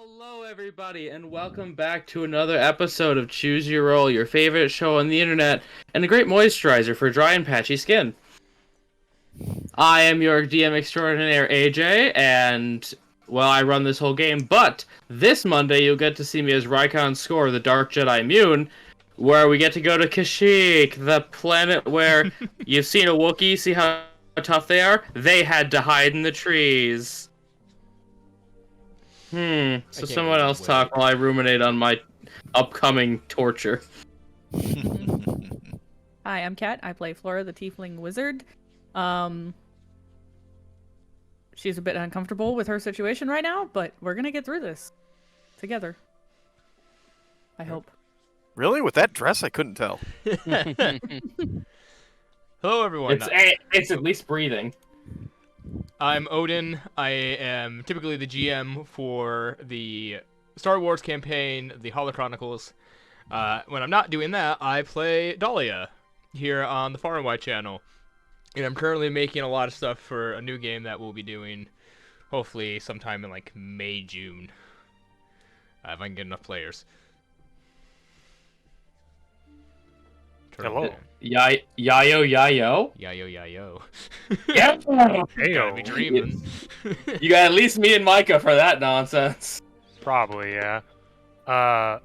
Hello, everybody, and welcome back to another episode of Choose Your Roll, your favorite show on the internet, and a great moisturizer for dry and patchy skin. I am your DM extraordinaire, AJ, and, well, I run this whole game, but this Monday you'll get to see me as Rykon Score, the Dark Jedi Immune, where we get to go to Kashyyyk, the planet where you've seen a Wookiee, see how tough they are? They had to hide in the trees. So someone else talk while I ruminate on my upcoming torture. Hi, I'm Kat. I play Flora, the Tiefling Wizard. She's a bit uncomfortable with her situation right now, but we're gonna get through this together. I hope. Really? With that dress, I couldn't tell. Hello, everyone. It's at least breathing. I'm Odin. I am typically the GM for the Star Wars campaign, the Holochronicles. When I'm not doing that, I play Dahlia here on the Far Wide channel. And I'm currently making a lot of stuff for a new game that we'll be doing hopefully sometime in like May, June. If I can get enough players. Hello. Yayo. Yayo, yayo. Yeah. Gotta be dreaming. You got at least me and Micah for that nonsense. Probably, yeah. I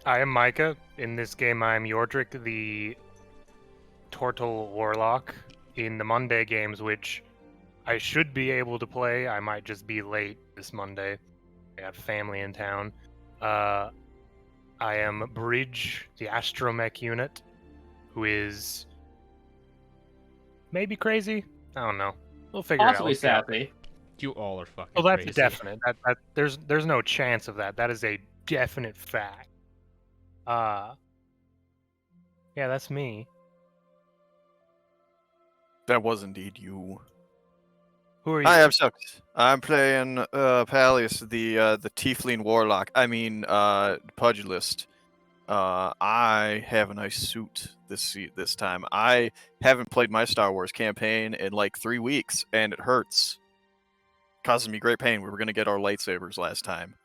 am Micah. In this game, I'm Yordrick, the Turtle Warlock. In the Monday games, which I should be able to play, I might just be late this Monday. I got family in town. I am Bridge, the astromech unit, who is maybe crazy. I don't know. We'll figure Possibly it out. sappy. You all are fucking Oh, that's crazy. definite. That there's no chance of that. That is a definite fact. Yeah, that's me. That was indeed you. Who are you? Hi, I'm Sucks. I'm playing Palace, the Tiefling Warlock. I mean, Pugilist. I have a nice suit this time. I haven't played my Star Wars campaign in like 3 weeks, and it hurts. Causing me great pain. We were gonna get our lightsabers last time,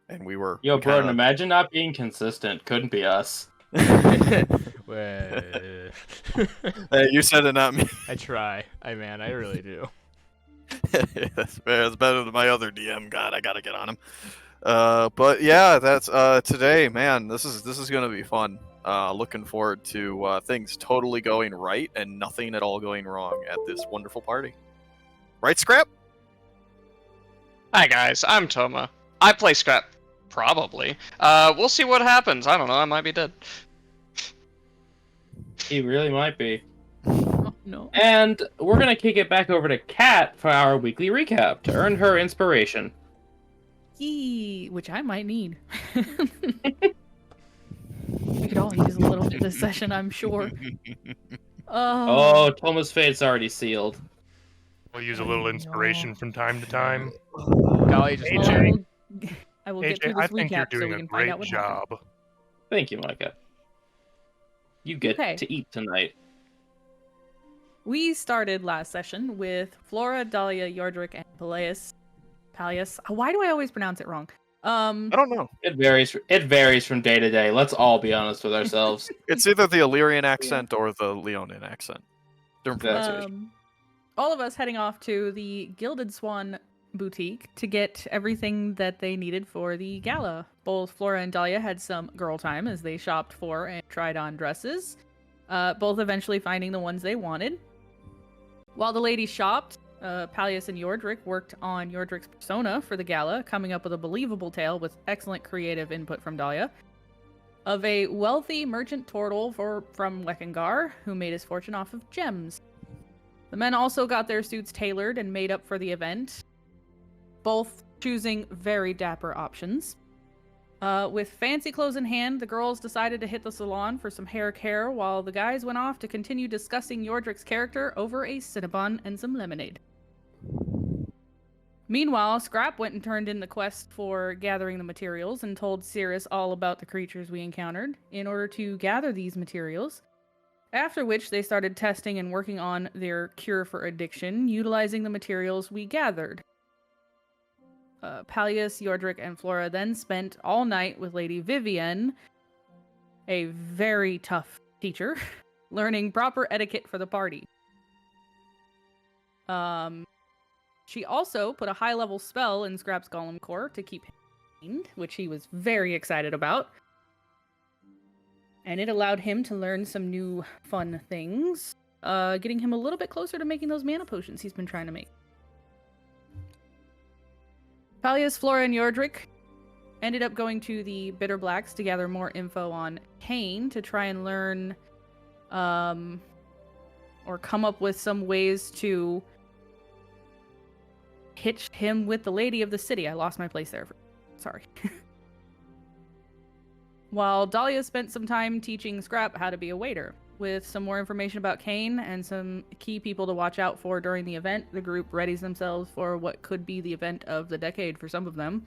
and we were. Yo, Broden, imagine not being consistent. Couldn't be us. Hey, you said it, not me. I try. I really do. That's better than my other DM. God, I gotta get on him. But yeah, that's today, man. This is gonna be fun. Looking forward to things totally going right and nothing at all going wrong at this wonderful party. Right, Scrap? Hi guys, I'm Toma. I play Scrap. Probably. We'll see what happens. I don't know, I might be dead. He really might be. Oh, no. And we're gonna kick it back over to Kat for our weekly recap to earn her inspiration. Yee, which I might need. We could all use a little bit this session, I'm sure. Oh, Toma's fate's already sealed. We'll use a little inspiration from time to time. Dahlia just AJ. I will get AJ, through I this think you're recap so doing we a can find out great what happened. job. Thank you, Micah. You get Okay. to eat tonight. We started last session with Flora, Dahlia, Yordrick, and Peleus. Why do I always pronounce it wrong? I don't know. It varies from day to day. Let's all be honest with ourselves. It's either the Illyrian accent or the Leonin accent. Different pronunciation. All of us heading off to the Gilded Swan boutique to get everything that they needed for the gala. Both Flora and Dahlia had some girl time as they shopped for and tried on dresses, both eventually finding the ones they wanted. While the ladies shopped, Peleus and Yordrick worked on Yordrick's persona for the gala, coming up with a believable tale with excellent creative input from Dahlia of a wealthy merchant turtle from Lekengar who made his fortune off of gems. The men also got their suits tailored and made up for the event, both choosing very dapper options. With fancy clothes in hand, the girls decided to hit the salon for some hair care, while the guys went off to continue discussing Yordrick's character over a Cinnabon and some lemonade. Meanwhile, Scrap went and turned in the quest for gathering the materials and told Cirrus all about the creatures we encountered in order to gather these materials, after which they started testing and working on their cure for addiction, utilizing the materials we gathered. Pallius, Yordrick, and Flora then spent all night with Lady Vivienne, a very tough teacher, learning proper etiquette for the party. She also put a high-level spell in Scrap's Golem Core to keep him trained, which he was very excited about. And it allowed him to learn some new fun things, getting him a little bit closer to making those mana potions he's been trying to make. Pallius, Flora, and Yordrick ended up going to the Bitter Blacks to gather more info on Kane to try and learn, or come up with some ways to hitch him with the lady of the city. I lost my place there. Sorry. While Dahlia spent some time teaching Scrap how to be a waiter. With some more information about Kane and some key people to watch out for during the event, the group readies themselves for what could be the event of the decade for some of them.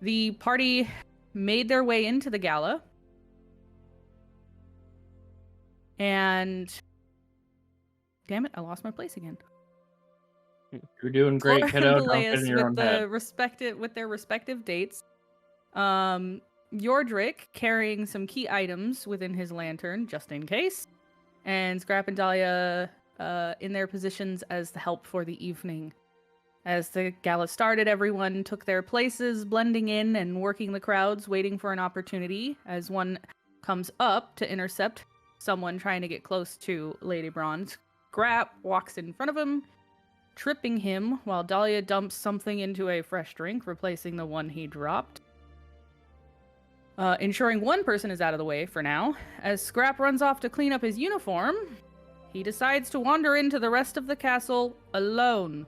The party made their way into the gala. And... damn it, I lost my place again. You're doing great, Flora kiddo. and Don't get in your own head. with their respective dates. Yordrick carrying some key items within his lantern, just in case. And Scrap and Dahlia in their positions as the help for the evening. As the gala started, everyone took their places, blending in and working the crowds, waiting for an opportunity. As one comes up to intercept someone trying to get close to Lady Bronze, Scrap walks in front of him, tripping him while Dahlia dumps something into a fresh drink, replacing the one he dropped. Ensuring one person is out of the way for now. As Scrap runs off to clean up his uniform, he decides to wander into the rest of the castle alone,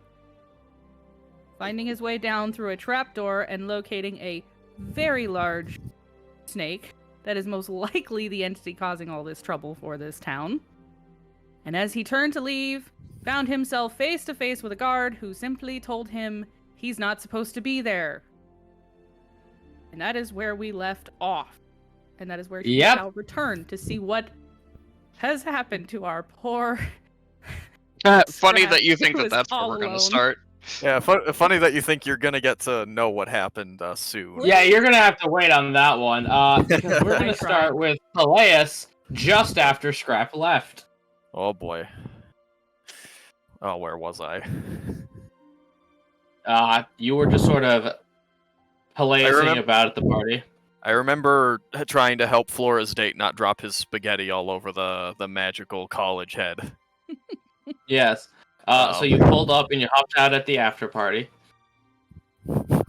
finding his way down through a trapdoor and locating a very large snake that is most likely the entity causing all this trouble for this town. And as he turned to leave, found himself face to face with a guard who simply told him he's not supposed to be there. And that is where we left off. And that is where we shall return to see what has happened to our poor... Funny that you think that that's where we're going to start. Yeah, funny that you think you're gonna get to know what happened soon. Yeah, you're gonna have to wait on that one. Because we're gonna start with Pallius just after Scrap left. Oh boy. Oh, where was I? You were just sort of Palliusing about at the party. I remember trying to help Flora's date not drop his spaghetti all over the magical college head. Yes. So you pulled up and you hopped out at the after party. The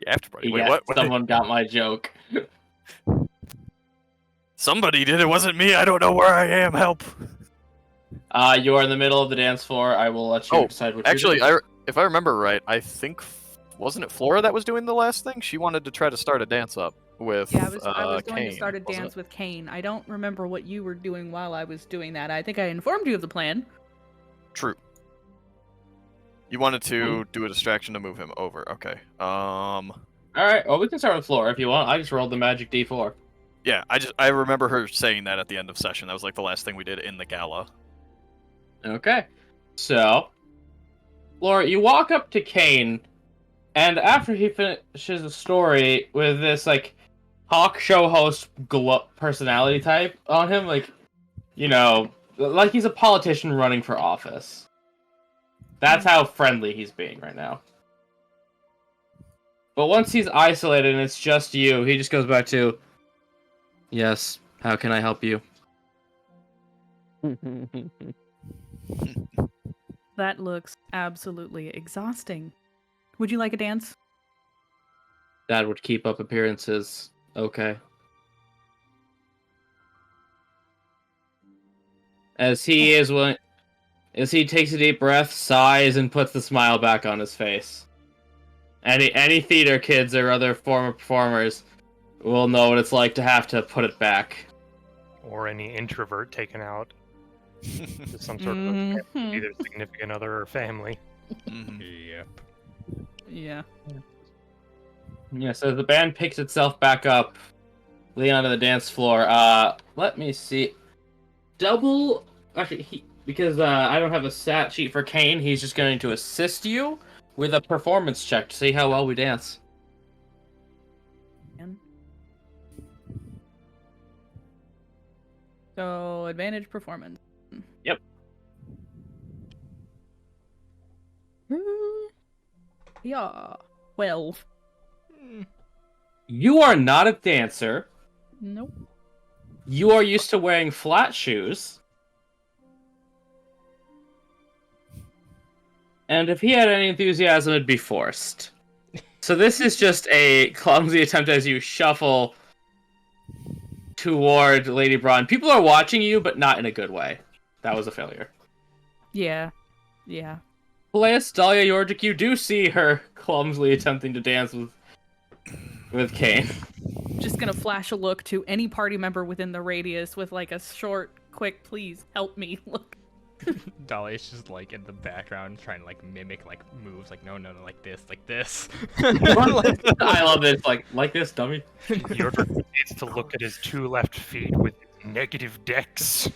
after party? Wait, yes, what? Someone got my joke. Somebody did. It wasn't me. I don't know where I am. Help. You are in the middle of the dance floor. I will let you decide what actually, you're doing. if I remember right, I think... wasn't it Flora that was doing the last thing? She wanted to try to start a dance up with I was going Kane, to start a dance with Kane. I don't remember what you were doing while I was doing that. I think I informed you of the plan. True. You wanted to do a distraction to move him over. Okay. Alright, well, we can start with Flora if you want. I just rolled the magic D4. Yeah, I remember her saying that at the end of session. That was like the last thing we did in the gala. Okay. So, Flora, you walk up to Kane, and after he finishes the story with this, like, talk show host personality type on him, like, you know, like he's a politician running for office. That's how friendly he's being right now. But once he's isolated and it's just you, he just goes back to, yes, how can I help you? That looks absolutely exhausting. Would you like a dance? That would keep up appearances. Okay. As he takes a deep breath, sighs, and puts the smile back on his face. Any theater kids or other former performers will know what it's like to have to put it back. Or any introvert taken out to some sort of either significant other or family. Yep. Yeah. Yeah, so the band picks itself back up, leading onto the dance floor. Let me see. Because I don't have a stat sheet for Kane, he's just going to assist you with a performance check to see how well we dance. So advantage performance. Yep. Yeah. 12. You are not a dancer. Nope. You are used to wearing flat shoes. And if he had any enthusiasm, it'd be forced. So this is just a clumsy attempt as you shuffle toward Lady Braun. People are watching you, but not in a good way. That was a failure. Yeah. Yeah. Peleus, Dahlia, Yordrik, you do see her clumsily attempting to dance with Kane. Just gonna flash a look to any party member within the radius with like a short, quick, please help me look. Dahlia's just like in the background trying to like mimic like moves, like no, like this. I love this, like this, dummy. Yordrik needs to look at his 2 left feet with negative dex.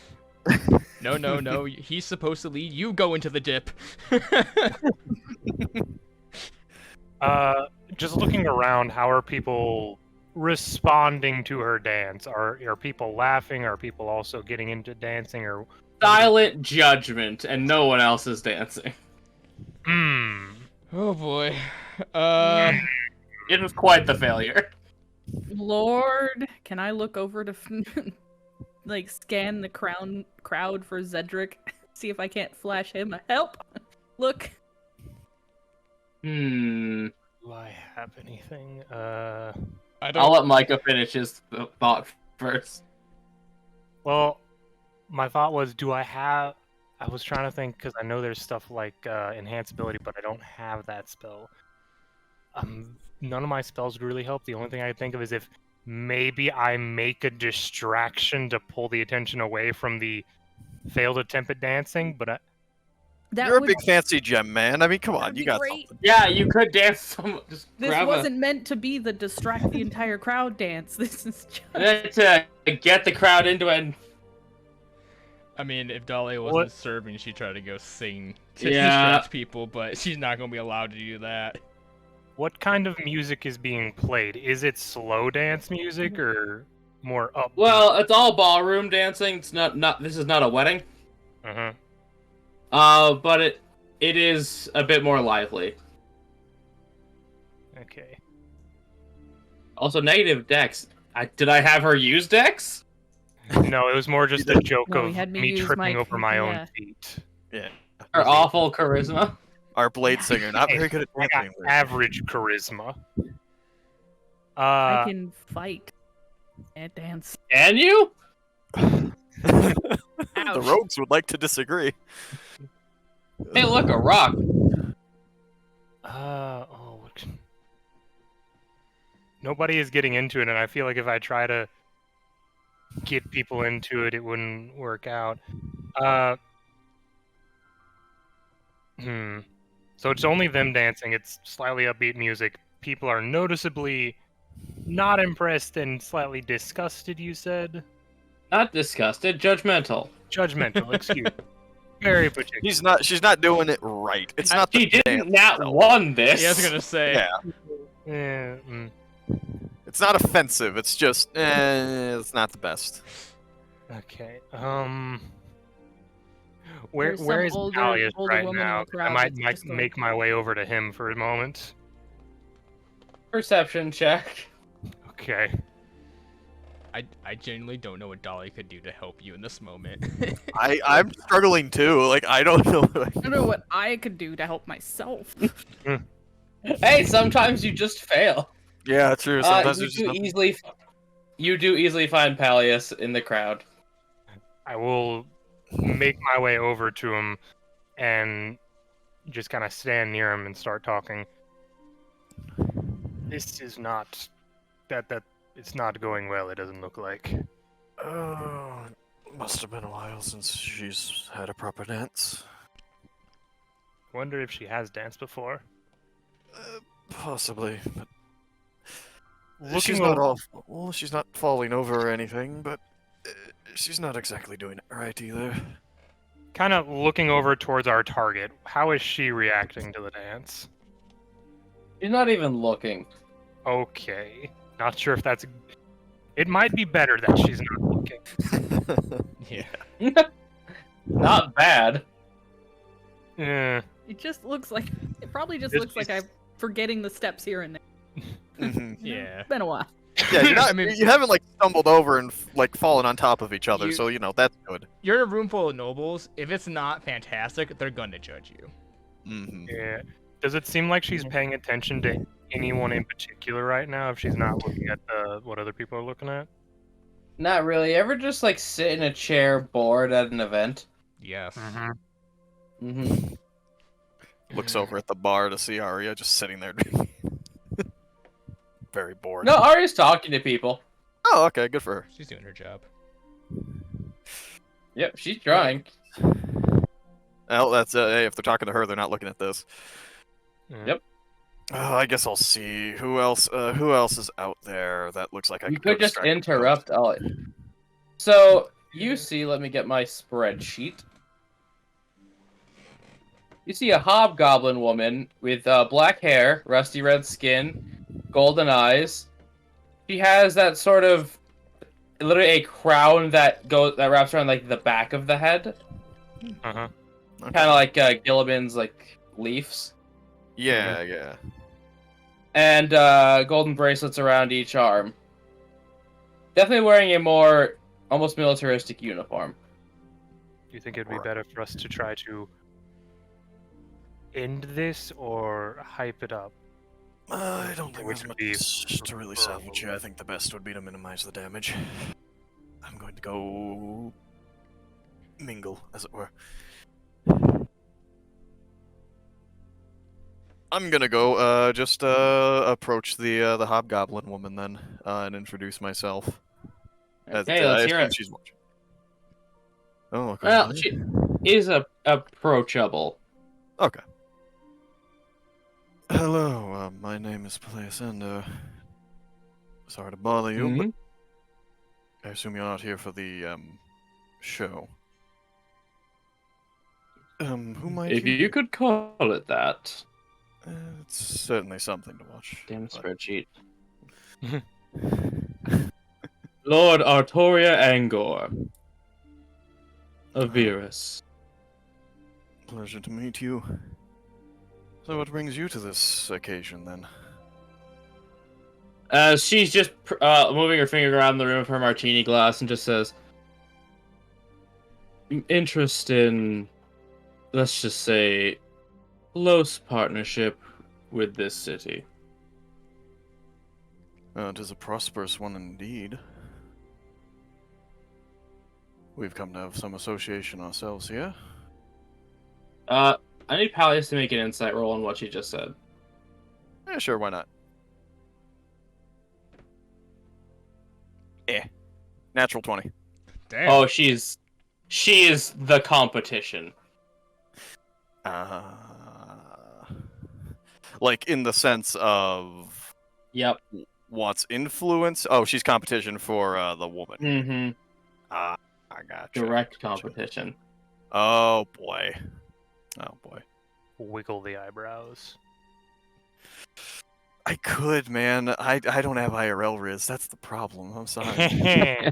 No. He's supposed to lead. You go into the dip. Just looking around, how are people responding to her dance? Are people laughing? Are people also getting into dancing? Or Silent judgment, and no one else is dancing. Oh boy. It was quite the failure. Lord, can I look over to like scan the crowd for Zedric? See if I can't flash him a help. Look. Do I have anything? I'll let Micah finish his thought first. Well, my thought was, I was trying to think, because I know there's stuff like enhance ability, but I don't have that spell. None of my spells would really help. The only thing I think of is if maybe I make a distraction to pull the attention away from the failed attempt at dancing, but You're a big fancy gem man. I mean, come on, you got great. something. Yeah, you could dance. Just This grab wasn't meant to be the distract the entire crowd dance. This is just to get the crowd into it. I mean, if Dahlia wasn't serving, she'd try to go sing to Yeah. distract people, but she's not gonna be allowed to do that. what kind of music is being played? Is it slow dance music or more up? Well, it's all ballroom dancing. It's not. This is not a wedding. Uh-huh. But it is a bit more lively. Okay. Also, negative dex. Did I have her use dex? No, it was more just a joke No, he of had me me use tripping my- over my own yeah. feet. Yeah. Her awful charisma. Our blade singer, not very good at I got dancing. average charisma. I can fight and dance. Can you? The Ouch. rogues would like to disagree. Hey, look, a rock. Nobody is getting into it, and I feel like if I try to get people into it, it wouldn't work out. So it's only them dancing. It's slightly upbeat music. People are noticeably not impressed and slightly disgusted, you said? Not disgusted, judgmental. Judgmental, excuse me. Very particular. She's not doing it right. It's not She the didn't dance not itself. won this. Yeah, I was gonna say. Yeah. Yeah, It's not offensive. It's just it's not the best. Okay. Where There's where some is older Dahlia right woman in now? the I crowd might that's just going- make my way over to him for a moment. Perception check. Okay. I genuinely don't know what Dahlia could do to help you in this moment. I'm struggling too. Like I don't know. I don't know what I could do to help myself. Hey, sometimes you just fail. Yeah, true. Sometimes you there's just do nothing. you do easily find Peleus in the crowd. I will make my way over to him and just kind of stand near him and start talking. This is not that it's not going well. It doesn't look like. Oh, must have been a while since she's had a proper dance. Wonder if she has danced before. Possibly, but Looking she's not over- well, she's not falling over or anything, but she's not exactly doing it right either. Kind of looking over towards our target. How is she reacting to the dance? She's not even looking. Okay. Not sure if that's. It might be better that she's not looking. Yeah. Not bad. Eh. It just looks like it probably just It's- looks like I'm forgetting the steps here and there. Mhm. Yeah. It's been a while. Yeah, you're not, I mean- you haven't like stumbled over and like fallen on top of each other, You- so that's good. You're in a room full of nobles. If it's not fantastic, they're gonna judge you. Mm-hmm. Yeah. Does it seem like she's paying attention to anyone in particular right now if she's not looking at what other people are looking at? Not really. Ever just like sit in a chair bored at an event? Yes. Mm-hmm. Looks over at the bar to see Arya just sitting there. Very bored. No, Arya's talking to people. Oh, okay, good for her. She's doing her job. Yep, she's trying. Well, that's hey, if they're talking to her, they're not looking at this. Yep. I guess I'll see who else. Who else is out there that looks like I You could go could just distract them. interrupt Elliot. So, you see, let me get my spreadsheet. You see a hobgoblin woman with black hair, rusty red skin, golden eyes. She has that sort of, literally a crown that wraps around like the back of the head, Uh-huh. Okay. kind of like Gilliman's like leaves, Yeah, yeah. and golden bracelets around each arm. Definitely wearing a more almost militaristic uniform. Do you think it'd be better for us to try to end this or hype it up? I don't think Which there's would be much to really salvage here. I preferable. think the best would be to minimize the damage. I'm going to go mingle, as it were. I'm gonna go just approach the hobgoblin woman then and introduce myself. Okay, let's I hear assume it. she's watching. Oh, okay. Well, she is approachable. Okay. Hello, my name is Place, and sorry to bother you, but I assume you're not here for the show. Who might If you could call it that. It's certainly something to watch. Damn but- spreadsheet. Lord Artoria Angor. Avirus. Pleasure to meet you. So what brings you to this occasion, then? She's just moving her finger around the rim of her martini glass and just says, interest in, let's just say, close partnership with this city. It is a prosperous one indeed. We've come to have some association ourselves here. I need Pallius to make an insight roll on what she just said. Yeah, sure, why not? Natural 20. Damn. Oh, she is the competition. Like in the sense of Yep. wants influence? Oh, she's competition for the woman. Mm-hmm. I gotcha. Direct competition. Oh boy. Oh boy. Wiggle the eyebrows. I could, man. I don't have IRL Riz. That's the problem. I'm sorry.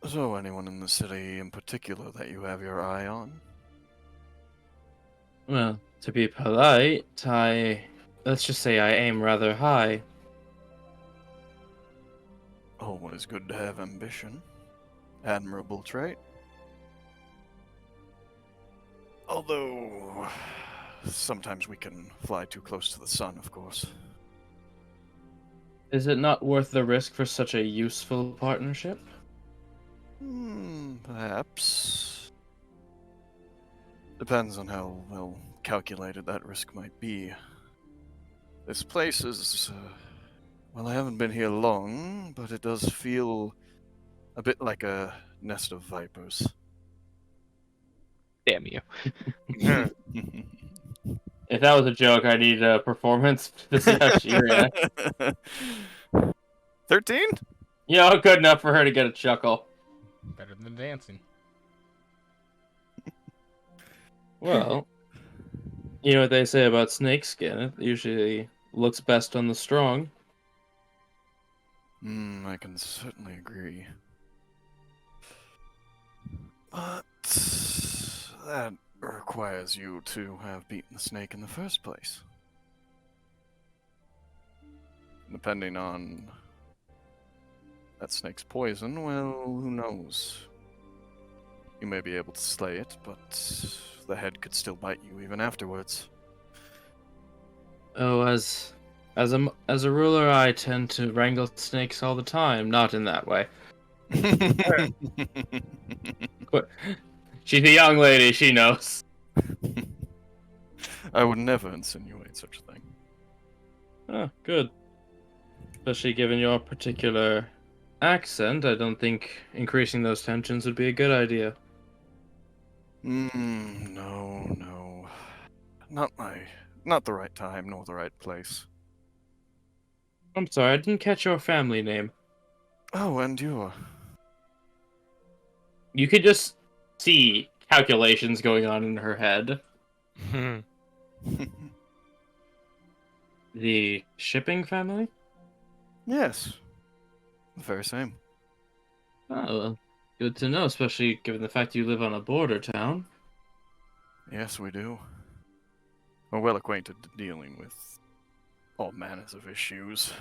So, anyone in the city in particular that you have your eye on? Well, to be polite, let's just say I aim rather high. Oh, well, it's good to have ambition. Admirable trait. Although, sometimes we can fly too close to the sun, of course. Is it not worth the risk for such a useful partnership? Perhaps. Depends on how well calculated that risk might be. This place is, well, I haven't been here long, but it does feel a bit like a nest of vipers. Damn you. If that was a joke, I need a performance to see how she reacts. 13? You know, good enough for her to get a chuckle. Better than dancing. Well, you know what they say about snakeskin? It usually looks best on the strong. I can certainly agree. But that requires you to have beaten the snake in the first place. Depending on that snake's poison, well, who knows? You may be able to slay it, but the head could still bite you even afterwards. Oh, as a ruler, I tend to wrangle snakes all the time. Not in that way. But she's a young lady. She knows. I would never insinuate such a thing. Oh, good. Especially given your particular accent, I don't think increasing those tensions would be a good idea. No. Not the right time, nor the right place. I'm sorry, I didn't catch your family name. Oh, and you. You could just see calculations going on in her head. The shipping family? Yes. The very same. Oh, well, good to know, especially given the fact you live on a border town. Yes, we do. We're well acquainted dealing with all manners of issues.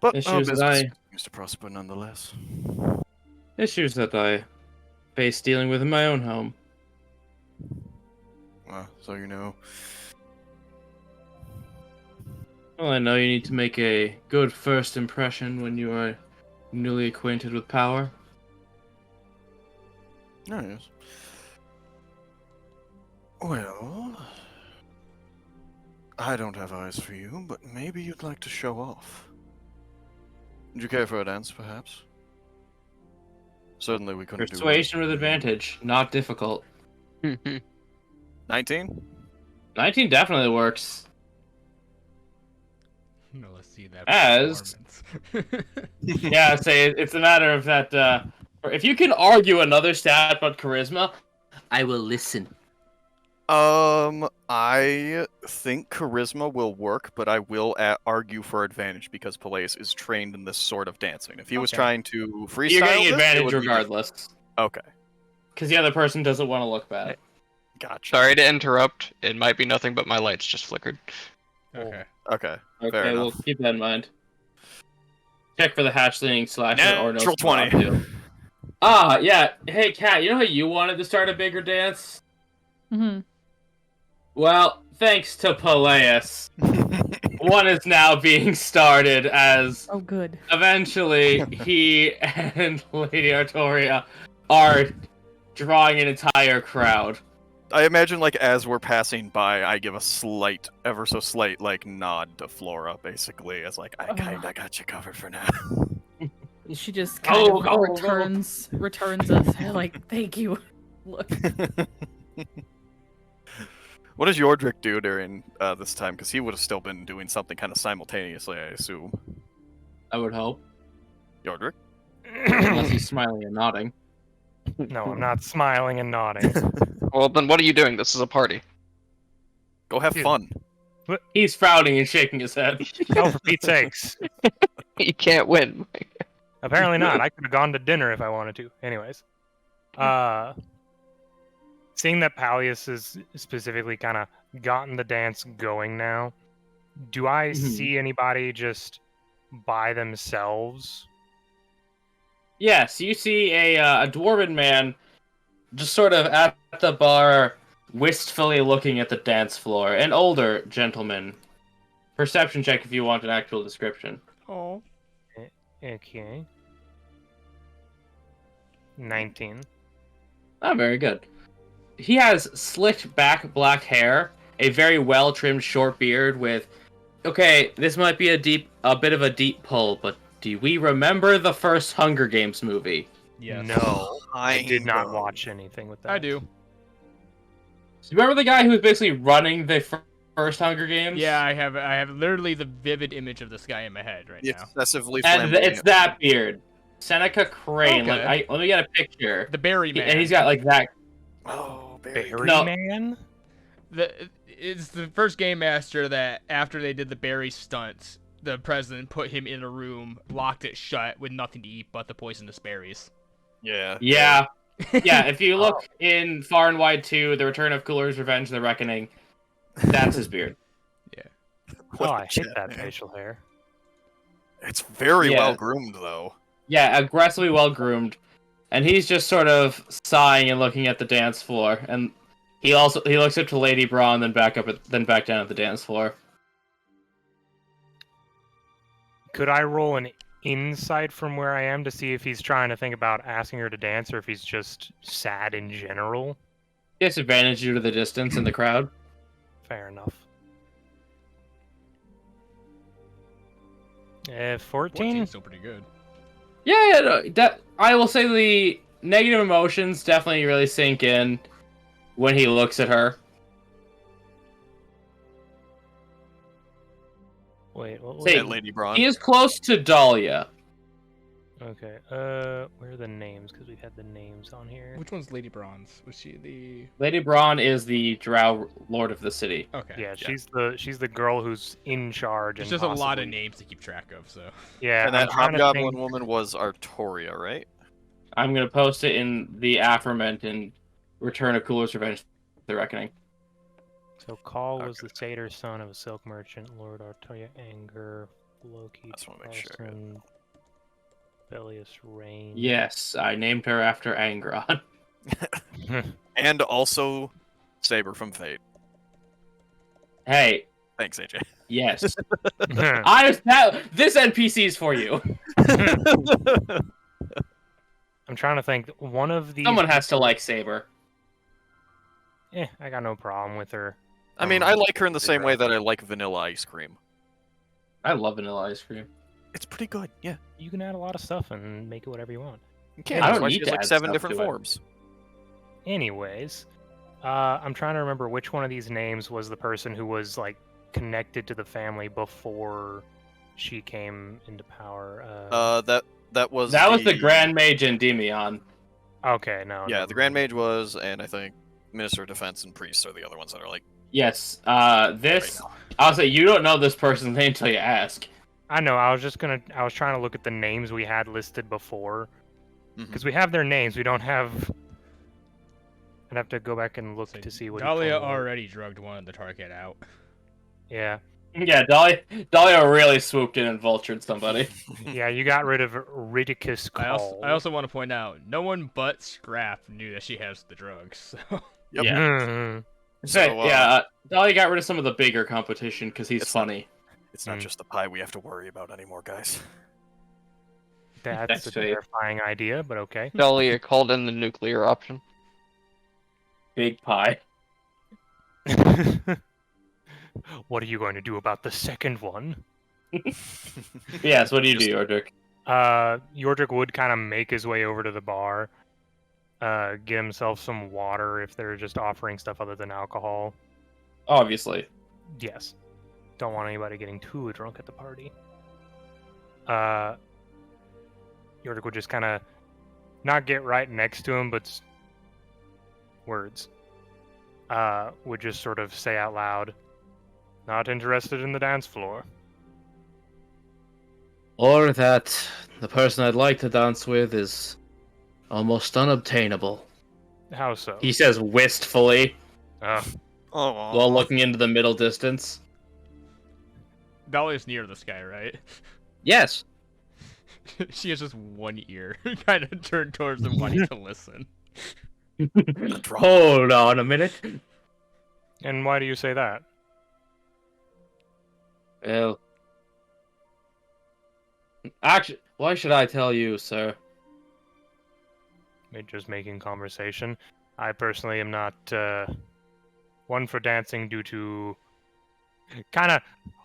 But our Issues that business I- continues to prosper nonetheless. Issues that I face dealing with in my own home. So you know. Well, I know you need to make a good first impression when you are newly acquainted with power. Oh, yes. Well, I don't have eyes for you, but maybe you'd like to show off. Would you care for a dance, perhaps? Certainly we couldn't Persuasion with advantage, not difficult. 19? 19 definitely works. No, let's see that. As- performance. Yeah, say it's a matter of that. If you can argue another stat but charisma, I will listen. I think charisma will work, but I will argue for advantage because Peleus is trained in this sort of dancing. If he was Okay. trying to freestyle, You're getting this, it advantage would be regardless, okay. because the other person doesn't want to look bad. Gotcha. Sorry to interrupt. It might be nothing, but my lights just flickered. Okay. Okay. Fair Okay, we'll enough. keep that in mind. Check for the hatchling slasher or no. Natural spot 20. too. Ah, yeah. Hey, Kat, you know how you wanted to start a bigger dance? Hmm. Well, thanks to Peleus, one is now being started as Oh, good. eventually he and Lady Artoria are drawing an entire crowd. I imagine, like, as we're passing by, I give a slight, ever so slight, like, nod to Flora, basically, as, like, I kinda got you covered for now. She just kind Go, of go, go. returns us like, thank you. Look. What does Yordrick do during this time? Because he would have still been doing something kind of simultaneously, I assume. I would hope. Yordrick? Unless he's smiling and nodding. No, I'm not smiling and nodding. Well, then what are you doing? This is a party. Go have Dude. fun. He's frowning and shaking his head. Oh, for Pete's sakes. You can't win. Apparently not. I could have gone to dinner if I wanted to. Anyways. Seeing that Pallius has specifically kind of gotten the dance going now, do I see anybody just by themselves? Yes, you see a dwarven man just sort of at the bar, wistfully looking at the dance floor. An older gentleman. Perception check if you want an actual description. Oh. Okay. 19. Oh, very good. He has slicked back black hair, a very well-trimmed short beard with... Okay, this might be a bit of a deep pull, but do we remember the first Hunger Games movie? Yes. No, I did not watch anything with that. I do. So you remember the guy who was basically running the first Hunger Games? Yeah, I have literally the vivid image of this guy in my head right The now. excessively And flamboyant. it's that beard. Seneca Crane. Okay. Let me get a picture. The Berry Man. And he's got like that. Oh, Berry No. Man? It's the first game master that, after they did the berry stunts, the president put him in a room, locked it shut with nothing to eat but the poisonous berries. Yeah. Yeah. Yeah, if you look in Far and Wide 2, The Return of Cooler's Revenge, The Reckoning, that's his beard. What Oh, a I hate chat, that man. facial hair. It's very Yeah. well groomed, though. Yeah, aggressively well groomed. And he's just sort of sighing and looking at the dance floor. And he looks up to Lady Braun, then back down at the dance floor. Could I roll an insight from where I am to see if he's trying to think about asking her to dance or if he's just sad in general? Disadvantage due to the distance and the crowd. Fair enough. 14? 14's still pretty good. Yeah, no, I will say the negative emotions definitely really sink in when he looks at her. Wait, what was Say- At Lady Braun. He is close to Dahlia. Okay, where are the names? Because we've had the names on here. Which one's Lady Bronze? Was she the... Lady Braun is the Drow Lord of the city. Okay. Yeah, she's the girl who's in charge. There's and just a lot of possibly- names to keep track of, so... Yeah, And I'm that trying to Hobgoblin think- woman was Artoria, right? I'm gonna post it in the aforementioned Return of Cooler's Revenge, The Reckoning. So Call was Okay. the satyr son of a silk merchant, Lord Artoria Anger, Loki, Just wanna make sure. Carson, Belius Rain. Yes, I named her after Angron. And also Saber from Fate. Hey, Thanks, AJ. yes. This NPC's for you. I'm trying to think. One of these. Someone has to like Saber. I got no problem with her. I mean, I like her in the same way that I like vanilla ice cream. I love vanilla ice cream. It's pretty good, yeah. You can add a lot of stuff and make it whatever you want. You can. I That's don't why need she has to like add 7 stuff different to it. forms. Anyways, I'm trying to remember which one of these names was the person who was like connected to the family before she came into power. That was the Grand Mage Endymion. Okay, no. Yeah, never the Grand mind. Mage was, and I think Minister of Defense and Priest are the other ones that are like. Yes. right This. now. I'll say you don't know this person's name until you ask. I know. I was trying to look at the names we had listed before, Mhm. because we have their names. We don't have. I'd have to go back and look So to see what. Dahlia told me. already drugged one of the target out. Yeah, Yeah, Dahlia really swooped in and vultured somebody. yeah. You got rid of Ridicus Call. I also want to point out, no one but Scrap knew that she has the drugs, so... Yep. Yeah. Mhm. So, Dahlia got rid of some of the bigger competition because he's It's funny. It's not just the pie we have to worry about anymore, guys. That's That's a sweet. terrifying idea, but okay. Dahlia called in the nuclear option. Big pie. What are you going to do about the second one? Yes, what do you do, Yordrik? Yordrik would kind of make his way over to the bar, get himself some water if they're just offering stuff other than alcohol. Obviously. Yes. Don't want anybody getting too drunk at the party. Yordrik would just kind of not get right next to him, but words. Would just sort of say out loud, "Not interested in the dance floor." Or that the person I'd like to dance with is almost unobtainable. How so? He says wistfully Uh, Oh, while looking into the middle distance. Dahlia's near this guy, right? Yes. She has just one ear, kind of turned towards him, wanting to listen. Hold on a minute. and why do you say that? Well, actually, why should I tell you, sir? Just making conversation. I personally am not one for dancing due to kind of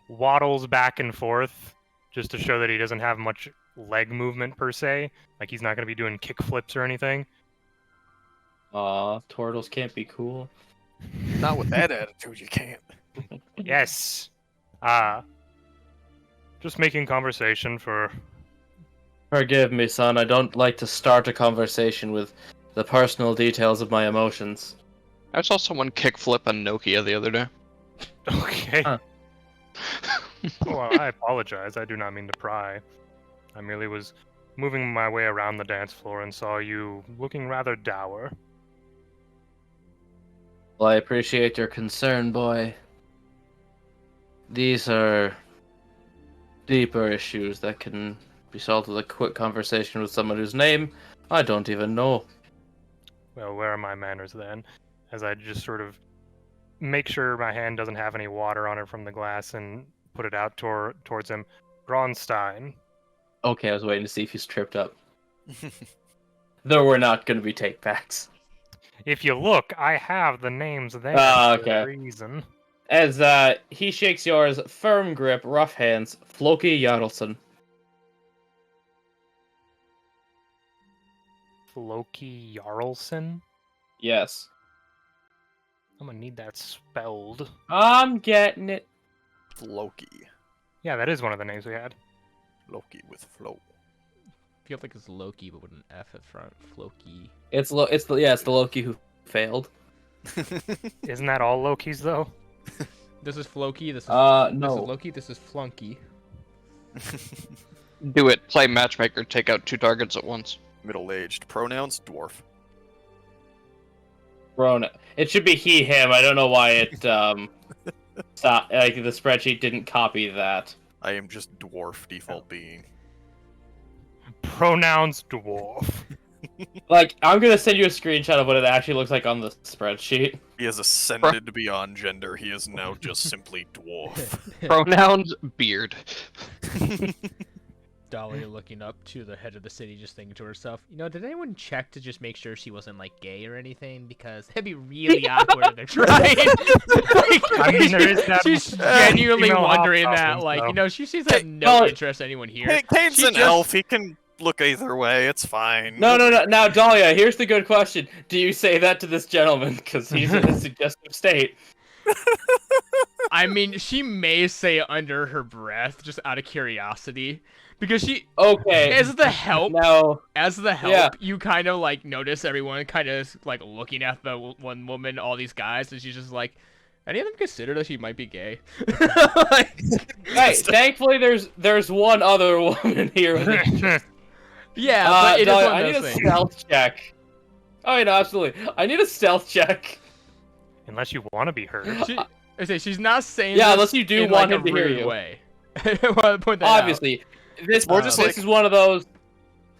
waddles back and forth just to show that he doesn't have much leg movement per se. Like he's not going to be doing kick flips or anything. Turtles can't be cool. not with that attitude, you can't. Yes. Just making conversation for. Forgive me, son. I don't like to start a conversation with the personal details of my emotions. I saw someone kickflip a Nokia the other day. Okay. Huh. Well, I apologize. I do not mean to pry. I merely was moving my way around the dance floor and saw you looking rather dour. Well, I appreciate your concern, boy. These are deeper issues that can be solved with a quick conversation with someone whose name I don't even know. Well, where are my manners then? As I just sort of make sure my hand doesn't have any water on it from the glass and put it out towards him. Braunstein. Okay, I was waiting to see if he's tripped up. Though we're not going to be take-backs. If you look, I have the names there Ah, for okay. a reason. As he shakes yours, firm grip, rough hands, Floki Jarlsson. Floki Jarlsson? Yes. I'm gonna need that spelled. I'm getting it. Loki. Yeah, that is one of the names we had. Loki with flow. I feel like it's Loki, but with an F at front. Floki. It's the Loki who failed. Isn't that all Lokis though? This is Floki. This is No. This is Loki. This is Flunky. Do it. Play matchmaker. Take out 2 targets at once. Middle-aged. Pronouns, dwarf. Rona. It should be he, him. I don't know why it stopped. Like the spreadsheet didn't copy that. I am just dwarf default being. Pronouns dwarf. Like, I'm gonna send you a screenshot of what it actually looks like on the spreadsheet. He has ascended beyond gender. He is now just simply dwarf. Pronouns, beard. Dahlia looking up to the head of the city, just thinking to herself, you know, did anyone check to just make sure she wasn't, like, gay or anything? Because it'd be really awkward if they're trying. Like, I mean, there is that she's genuinely female wondering that, hobgoblins, like, though. you know, she sees that no interest in anyone here. Kane's She an just- elf. He can look either way. It's fine. No. Now, Dahlia, here's the good question. Do you say that to this gentleman? Because he's in a suggestive state. I mean, she may say it under her breath, just out of curiosity. Because she, Okay. as the help, Now, Yeah. you kind of, like, notice everyone kind of, like, looking at the one woman, all these guys, and she's just like, any of them consider that she might be gay? Like, hey, thankfully there's one other woman here. yeah, but it is Dahlia, one I of need those a things. stealth check. Oh, yeah, no, absolutely. I need a stealth check. Unless you want to be heard. I say she's not saying Yeah, this unless you do in, want like, him to a hear rude you. way. I want to point that out. Obviously, this More just this like- is one of those,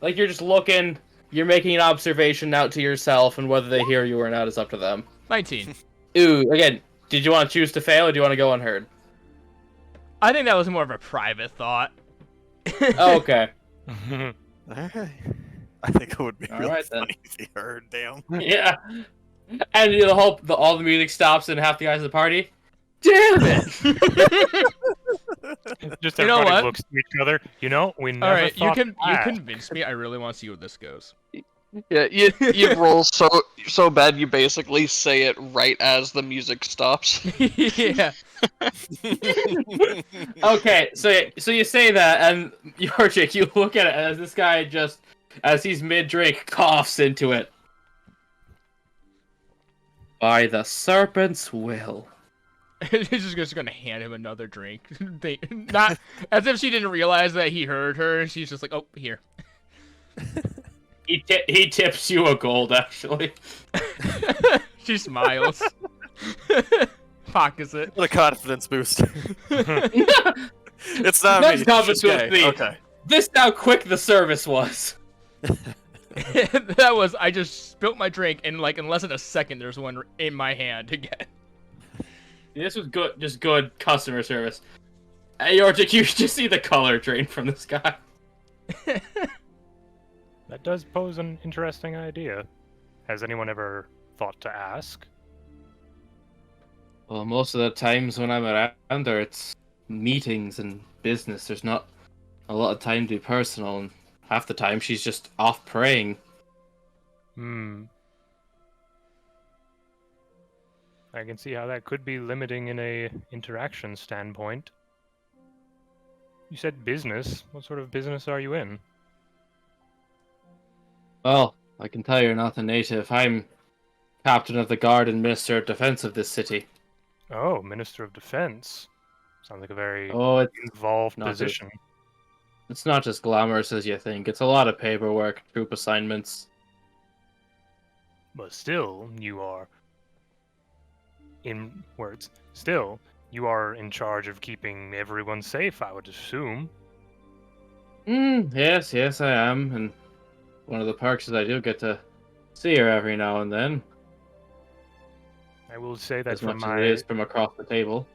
like, you're just looking, you're making an observation out to yourself, and whether they hear you or not is up to them. 19. Ooh, again, did you want to choose to fail, or do you want to go unheard? I think that was more of a private thought. Oh, okay. Alright. I think it would be really Alright, then. funny if he heard. Damn. Yeah. And you know, all the music stops and half the guys at the party. Damn it! Just You know everybody what? looks to each other. You know, we never All right, you thought can that. convince me. I really want to see where this goes. Yeah, you roll so bad you basically say it right as the music stops. Yeah. Okay, so you say that, and Yorjik, you look at it as this guy just, as he's mid-drink, coughs into it. By the serpent's will. She's just gonna hand him another drink. Not as if she didn't realize that he heard her. She's just like, oh, here. He tips you a gold, actually. She smiles. Pockets it. What a confidence boost. It's not That's me. confidence She's gay. boost me. Okay. This is how quick the service was. That was, I just spilt my drink, and like in less than a second, there's one in my hand again. This was good, just good customer service. Hey, Yorjik, you just see the color drain from this guy. That does pose an interesting idea. Has anyone ever thought to ask? Well, most of the times when I'm around there, it's meetings and business. There's not a lot of time to be personal, and half the time she's just off praying. I can see how that could be limiting in a interaction standpoint. You said business. What sort of business are you in? Well, I can tell you're not a native. I'm captain of the guard and minister of defense of this city. Oh, Minister of Defense. Sounds like a very Oh, involved not just- position. it's not just glamorous as you think. It's a lot of paperwork, troop assignments. But still, you are in words. Still, you are in charge of keeping everyone safe, I would assume. Yes, I am. And one of the perks is I do get to see her every now and then, I will say that as from much as it is from across the table.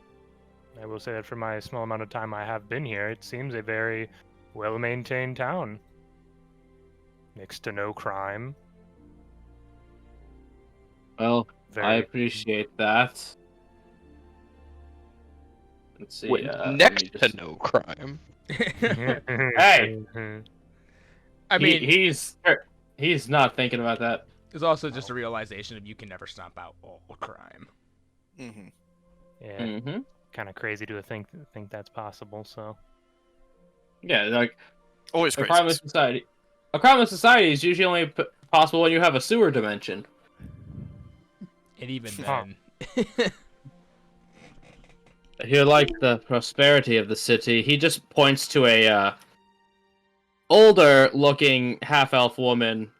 I will say that for my small amount of time I have been here, it seems a very well-maintained town. Next to no crime. Well, I Very appreciate that. Let's see. Wait, let me next just- to no crime. Hey! I mean, he's not thinking about that. it's also just a realization of you can never stomp out all crime. Mm-hmm. Yeah, Mm-hmm. kind of crazy to think that's possible. So Yeah, like Always a crazy. crime in society. A crime in society is usually only possible when you have a sewer dimension. And even Huh. then, If you like the prosperity of the city, he just points to a older-looking half-elf woman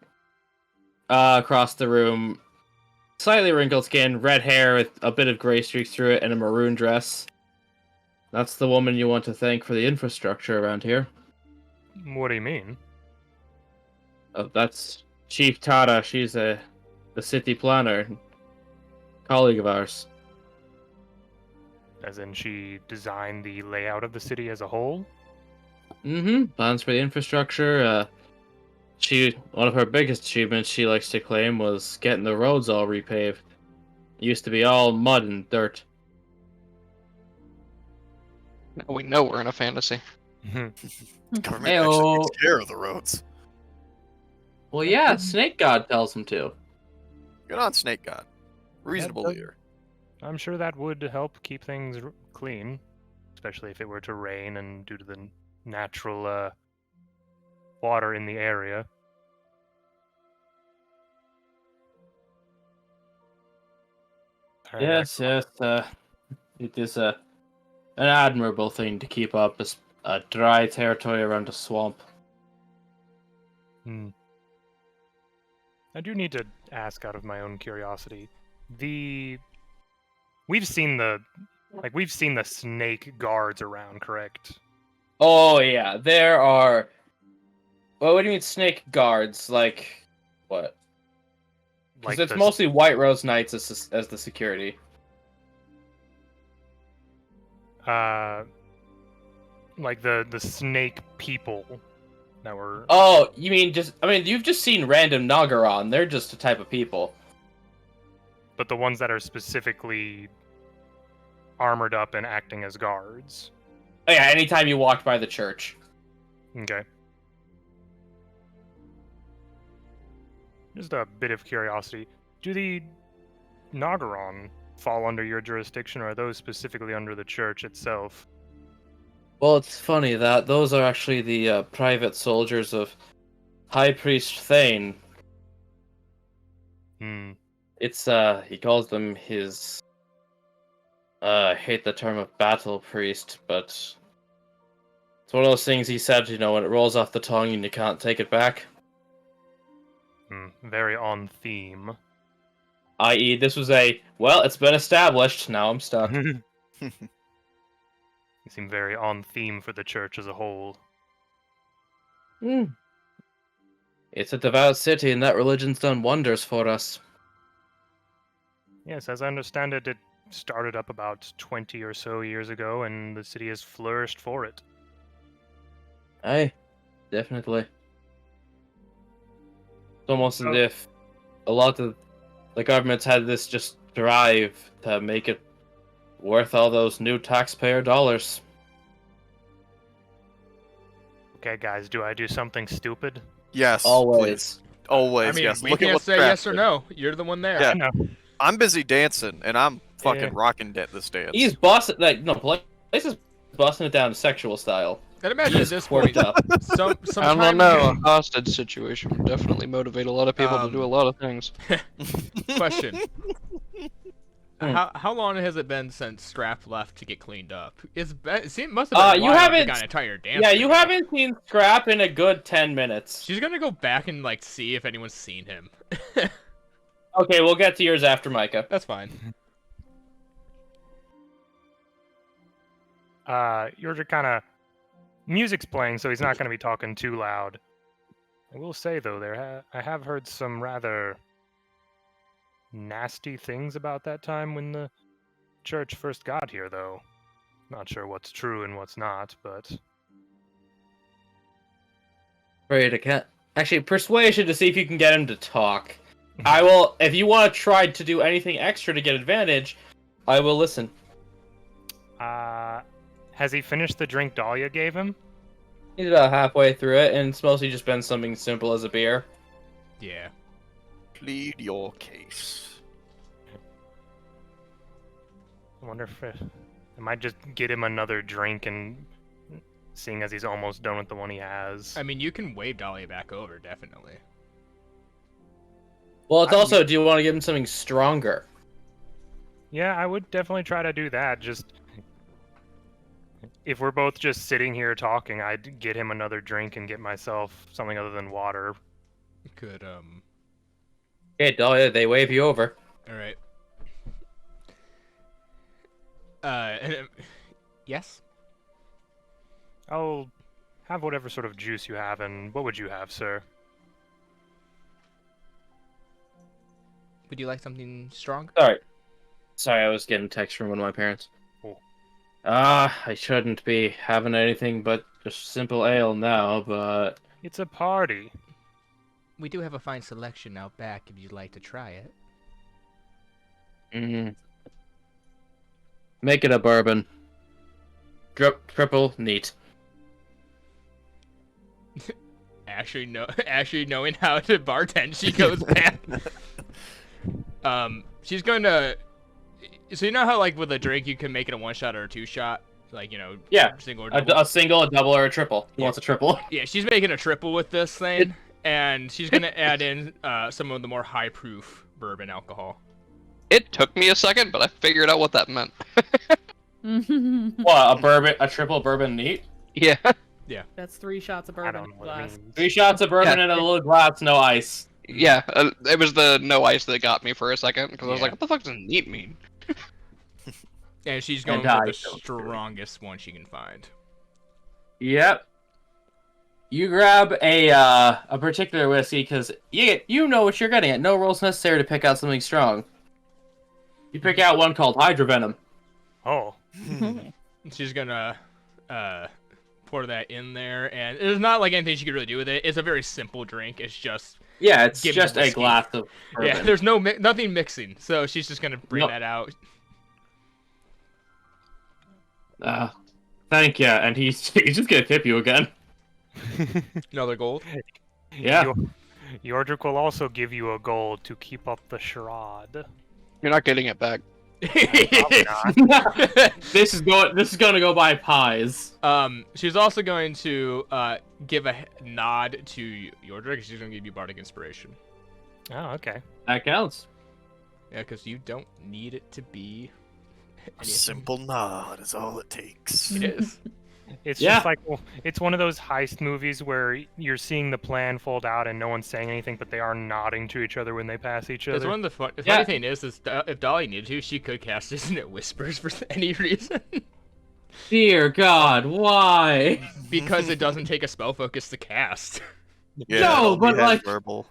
across the room, slightly wrinkled skin, red hair with a bit of gray streaks through it, and a maroon dress. That's the woman you want to thank for the infrastructure around here. what do you mean? That's Chief Tara. She's the city planner, colleague of ours. As in, she designed the layout of the city as a whole? Mm-hmm. Plans for the infrastructure. One of her biggest achievements, she likes to claim, was getting the roads all repaved. It used to be all mud and dirt. Now we know we're in a fantasy. Government Heyo. actually takes care of the roads. Well, yeah, Snake God tells him to. Good on Snake God. Reasonable does- leader. I'm sure that would help keep things clean, especially if it were to rain and due to the natural water in the area. Alright, Yes. It is an admirable thing to keep up a dry territory around a swamp. Hmm. I do need to ask out of my own curiosity. We've seen the snake guards around, correct? Oh yeah, there are. Well, what do you mean snake guards? Like what? Because it's the- mostly White Rose Knights as the security. like the snake people that were. Oh, you mean you've just seen random Nagaron. They're just a type of people. But the ones that are specifically armored up and acting as guards. Oh yeah, anytime you walked by the church. Okay. Just a bit of curiosity. Do the Nagaron fall under your jurisdiction, or are those specifically under the church itself? Well, it's funny that those are actually the private soldiers of High Priest Thane. Hmm. It's he calls them his I hate the term of battle priest, but it's one of those things he said, when it rolls off the tongue and you can't take it back. Very on theme. I.e., this was it's been established, now I'm stuck. You seem very on theme for the church as a whole. It's a devout city, and that religion's done wonders for us. Yes, as I understand it, it started up about 20 or so years ago, and the city has flourished for it. Aye, definitely. It's almost as if a lot of the governments had this just drive to make it worth all those new taxpayer dollars. Okay, guys, do I do something stupid? Yes. Always. Please. Always. I mean, yes. we Look at can't what's say yes or crafted. no. You're the one there. Yeah. I know. I'm busy dancing, and I'm fucking Yeah. rocking this dance. He's busting, places busting it down sexual style. I'd imagine at this point, Worked up. some I don't know. A hostage situation would definitely motivate a lot of people to do a lot of things. Question. How long has it been since Scrap left to get cleaned up? It must have been a You while haven't- if you got an entire dance. Yeah, you together. haven't seen Scrap in a good 10 minutes. She's gonna go back and like see if anyone's seen him. Okay, we'll get to yours after Micah. That's fine. You're kind of music's playing, so he's not going to be talking too loud. I will say though, I have heard some rather nasty things about that time when the church first got here, though. Not sure what's true and what's not, but Ready to get... Actually, persuasion to see if you can get him to talk. I will... If you want to try to do anything extra to get advantage, I will listen. has he finished the drink Dahlia gave him? He's about halfway through it, and it's mostly just been something simple as a beer. Yeah. Plead your case. I wonder if I might just get him another drink, and seeing as he's almost done with the one he has. I mean, you can wave Dahlia back over, definitely. Well, it's also, do you want to give him something stronger? Yeah, I would definitely try to do that. Just if we're both just sitting here talking, I'd get him another drink and get myself something other than water. Could Okay, Dahlia, they wave you over. All right. Yes. I'll have whatever sort of juice you have, and what would you have, sir? Would you like something strong? Sorry, I was getting a text from one of my parents. Oh. I shouldn't be having anything but just simple ale now, but... It's a party. We do have a fine selection out back if you'd like to try it. Make it a bourbon. Triple neat. Actually, knowing how to bartend, she goes back. She's gonna. So you know how like with a drink you can make it a 1-shot or a 2-shot, like Yeah, single or double. a single, a double, or a triple. He wants a triple. Yeah, she's making a triple with this thing, and she's gonna add in some of the more high-proof bourbon alcohol. It took me a second, but I figured out what that meant. What, a triple bourbon neat? Yeah. That's 3 shots of I bourbon don't in know a what it glass. means. 3 shots of bourbon in a little glass, no ice. Yeah, it was the no ice that got me for a second, because I was Yeah. like, what the fuck does neat mean? And she's going And with the I don't strongest one she can find. Yep. You grab a particular whiskey because you know what you're getting at. No rolls necessary to pick out something strong. You pick out one called Hydrovenom. Oh. She's gonna pour that in there, and there's not like anything she could really do with it. It's a very simple drink. It's just Yeah, it's Give me just a whiskey. glass of bourbon. yeah. There's nothing mixing, so she's just gonna bring No. that out. Thank you, and he's just gonna tip you again. Another gold. Yeah. Yordrik will also give you a gold to keep up the charade. You're not getting it back. Probably not. This is gonna go by pies. She's also going to give a nod to Yordrik. She's gonna give you bardic inspiration. Oh, okay. That counts. Yeah, because you don't need it to be. A anything. simple nod is all it takes. It is. It's Yeah. just like, well, it's one of those heist movies where you're seeing the plan fold out and no one's saying anything, but they are nodding to each other when they pass each It's other. one of the Yeah. funny thing is if Dolly needed to, she could cast Isn't It Whispers for any reason. Dear God, why? Because it doesn't take a spell focus to cast. Yeah, No, it only but, has like- verbal.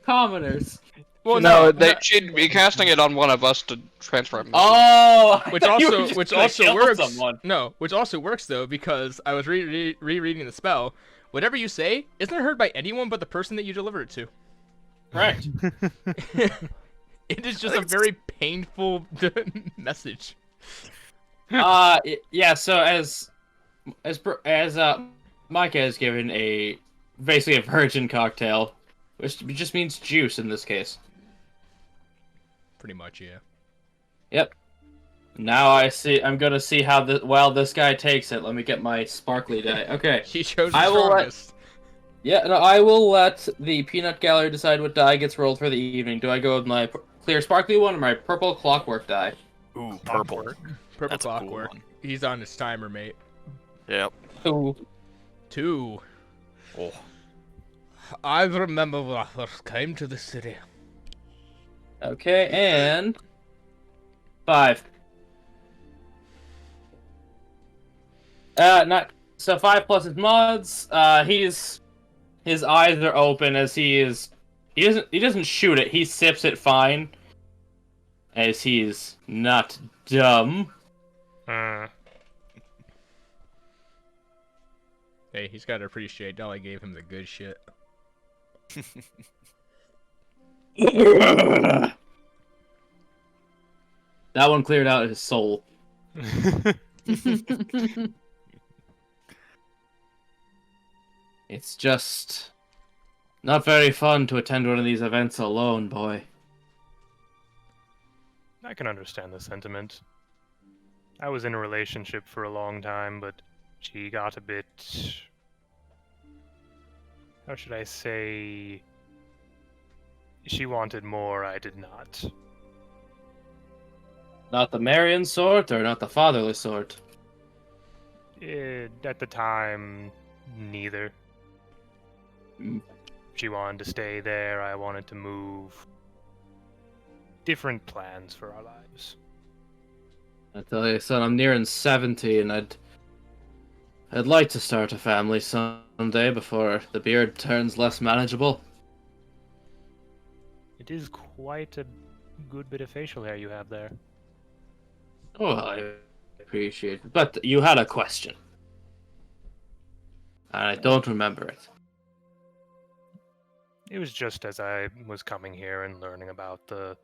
Commoners. Well, No, she'd be casting it on one of us to transfer him. Oh, which I thought you were also just which gonna also kill works. someone. No, which also works though because I was rereading the spell. Whatever you say isn't heard by anyone but the person that you deliver it to. Right. It is just a very painful message. Yeah. So as Micah has given basically a virgin cocktail, which just means juice in this case. Pretty much, yeah. Yep. Now I see. I'm gonna see how well this guy takes it. Let me get my sparkly die. Okay. He chose the I will strongest. Yeah, no, I will let the peanut gallery decide what die gets rolled for the evening. Do I go with my clear sparkly one or my purple clockwork die? Ooh, purple. Purple That's a cool clockwork. one. He's on his timer, mate. Yep. Ooh. 2. Oh. I remember when I first came to the city. Okay, and 5. Not so 5 plus his mods. His eyes are open as he doesn't shoot it. He sips it fine, as he is not dumb. Hey, he's got to appreciate Dolly gave him the good shit. That one cleared out his soul. It's just not very fun to attend one of these events alone, boy. I can understand the sentiment. I was in a relationship for a long time, but she got a bit... How should I say... She wanted more, I did not. Not the Marian sort, or not the fatherly sort? At the time, neither. Mm. She wanted to stay there, I wanted to move. Different plans for our lives. I tell you, son, I'm nearing 70, and I'd like to start a family someday before the beard turns less manageable. It is quite a good bit of facial hair you have there. Oh, I appreciate it. But you had a question. And I don't remember it. It was just as I was coming here and learning about the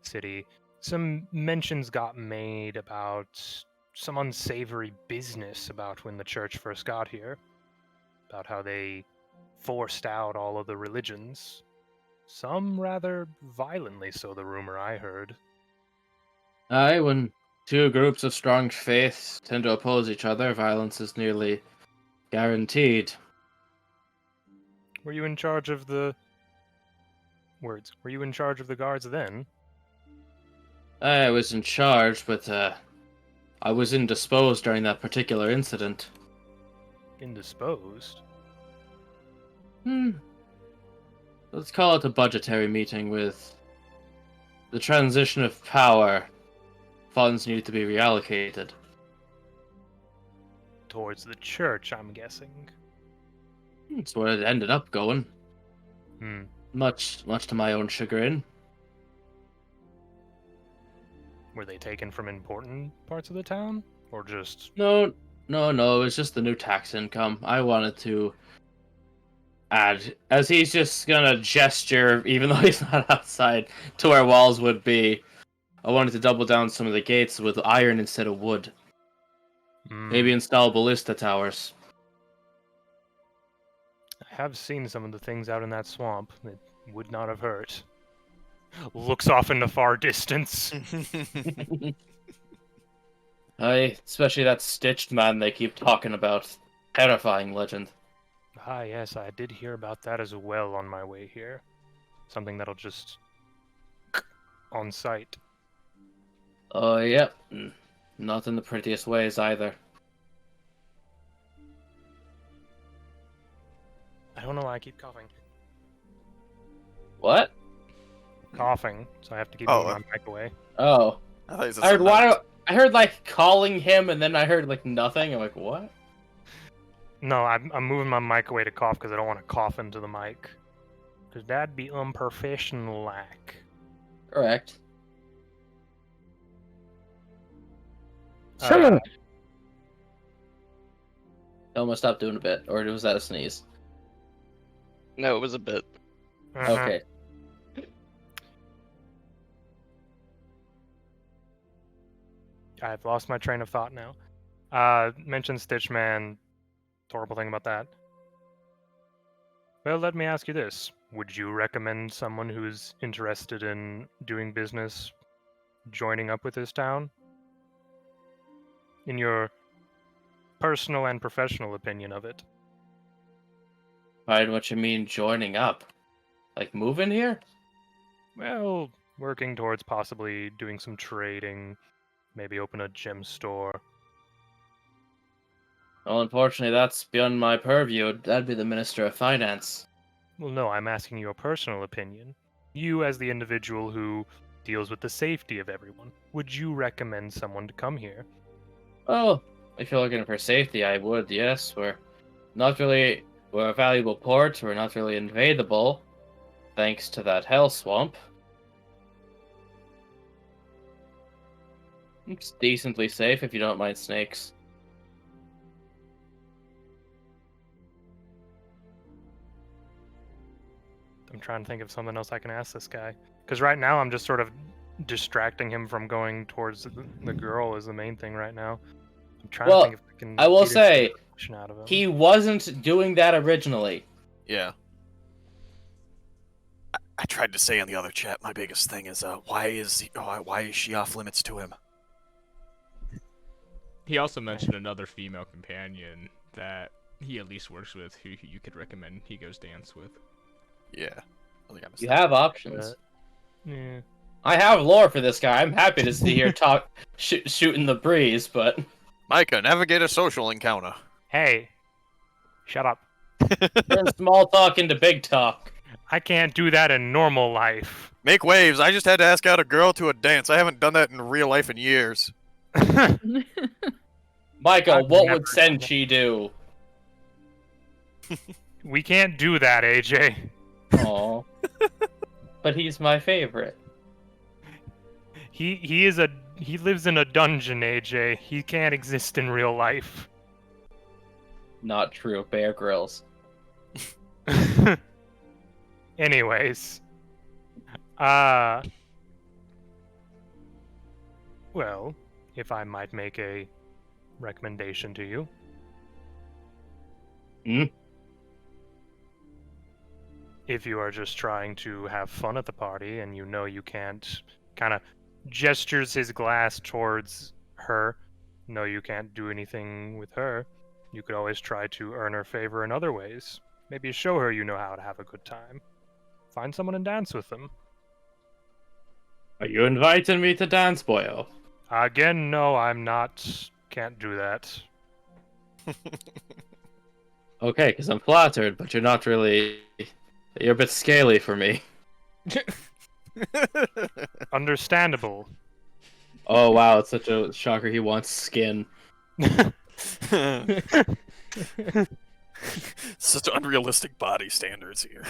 city. Some mentions got made about some unsavory business about when the church first got here. About how they forced out all of the religions. Some rather violently, so the rumor I heard. Aye, when two groups of strong faiths tend to oppose each other, violence is nearly guaranteed. Were you in charge of the... Words. Were you in charge of the guards then? I was in charge, but I was indisposed during that particular incident. Indisposed? Let's call it a budgetary meeting with the transition of power. Funds need to be reallocated. Towards the church, I'm guessing. That's where it ended up going. Much to my own chagrin. Were they taken from important parts of the town? Or just... No, it was just the new tax income. I wanted to add, as he's just gonna gesture, even though he's not outside, to where walls would be. I wanted to double down some of the gates with iron instead of wood. Maybe install ballista towers. I have seen some of the things out in that swamp. It would not have hurt. Looks off in the far distance. Aye, especially that stitched man they keep talking about. Terrifying legend. Ah, yes, I did hear about that as well on my way here. Something that'll just... on sight. Oh, yep. Not in the prettiest ways either. I don't know why I keep coughing. What? Coughing, so I have to keep Oh, moving my mic away. Oh. I thought you said I heard something else. I heard like calling him, and then I heard like nothing. I'm like, what? No, I'm moving my mic away to cough because I don't want to cough into the mic. Because that'd be unprofessional-like. Correct. Uh, Almost stopped doing a bit, or was that a sneeze? No, it was a bit. uh-huh. Okay. I've lost my train of thought now. Mentioned Stitchman. Horrible thing about that. Well, let me ask you this. Would you recommend someone who's interested in doing business joining up with this town? in your personal and professional opinion of it? By what you mean joining up? Like moving here? Well, working towards possibly doing some trading, maybe open a gem store. Well, unfortunately, that's beyond my purview. That'd be the Minister of Finance. Well, no, I'm asking your personal opinion. You, as the individual who deals with the safety of everyone, would you recommend someone to come here? Well, if you're looking for safety, I would, yes. We're a valuable port. We're not really invadable, thanks to that hell swamp. It's decently safe if you don't mind snakes. I'm trying to think of something else I can ask this guy. Because right now I'm just sort of distracting him from going towards the girl is the main thing right now. I'm trying to think if I can. I will get a say, question out of him. he wasn't doing that originally. Yeah. I tried to say in the other chat, my biggest thing is why is she off limits to him? He also mentioned another female companion that he at least works with, who you could recommend he goes dance with. Yeah. I think I missed You that. have options. Yeah. I have lore for this guy. I'm happy to see here shooting the breeze, but Micah, navigate a social encounter. Hey, shut up. turn small talk into big talk. I can't do that in normal life. Make waves. I just had to ask out a girl to a dance. I haven't done that in real life in years. Michael, I've what never would done Senchi do? We can't do that, AJ. Aw. But he's my favorite. He lives in a dungeon, AJ. He can't exist in real life. Not true, Bear Grylls. Anyways. Well, if I might make a recommendation to you. Hmm? If you are just trying to have fun at the party and you know you can't, kind of gestures his glass towards her, no, you can't do anything with her, you could always try to earn her favor in other ways. Maybe show her you know how to have a good time. Find someone and dance with them. Are you inviting me to dance, boyo? Again, no, I'm not. Can't do that. Okay, because I'm flattered, but you're not really... You're a bit scaly for me. Understandable. Oh wow, it's such a shocker he wants skin. Such unrealistic body standards here.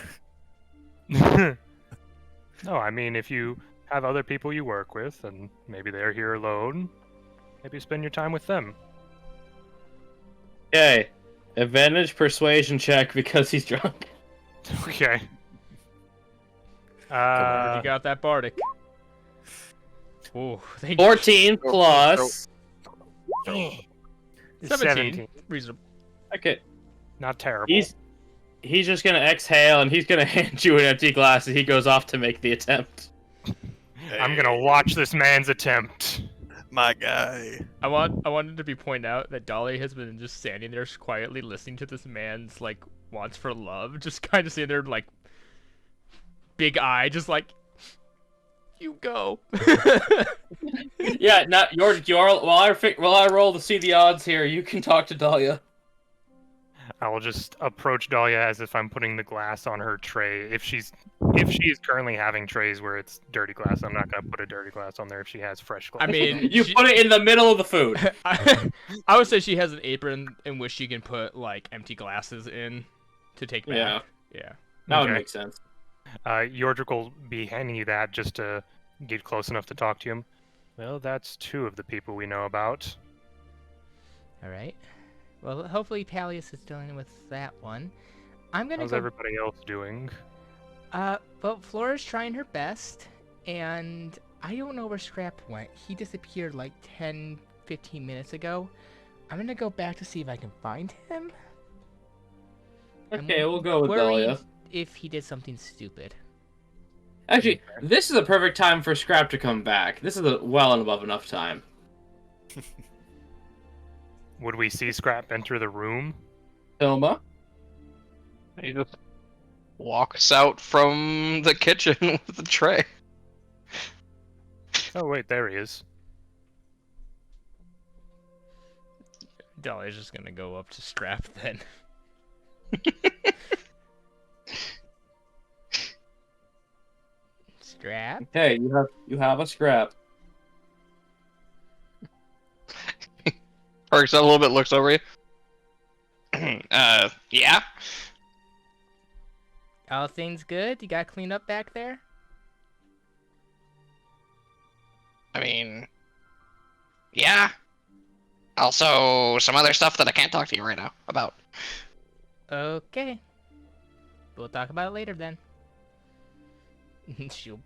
No, I mean, if you have other people you work with, and maybe they're here alone, maybe spend your time with them. Okay. Advantage persuasion check because he's drunk. Okay. You got that bardic. Oh, thank 14 plus... 17. 17. Reasonable. Okay. Not terrible. He's just gonna exhale and he's gonna hand you an empty glass as he goes off to make the attempt. I'm gonna watch this man's attempt. My guy. I wanted to be pointed out that Dolly has been just standing there quietly listening to this man's like wants for love, just kind of sitting there like big eye, just like you go. Yeah, not your while I roll to see the odds here, you can talk to Dahlia. I will just approach Dahlia as if I'm putting the glass on her tray. If she is currently having trays where it's dirty glass, I'm not gonna put a dirty glass on there if she has fresh glass. I mean, You put it in the middle of the food. I would say she has an apron in which she can put like empty glasses in to take back. Yeah. That would Okay. make sense. Yordrick will be handing you that just to get close enough to talk to him. Well, that's 2 of the people we know about. All right. Well, hopefully Pallius is dealing with that one. I'm gonna How's go. everybody else doing? Well, Flora's trying her best, and I don't know where Scrap went. He disappeared like 10, 15 minutes ago. I'm gonna go back to see if I can find him. Okay, we'll go with Worried Dahlia. if he did something stupid. Actually, this is a perfect time for Scrap to come back. This is well and above enough time. Would we see Scrap enter the room? Toma. He just walks out from the kitchen with the tray. Oh wait, there he is. Dahlia's just gonna go up to Scrap then. Scrap? Okay, you have a scrap. Perks up a little bit, looks over you. Yeah? All things good? You got cleaned up back there? I mean, yeah. Also, some other stuff that I can't talk to you right now about. Okay. We'll talk about it later then. She'll.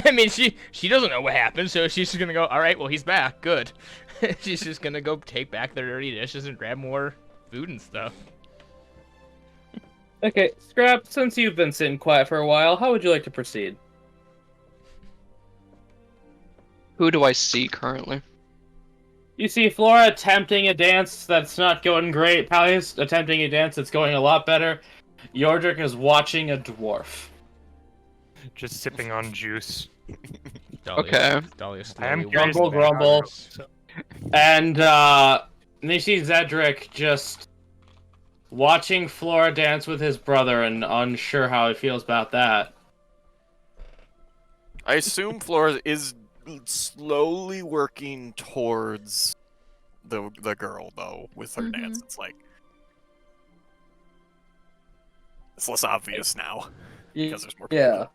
I mean, she doesn't know what happened, so she's just gonna go. All right, well he's back. Good. She's just gonna go take back the dirty dishes and grab more food and stuff. Okay, Scrap, since you've been sitting quiet for a while, how would you like to proceed? Who do I see currently? You see Flora attempting a dance that's not going great. Pallius attempting a dance that's going a lot better. Yordrick is watching a dwarf. Just sipping on juice. Okay. Dahlia I am slowly curious Grumble, walks back. grumble. So, And you see Zedric just watching Flora dance with his brother and unsure how he feels about that. I assume Flora is slowly working towards the girl though with her dance. It's like it's less obvious now because there's more people.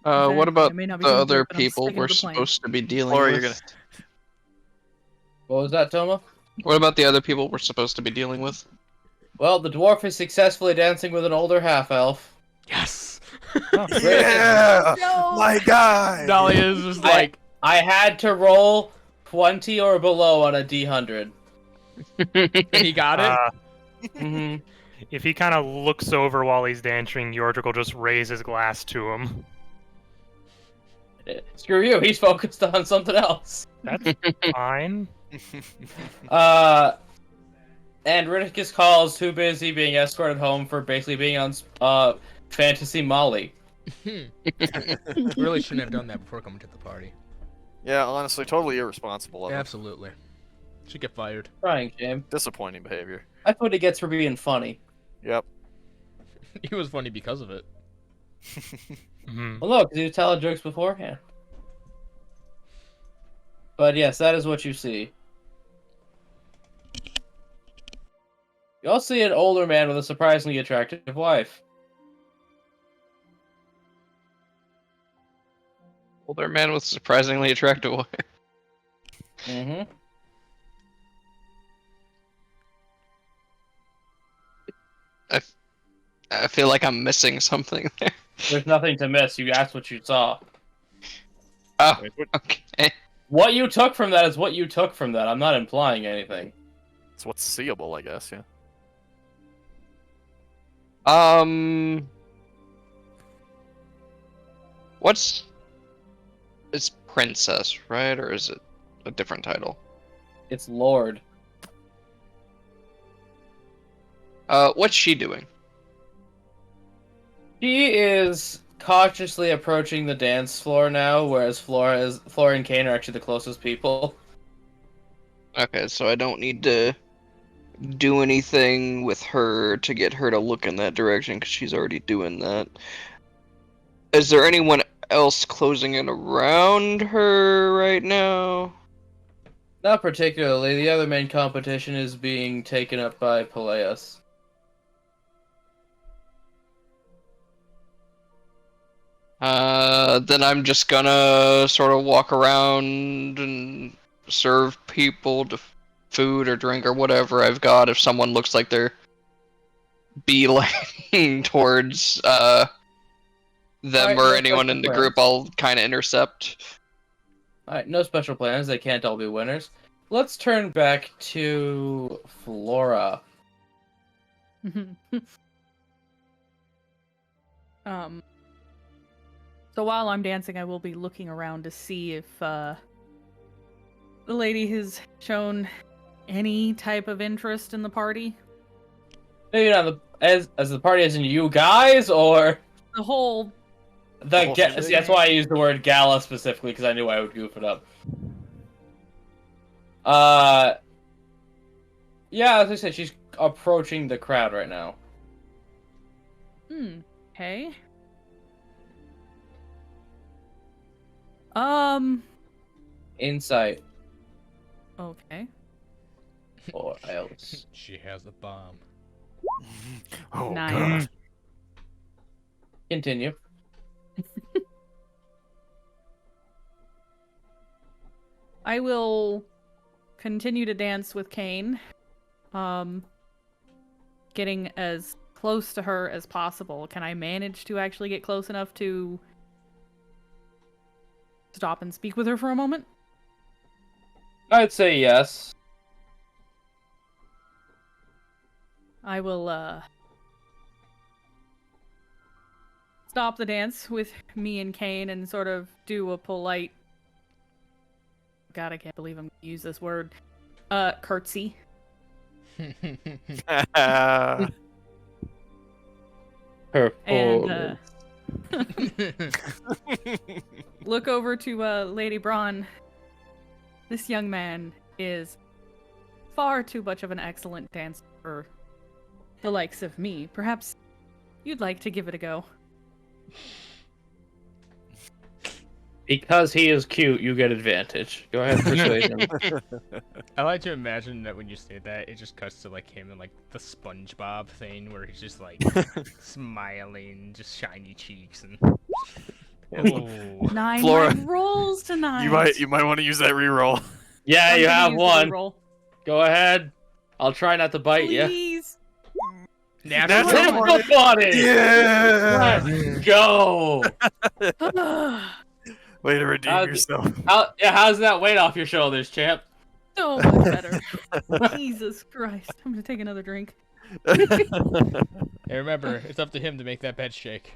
Yeah. What about I may not be the doing other good, but I'm people sticking we're to the plan. supposed to be dealing Flora, with? you're gonna. What was that, Toma? What about the other people we're supposed to be dealing with? Well, the dwarf is successfully dancing with an older half-elf. Yes. Yeah, No! my guy. Dahlia's just like. I had to roll 20 or below on a D100. He got it. Mm-hmm. if he kind of looks over while he's dancing, Yordrick will just raise his glass to him. Screw you, he's focused on something else. That's fine. And Ridicus calls too busy being escorted home for basically being on Fantasy Molly. Really shouldn't have done that before coming to the party. Yeah, honestly, totally irresponsible of him. Absolutely. Should get fired. Crying shame. Disappointing behavior. That's what he gets for being funny. Yep. He was funny because of it. Mhm. Well, look, he was telling jokes beforehand. But yes, that is what you see. You also see an older man with a surprisingly attractive wife. Older man with surprisingly attractive wife. Mm-hmm. I feel like I'm missing something there. There's nothing to miss. You asked what you saw. Oh, Wait, what- okay. What you took from that is what you took from that. I'm not implying anything. It's what's seeable, I guess. Yeah. What's... It's princess, right? Or is it a different title? It's Lord. What's she doing? She is cautiously approaching the dance floor now, whereas Flora and Kane are actually the closest people. Okay, so I don't need to do anything with her to get her to look in that direction, because she's already doing that. Is there anyone else closing in around her right now? Not particularly. The other main competition is being taken up by Peleus. Then I'm just gonna sort of walk around and serve people to food or drink or whatever I've got. If someone looks like they're beelining towards them Alright, or no anyone in the group, I'll kind of intercept. Alright, no special plans. They can't all be winners. Let's turn back to Flora. So while I'm dancing, I will be looking around to see if the lady has shown any type of interest in the party? Maybe not as the party as in you guys, or The whole. see, that's why I used the word Gala specifically, because I knew I would goof it up. Yeah, as I said, she's approaching the crowd right now. Okay. Insight. Okay. Or else. She has a bomb. Oh, 9. God. Continue. I will continue to dance with Kane. Getting as close to her as possible. Can I manage to actually get close enough to stop and speak with her for a moment? I'd say yes. I will stop the dance with me and Kane and sort of do a polite, God, I can't believe I'm gonna use this word, curtsy. Her And look over to Lady Braun. This young man is far too much of an excellent dancer for the likes of me. Perhaps you'd like to give it a go. Because he is cute, you get advantage. Go ahead, persuade him. I like to imagine that when you say that, it just cuts to like him in like the SpongeBob thing where he's just like smiling, just shiny cheeks and. Oh. 9 Flora, rolls tonight. You might want to use that reroll. Yeah, I'm you gonna have use the one. reroll. Go ahead. I'll try not to bite you. Please. That's That's funny. Yeah. Let's go. Way to redeem How's- yourself. How's that weight off your shoulders, champ? So much better. Jesus Christ. I'm gonna take another drink. Hey, remember, it's up to him to make that bed shake.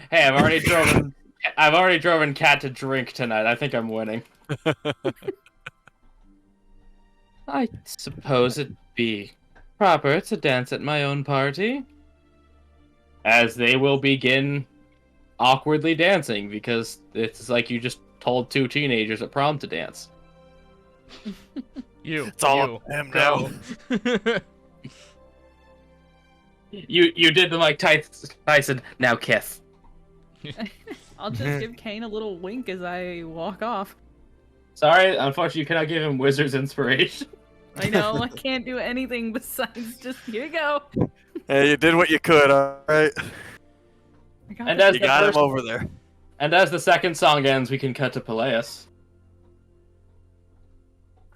Hey, I've already driven Cat to drink tonight. I think I'm winning. I suppose it'd be proper to dance at my own party. As they will begin awkwardly dancing, because it's like you just told 2 teenagers at prom to dance. It's all up to him now. You did the Mike Tyson, now kiss. I'll just give Kane a little wink as I walk off. Sorry, unfortunately you cannot give him wizard's inspiration. I know, I can't do anything besides just, here you go. Hey, you did what you could, alright? I got And this. as You the got him first- over there. And as the second song ends, we can cut to Peleus.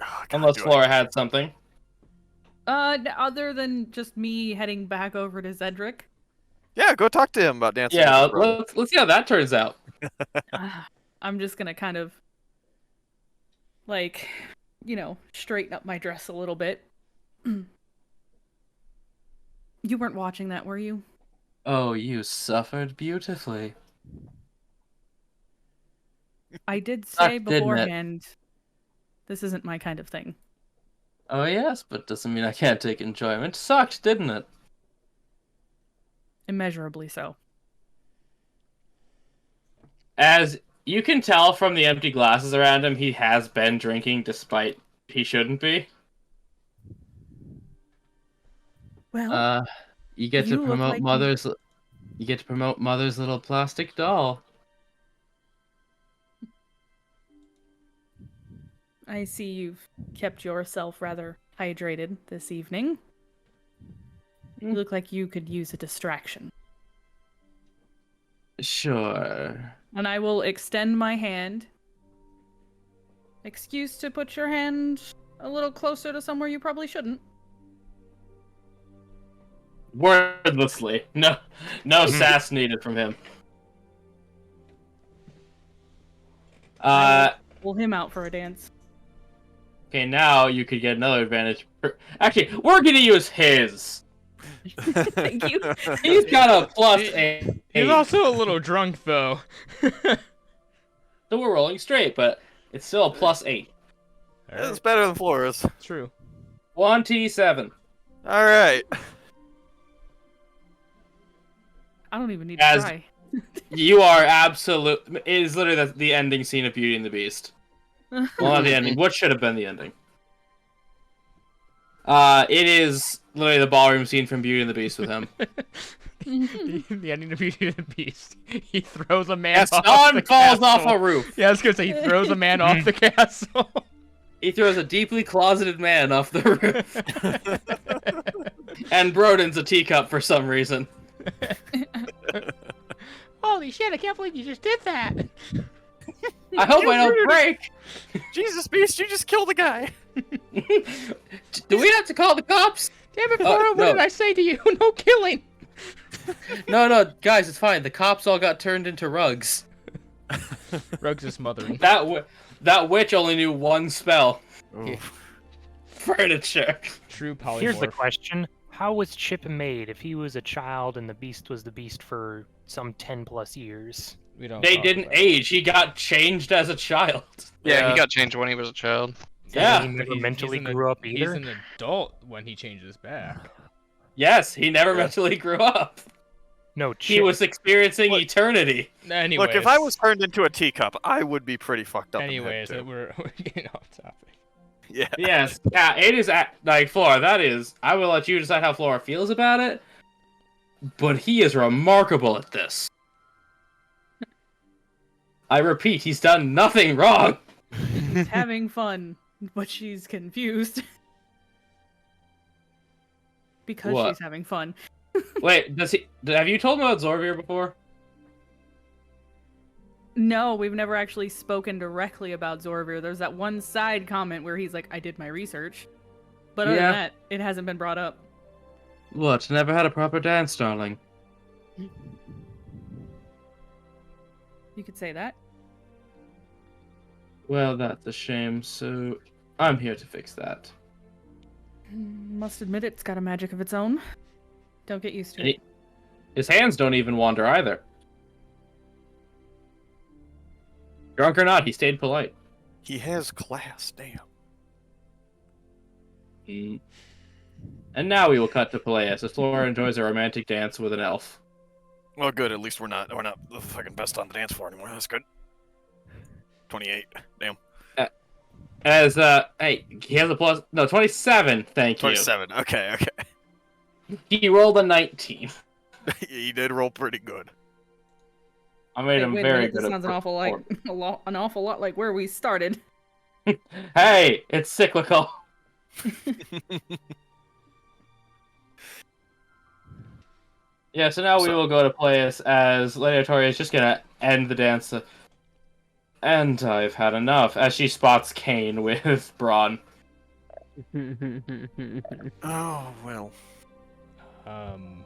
Oh, God, Unless do it. Flora had something. Other than just me heading back over to Zedric. Yeah, go talk to him about dancing. Yeah, with your brother. let's see how that turns out. I'm just gonna kind of, like, straighten up my dress a little bit. You weren't watching that, were you? Oh, you suffered beautifully. I did Sucked, say didn't it? beforehand, this isn't my kind of thing. Oh yes, but doesn't mean I can't take enjoyment. Sucked, didn't it? Immeasurably so. As you can tell from the empty glasses around him, he has been drinking despite he shouldn't be. Well, You get to you look promote like Mother's little plastic doll. I see you've kept yourself rather hydrated this evening. You look like you could use a distraction. Sure. And I will extend my hand. Excuse to put your hand a little closer to somewhere you probably shouldn't. Wordlessly. No sass needed from him. Pull him out for a dance. Okay, now you could get another advantage. Actually, we're gonna use his. Thank you. He's got a +8. He's also a little drunk though. So we're rolling straight, but it's still a +8. It's better than Flora's. True. 27. All right. I don't even need to As- try. You are absolute. It is literally the ending scene of Beauty and the Beast. Well, not the ending. What should have been the ending? It is literally the ballroom scene from Beauty and the Beast with him. The ending of Beauty and the Beast. He throws a man Yes, off Don the falls castle. off a roof. Yeah, I was gonna say he throws a man off the castle. He throws a deeply closeted man off the roof. And Broden's a teacup for some reason. Holy shit! I can't believe you just did that. I hope I don't break. Jesus, Beast, you just killed a guy. Do we have to call the cops? Damn it, Flora! What no. did I say to you? No killing. No, guys, it's fine. The cops all got turned into rugs. Rugs is smothering. That witch only knew one spell. Oof. Furniture. True polymorph. Here's the question. How was Chip made if he was a child and the Beast was the Beast for some 10+ years? We don't. They talk didn't about it. age. He got changed as a child. Yeah, he got changed when he was a child. Yeah. He never He's mentally an grew up He's either? an adult when he changes back. Yes, he never mentally grew up. No, He Chip. was experiencing Look- eternity. Anyways, Look, if I was turned into a teacup, I would be pretty fucked up. Anyways, in the head, we're getting off topic. too. Yeah. Yes, yeah, it is like Flora. That is. I will let you decide how Flora feels about it. But he is remarkable at this. I repeat, he's done nothing wrong. She's having fun, but she's confused. Because What? she's having fun. Wait, have you told him about Zorvir before? No, we've never actually spoken directly about Zorvir. There's that one side comment where he's like, I did my research. But other Yeah. than that, it hasn't been brought up. What? Never had a proper dance, darling. You could say that. Well, that's a shame, so I'm here to fix that. Must admit it's got a magic of its own. Don't get used to And it. his hands don't even wander either. Drunk or not, he stayed polite. He has class, damn. Mm. And now we will cut to Peleus as Flora enjoys a romantic dance with an elf. Well, good. At least we're not the fucking best on the dance floor anymore. That's good. 28. Damn. As hey, he has a plus. No, 27. Thank you. 27. Okay. He rolled a 19. He did roll pretty good. I made him Wait a very minute, good. this at sounds an awful an awful lot like where we started. Hey, it's cyclical. Yeah, so now we will go to Peleus as Lady Artoria is just gonna end the dance. And I've had enough as she spots Kane with Braun. Oh, well. Um,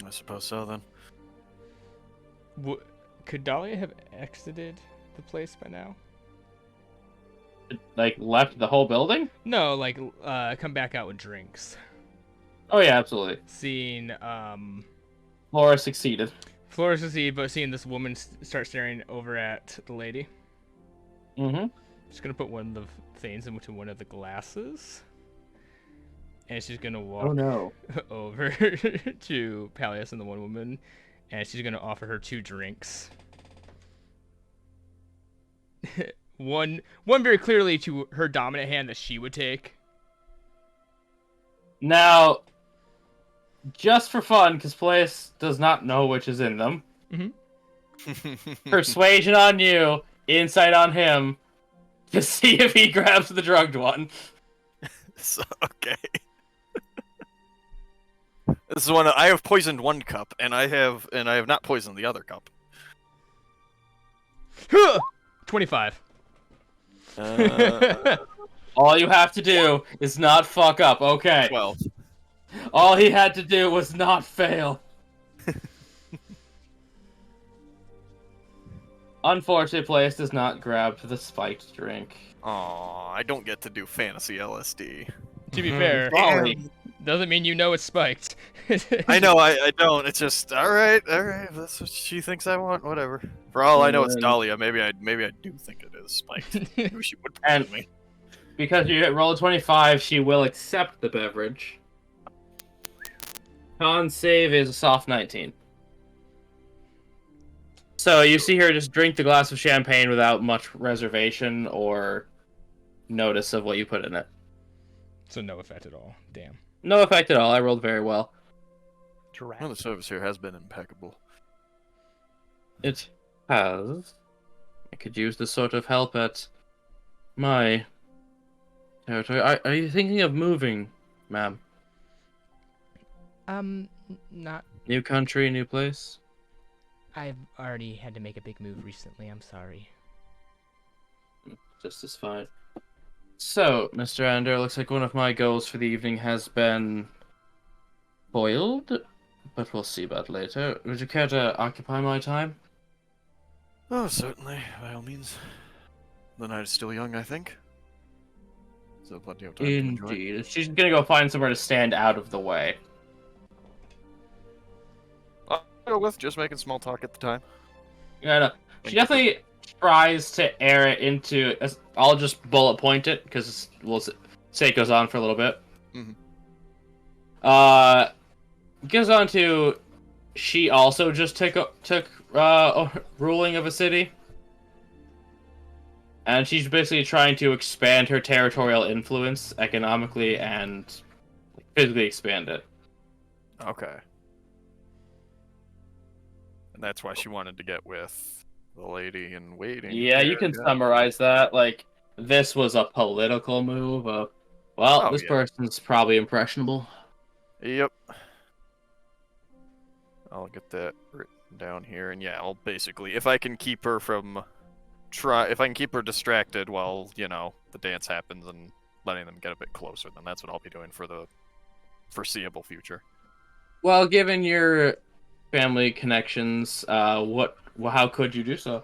I suppose so then. could Dahlia have exited the place by now? Like, left the whole building? No, like come back out with drinks. Oh yeah, absolutely. Seeing Flora succeeded. Flora succeed, but seeing this woman start staring over at the lady. Mm-hmm. Just gonna put one of the things into one of the glasses, and she's gonna walk Oh no. over to Peleus and the one woman, and she's gonna offer her 2 drinks. one very clearly to her dominant hand that she would take. Now, just for fun, because Peleus does not know which is in them. Persuasion on you, insight on him, to see if he grabs the drugged one. So, okay. This is one. I have poisoned one cup, and I have not poisoned the other cup. 25. All you have to do is not fuck up, okay? 12. All he had to do was not fail. Unfortunately, Peleus does not grab the spiked drink. Aw, I don't get to do fantasy LSD. To be fair, Golly. doesn't mean you know it's spiked. I know, I don't. It's just alright. If that's what she thinks I want, whatever. For all I know, it's And- Dahlia. Maybe I do think it is spiked. Maybe she would And- poison me. Because you roll a 25, she will accept the beverage. Con save is a soft 19. So you see her just drink the glass of champagne without much reservation or notice of what you put in it. So no effect at all. Damn. No effect at all. I rolled very well. Well, the service here has been impeccable. It has. I could use this sort of help at my territory. Are you thinking of moving, ma'am? Not. New country, new place? I've already had to make a big move recently. I'm sorry. Just as fine. So, Mr. Ander, looks like one of my goals for the evening has been foiled, but we'll see about later. Would you care to occupy my time? Oh, certainly, by all means. The night is still young, I think. So plenty of time to enjoy. Indeed. She's gonna go find somewhere to stand out of the way. I'll go with just making small talk at the time. Yeah, no. She definitely tries to air it into. I'll just bullet point it because we'll say it goes on for a little bit. Goes on to. She also just took ruling of a city, and she's basically trying to expand her territorial influence economically and physically expand it. Okay. And that's why she wanted to get with the lady in waiting. Yeah, you can summarize that. Like, this was a political move of, well, this person's probably impressionable. Yep. I'll get that written down here, and yeah, I'll basically, if I can keep her distracted while, the dance happens and letting them get a bit closer, then that's what I'll be doing for the foreseeable future. Well, given your family connections, how could you do so?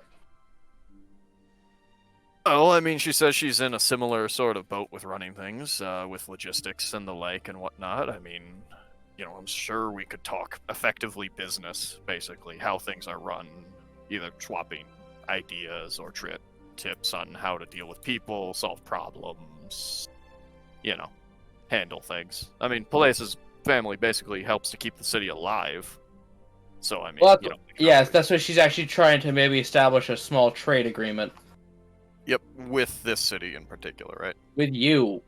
Oh, I mean, she says she's in a similar sort of boat with running things, with logistics and the like and whatnot. I mean, I'm sure we could talk effectively business, basically, how things are run, either swapping ideas or tips on how to deal with people, solve problems, handle things. I mean, Peleus' family basically helps to keep the city alive. So, I mean, well, yes, that's what she's actually trying to maybe establish a small trade agreement. Yep, with this city in particular, right? With you.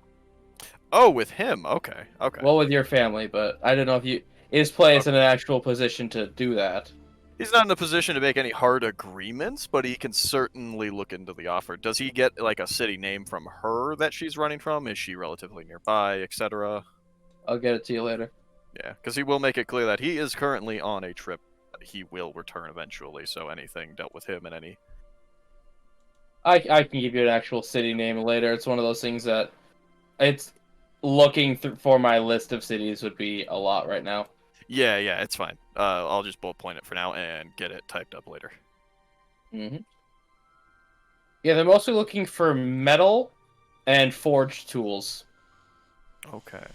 Oh, with him. Okay. Well, with your family, but I don't know if is Peleus in an actual position to do that. He's not in a position to make any hard agreements, but he can certainly look into the offer. Does he get, like, a city name from her that she's running from? Is she relatively nearby, etc.? I'll get it to you later. Yeah, because he will make it clear that he is currently on a trip. He will return eventually, so anything dealt with him and any... I can give you an actual city name later. It's one of those things that... It's... Looking for my list of cities would be a lot right now. Yeah, it's fine. I'll just bullet point it for now and get it typed up later. Mm-hmm. Yeah, they're mostly looking for metal and forged tools. Okay.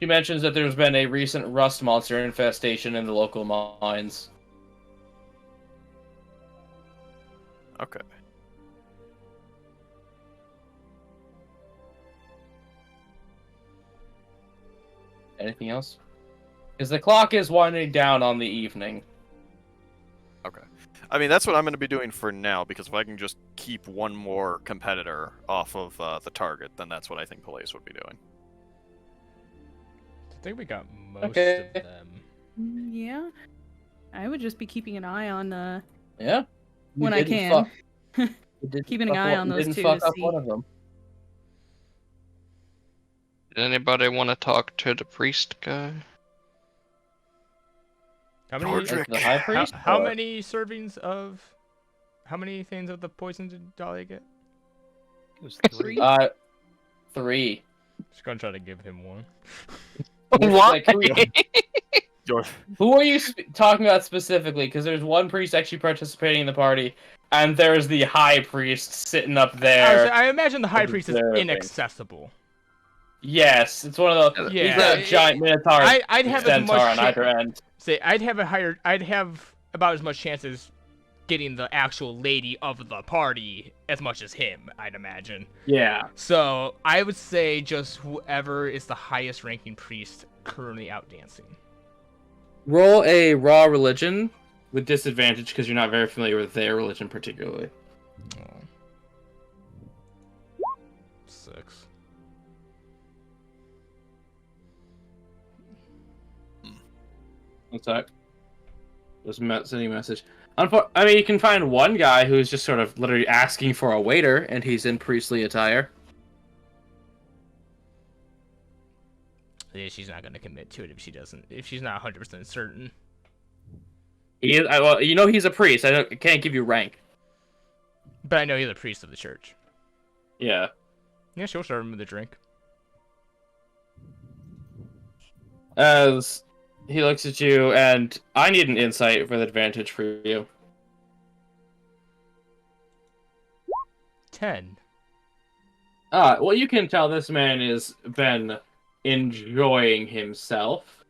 She mentions that there's been a recent rust monster infestation in the local mines. Okay. Anything else? Because the clock is winding down on the evening. Okay. I mean, that's what I'm going to be doing for now, because if I can just keep one more competitor off of the target, then that's what I think Peleus would be doing. I think we got most of them. Yeah. I would just be keeping an eye on, Yeah. when I can. Keeping an eye on those two to see. One of them. Did anybody want to talk to the priest guy? How many? The high priest? How many servings of? How many things of the poison did Dahlia get? It was 3. 3. Just gonna try to give him one. What? Who are you talking about specifically? Because there's one priest actually participating in the party, and there's the high priest sitting up there. I imagine the high priest is inaccessible. Yes, it's one of those. Yeah, he's got a giant minotaur. I'd have as much on either end. Say, I'd have about as much chance as getting the actual lady of the party as much as him, I'd imagine. Yeah. So I would say just whoever is the highest ranking priest currently out dancing. Roll a raw religion with disadvantage because you're not very familiar with their religion particularly. Oh. 6. What's that? Just sending a message. I mean, you can find one guy who's just sort of literally asking for a waiter, and he's in priestly attire. Yeah, she's not gonna commit to it if she's not 100% certain. Well, he's a priest. I can't give you rank. But I know he's a priest of the church. Yeah. Yeah, she'll serve him with a drink. As he looks at you, and I need an insight with advantage for you. 10. Well, you can tell this man has been enjoying himself.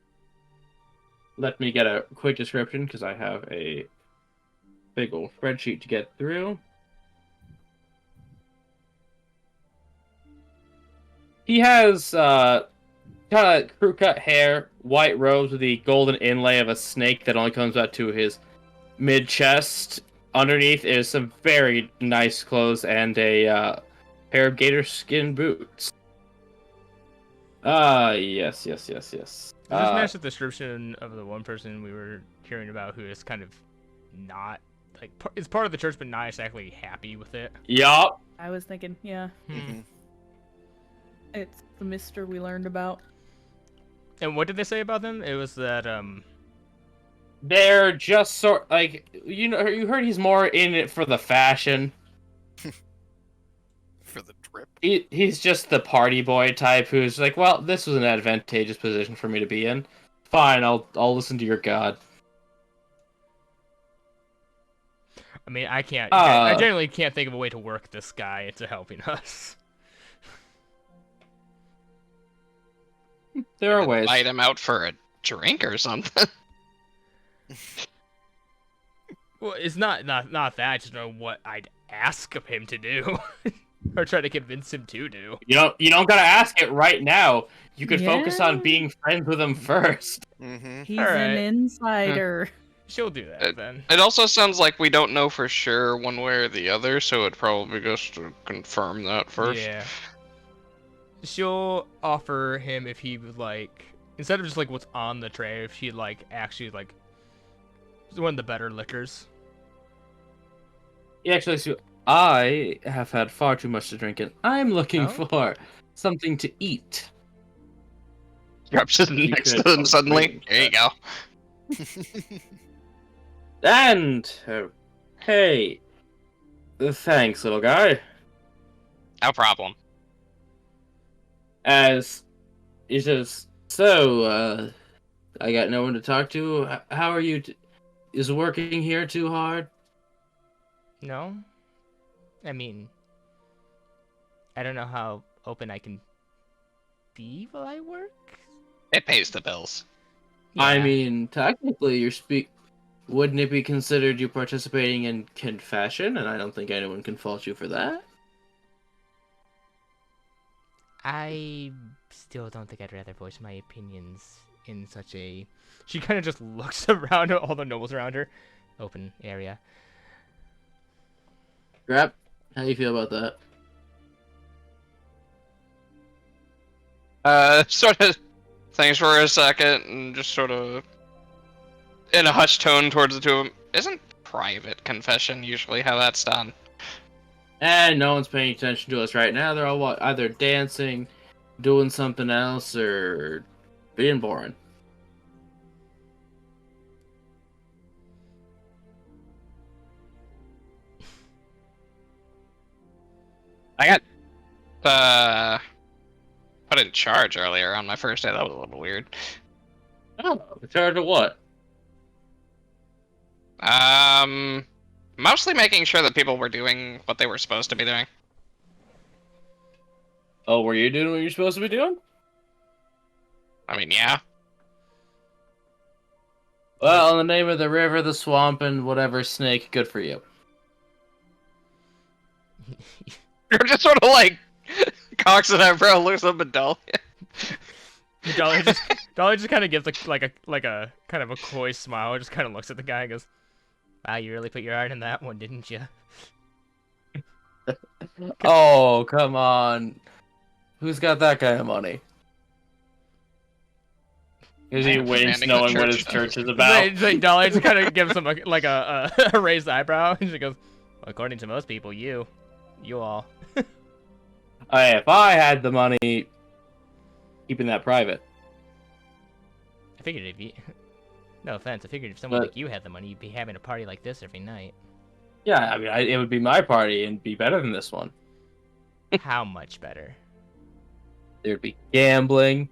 Let me get a quick description, because I have a big old spreadsheet to get through. He has kind of crew-cut hair, white robes with the golden inlay of a snake that only comes out to his mid-chest. Underneath is some very nice clothes and a pair of gator skin boots. Yes. Does this match the description of the one person we were hearing about who is kind of not, like, is part of the church but not exactly happy with it? Yup. I was thinking, yeah, Mm-hmm. it's the mister we learned about. And what did they say about them? It was that, They're just you heard he's more in it for the fashion. For the drip. He's just the party boy type who's like, well, this was an advantageous position for me to be in. Fine, I'll listen to your god. I mean, I generally can't think of a way to work this guy into helping us. There are ways. Invite him out for a drink or something. Well, it's not that. I just know what I'd ask of him to do, or try to convince him to do. You don't gotta ask it right now. You could focus on Yeah. being friends with him first. Mm-hmm. He's Alright. an insider. She'll do that then. It also sounds like we don't know for sure one way or the other, so it probably goes to confirm that first. Yeah. She'll offer him if he would like, instead of just like what's on the tray, if she'd like actually like one of the better liquors. Yeah, actually, so I have had far too much to drink, and I'm looking Oh? for something to eat. Drops it next to them suddenly. There you go. And hey, thanks, little guy. No problem. As he says, so I got no one to talk to. How are you? Is working here too hard? No? I mean, I don't know how open I can be while I work. It pays the bills. I Yeah. mean, technically, wouldn't it be considered you participating in confession? And I don't think anyone can fault you for that. I still don't think I'd rather voice my opinions in such a She kind of just looks around at all the nobles around her. open area. Grab, how do you feel about that? Sort of thinks for a second and just sort of in a hushed tone towards the two of them. Isn't private confession usually how that's done? And no one's paying attention to us right now. They're all either dancing, doing something else, or being boring. I got put in charge earlier on my first day. That was a little weird. Oh, in charge of what? Mostly making sure that people were doing what they were supposed to be doing. Oh, were you doing what you're supposed to be doing? I mean, yeah. Well, in the name of the river, the swamp, and whatever snake, good for you. You're just sort of like cocks an eyebrow, looks up at Dahlia. Dolly just kind of gives like a kind of a coy smile. Just kind of looks at the guy and goes, "Wow, you really put your heart in that one, didn't you?" Oh, come on. Who's got that kind of money? Because he I'm winks commanding the knowing what his church. church is about. Like Dolly just kind of gives him a raised eyebrow, and she goes, well, "According to most people, you all." Hey, if I had the money, keeping that private. I figured if you, no offense, I figured if someone But- like you had the money, you'd be having a party like this every night. Yeah, I mean, it would be my party and be better than this one. How much better? There'd be gambling,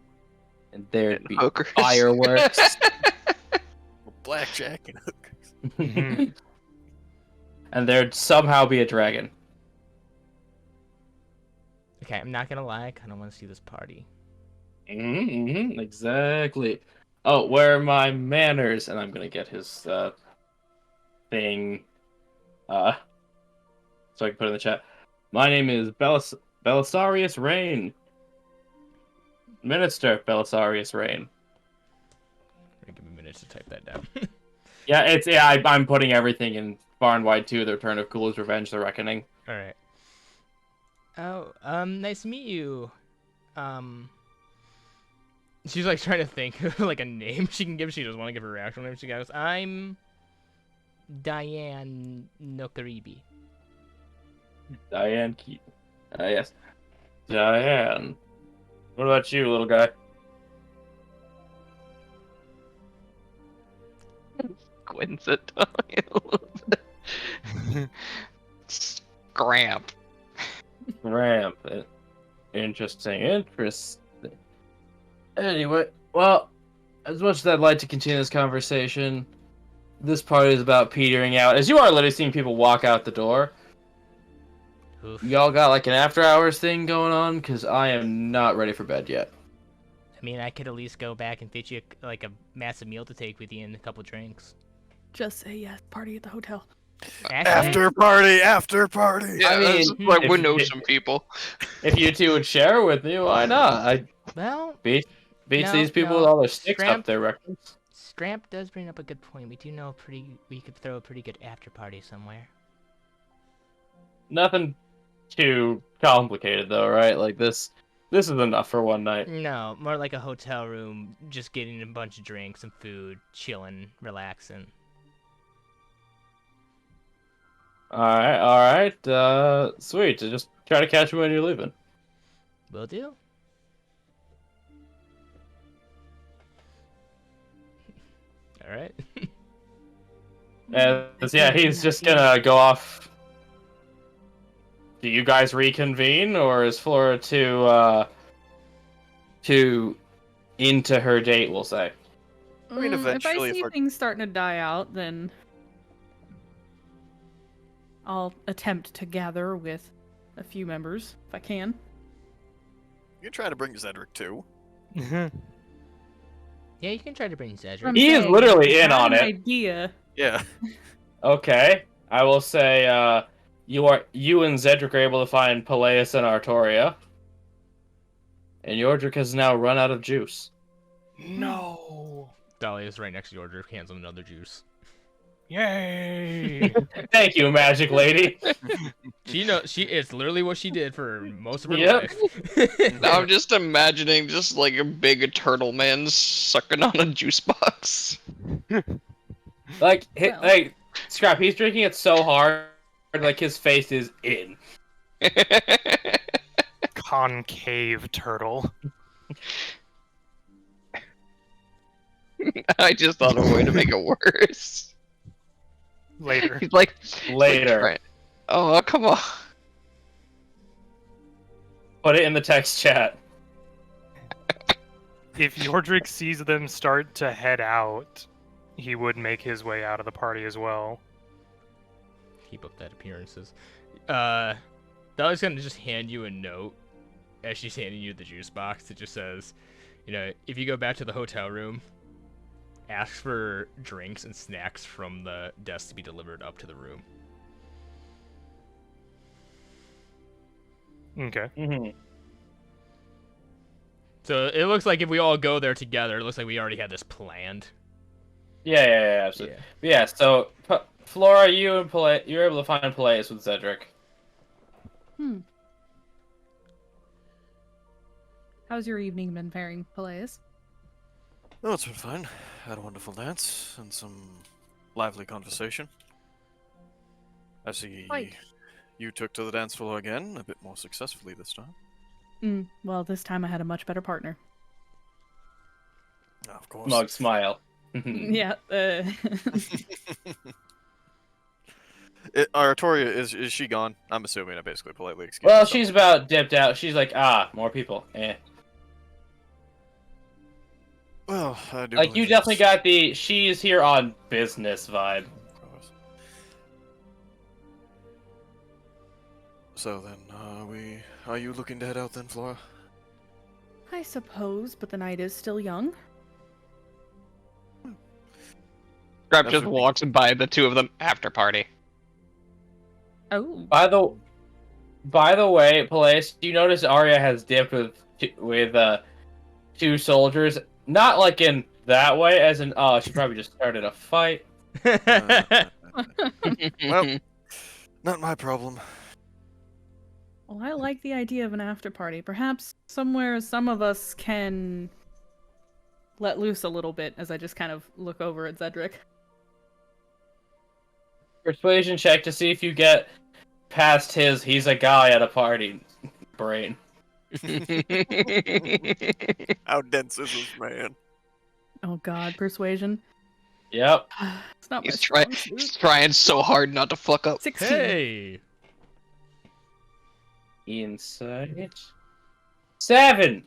and there'd be Hookers. fireworks. Blackjack and hookers. Mhm. And there'd somehow be a dragon. Okay, I'm not gonna lie, I kind of want to see this party. Exactly. Oh, where are my manners? And I'm gonna get his thing. So I can put it in the chat. My name is Belisarius Rain. Minister Belisarius Rain. Give me a minute to type that down. I'm putting everything in Far Wide 2, The Return of Cooler's Revenge, The Reckoning. All right. Oh, nice to meet you. She's like trying to think of like a name she can give. She doesn't want to give her actual name. She goes, "I'm Diane Nokaribi." Diane Keaton. Yes. Diane. What about you, little guy? Squints at Dahlia a little bit. Scramp. Ramp. Interesting. Anyway, well, as much as I'd like to continue this conversation, this party is about petering out. As you are literally seeing people walk out the door, Oof. y'all got like an after hours thing going on? Because I am not ready for bed yet. I mean, I could at least go back and fit you like a massive meal to take with you and a couple drinks. Just say yes. Party at the hotel. Actually, After party. Yeah, I mean, like if we know you- some people. If you two would share with me, why not? I well, beat No, these people no. with all their sticks Scramp- up their records. Scramp does bring up a good point. We do know we could throw a pretty good after party somewhere. Nothing too complicated though, right? Like this is enough for one night. No, more like a hotel room, just getting a bunch of drinks and food, chilling, relaxing. All right. Sweet. So just try to catch me when you're leaving. Will do. All right. Yeah, he's just gonna go off. Do you guys reconvene, or is Flora to into her date? We'll say. I mean, If I eventually, if see our- things starting to die out, then I'll attempt to gather with a few members if I can. You try to bring Zedric too. Yeah, you can try to bring Cedric. I'm He is saying, literally I in had on an it. idea. Yeah. Okay, I will say you and Zedric are able to find Peleus and Artoria, and Yordric has now run out of juice. No. Dahlia's right next to Georgia, hands him another juice. Yay. Thank you, Magic Lady. It's literally what she did for most of her Yep. life. Now I'm just imagining just like a big turtle man sucking on a juice box. Like, Well. Scrap. He's drinking it so hard, like his face is in. Concave turtle. I just thought of a way to make it worse. Later. He's like Later. trying- Oh, come on. Put it in the text chat. If Yordric sees them start to head out, he would make his way out of the party as well. Keep up that appearances. Dahlia's gonna just hand you a note as she's handing you the juice box. It just says, if you go back to the hotel room asks for drinks and snacks from the desk to be delivered up to the room. Okay. Mm-hmm. So it looks like if we all go there together, it looks like we already had this planned. Yeah, absolutely. Yeah, so Flora, you're able to find Peleus with Cedric. How's your evening been faring, Peleus? Oh, it's been fine. Had a wonderful dance and some lively conversation. I see Quite. you took to the dance floor again, a bit more successfully this time. Well, this time I had a much better partner. Of course. Mug smile. Yeah. Artoria, is she gone? I'm assuming. I basically politely excuse Well, myself. she's about dipped out. She's like, more people. Well, I do Like, you believe definitely it's- got the she's here on business vibe. So then, are you looking to head out then, Flora? I suppose, but the night is still young. Scrap That just would be- walks by the two of them after party. Oh. By the way, Peleus, you notice Arya has dipped with two soldiers. Not like in that way, as in she probably just started a fight. Well, not my problem. Well, I like the idea of an after party. Perhaps somewhere some of us can let loose a little bit as I just kind of look over at Cedric. Persuasion check to see if you get past he's a guy at a party brain. How dense is this man? Oh god, persuasion. Yep. It's not my He's strong he's suit. trying so hard not to fuck up. 16. Hey! Insight. 7.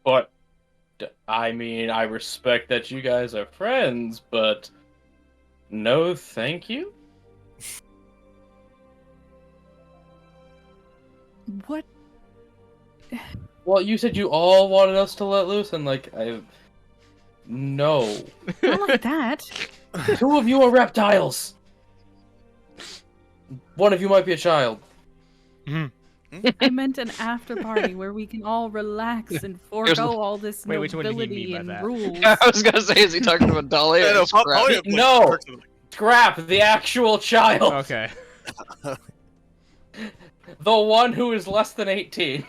But I mean, I respect that you guys are friends, but no, thank you. What? Well, you said you all wanted us to let loose, and like, no. Not like that. 2 of you are reptiles. 1 of you might be a child. I meant an after party where we can all relax and forego all this Wait, which one did he nobility mean by and that? rules. I was gonna say, is he talking about Dahlia? Yeah, no, or Scrap? Dahlia, like, No. works with, like, Scrap the actual child. Okay. The one who is less than 18.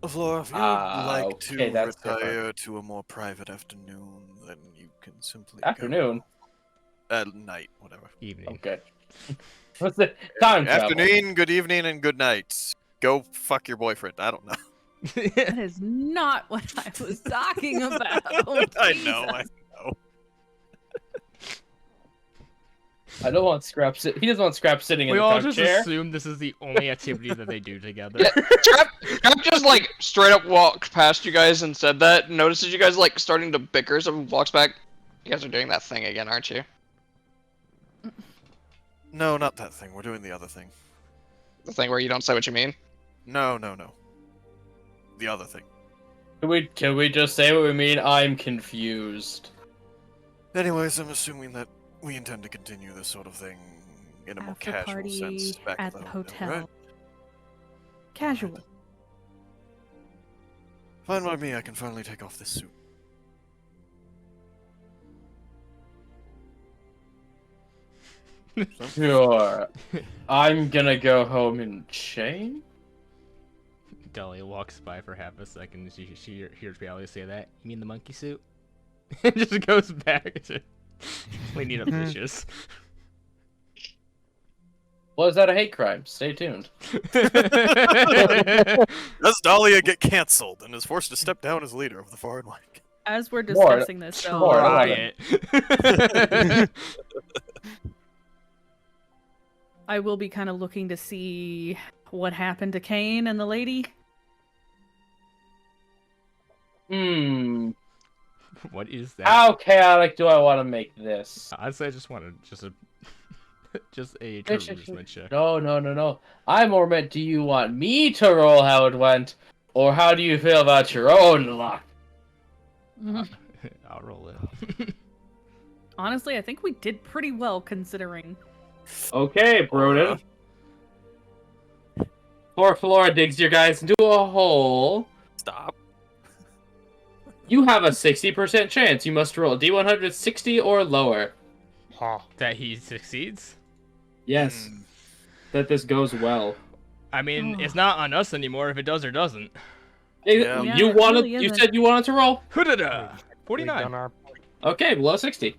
Flora, if you'd Ah, like okay, to that's retire different. to a more private afternoon, then you can simply Afternoon? go. Night, whatever. Evening. Okay. What's the time travel? Afternoon, good evening, and good night. Go fuck your boyfriend. I don't know. That is not what I was talking about. I know. Jesus. I don't want Scrap he doesn't want Scrap sitting in We the all front just chair. assume this is the only activity that they do together. Yeah, Scrap just like straight up walked past you guys and said that. Notices you guys like starting to bicker, so walks back. You guys are doing that thing again, aren't you? No, not that thing. We're doing the other thing. The thing where you don't say what you mean. No. The other thing. Can we just say what we mean? I'm confused. Anyways, I'm assuming that we intend to continue this sort of thing in a more After casual party sense back at at the hotel. hotel. Right? Casual. Fine by me. I can finally take off this suit. Sure. I'm gonna go home and change. Dahlia walks by for half a second. She hears Reality say that. You mean the monkey suit? And just goes back to cleaning up dishes. Was that a hate crime? Stay tuned. Does Dahlia get cancelled and is forced to step down as leader of the Far Wide? As we're More- discussing this, though, more- Try it. I will be kind of looking to see what happened to Kane and the lady. What is that? How chaotic do I want to make this? I'd say I just wanted just a charisma check. No. I more meant, do you want me to roll how it went, Or how do you feel about your own luck? I'll roll it. Honestly, I think we did pretty well considering. Okay, Broden. Poor Flora digs your guys into a hole. Stop. You have a 60% chance. You must roll a D100 60 or lower. Huh. That he succeeds? Yes. That this goes well. I mean, it's not on us anymore if it does or doesn't. Yeah. Yeah, You it wanted. really You isn't. said you wanted to roll. Hoo-da-da! We've 49. done our- Okay, below 60.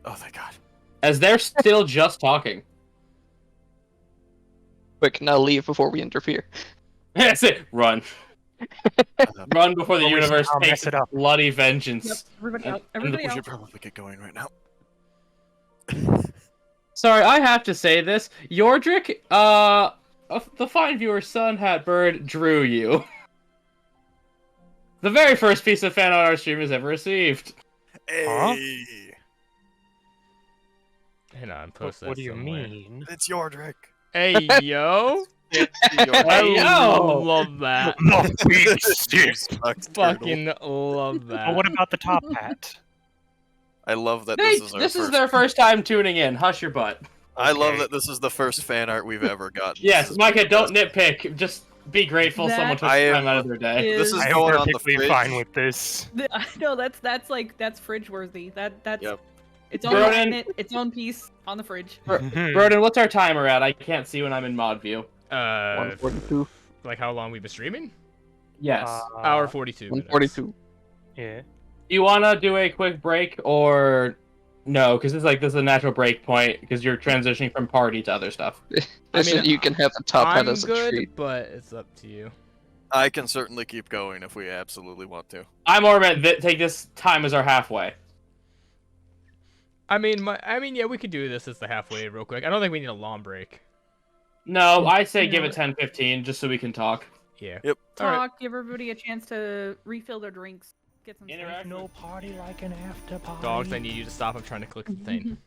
Oh, thank God. As they're still just talking. Quick, now leave before we interfere. That's it. Run. Run before the Before we universe somehow takes mess it up. bloody vengeance. Yep, everybody And- out. Everybody We out. should probably get going right now. Sorry, I have to say this. Yordrick, the fine viewer's son hat bird drew you. The very first piece of fan art our stream has ever received. Hey, Hang on, post that What do you somewhere. mean? it's your Drake. Hey, yo! I Hey, yo! love that. Fucking love that. But what about the top hat? I love that They, this is our this is first. their first time tuning in. Hush your butt. I love Okay. that this is the first fan art we've ever gotten. Yes, This is Micah, don't fantastic. nitpick. Just be grateful That someone took I am- time out of their day. This is I am going on the perfectly fridge. fine with this. No, that's fridge worthy. That's Yep. its own Broden. magnet, its own piece on the fridge. Broden, what's our timer at? I can't see when I'm in mod view. 142. Like how long we've been streaming? Yes. Hour 42 minutes. 142. Yeah. Do you want to do a quick break or no? Because this is a natural break point because you're transitioning from party to other stuff. Listen, you can have the top hat I'm as a good, treat. but it's up to you. I can certainly keep going if we absolutely want to. I'm more meant that take this time as our halfway. I mean, yeah, we could do this as the halfway real quick. I don't think we need a long break. No, I say No. give it 10-15 just so we can talk. Yeah. Yep. All right. Talk, give everybody a chance to refill their drinks, get some. Interact. No party like an after party. Dogs, I need you to stop. I'm trying to click the thing.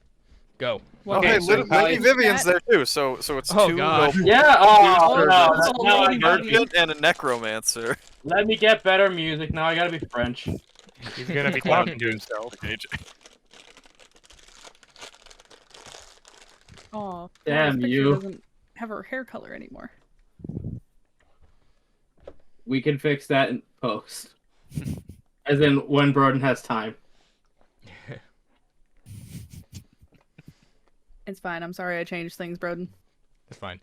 Go. Well, Okay, hey, so Lady Kali- Vivian's there too, so it's Oh, two God. noble Yeah. Oh, Oh, no. that's Now Lady I Vivian. heard merchant and a necromancer. Let me get better music. Now I gotta be French. He's gonna be talking to himself. Oh, Damn this picture you. doesn't have her hair color anymore. We can fix that in post. As in when Broden has time. It's fine. I'm sorry I changed things, Broden. That's fine.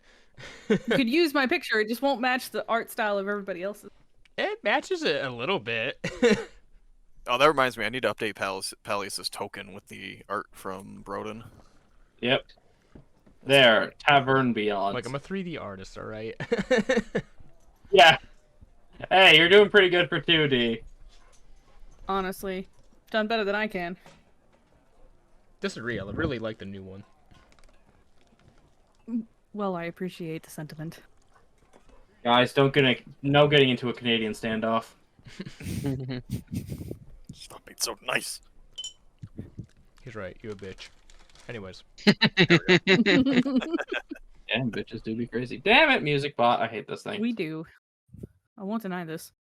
You could use my picture. It just won't match the art style of everybody else's. It matches it a little bit. Oh, that reminds me. I need to update Palius's token with the art from Broden. Yep. There, Tavern Beyond. Like, I'm a 3D artist, alright? Yeah. Hey, you're doing pretty good for 2D. Honestly, done better than I can. Disagree. I really like the new one. Well, I appreciate the sentiment. Guys, no getting into a Canadian standoff. Stop being so nice. He's right. You a bitch. Anyways. Damn, bitches do be crazy. Damn it, music bot. I hate this thing. We do. I won't deny this.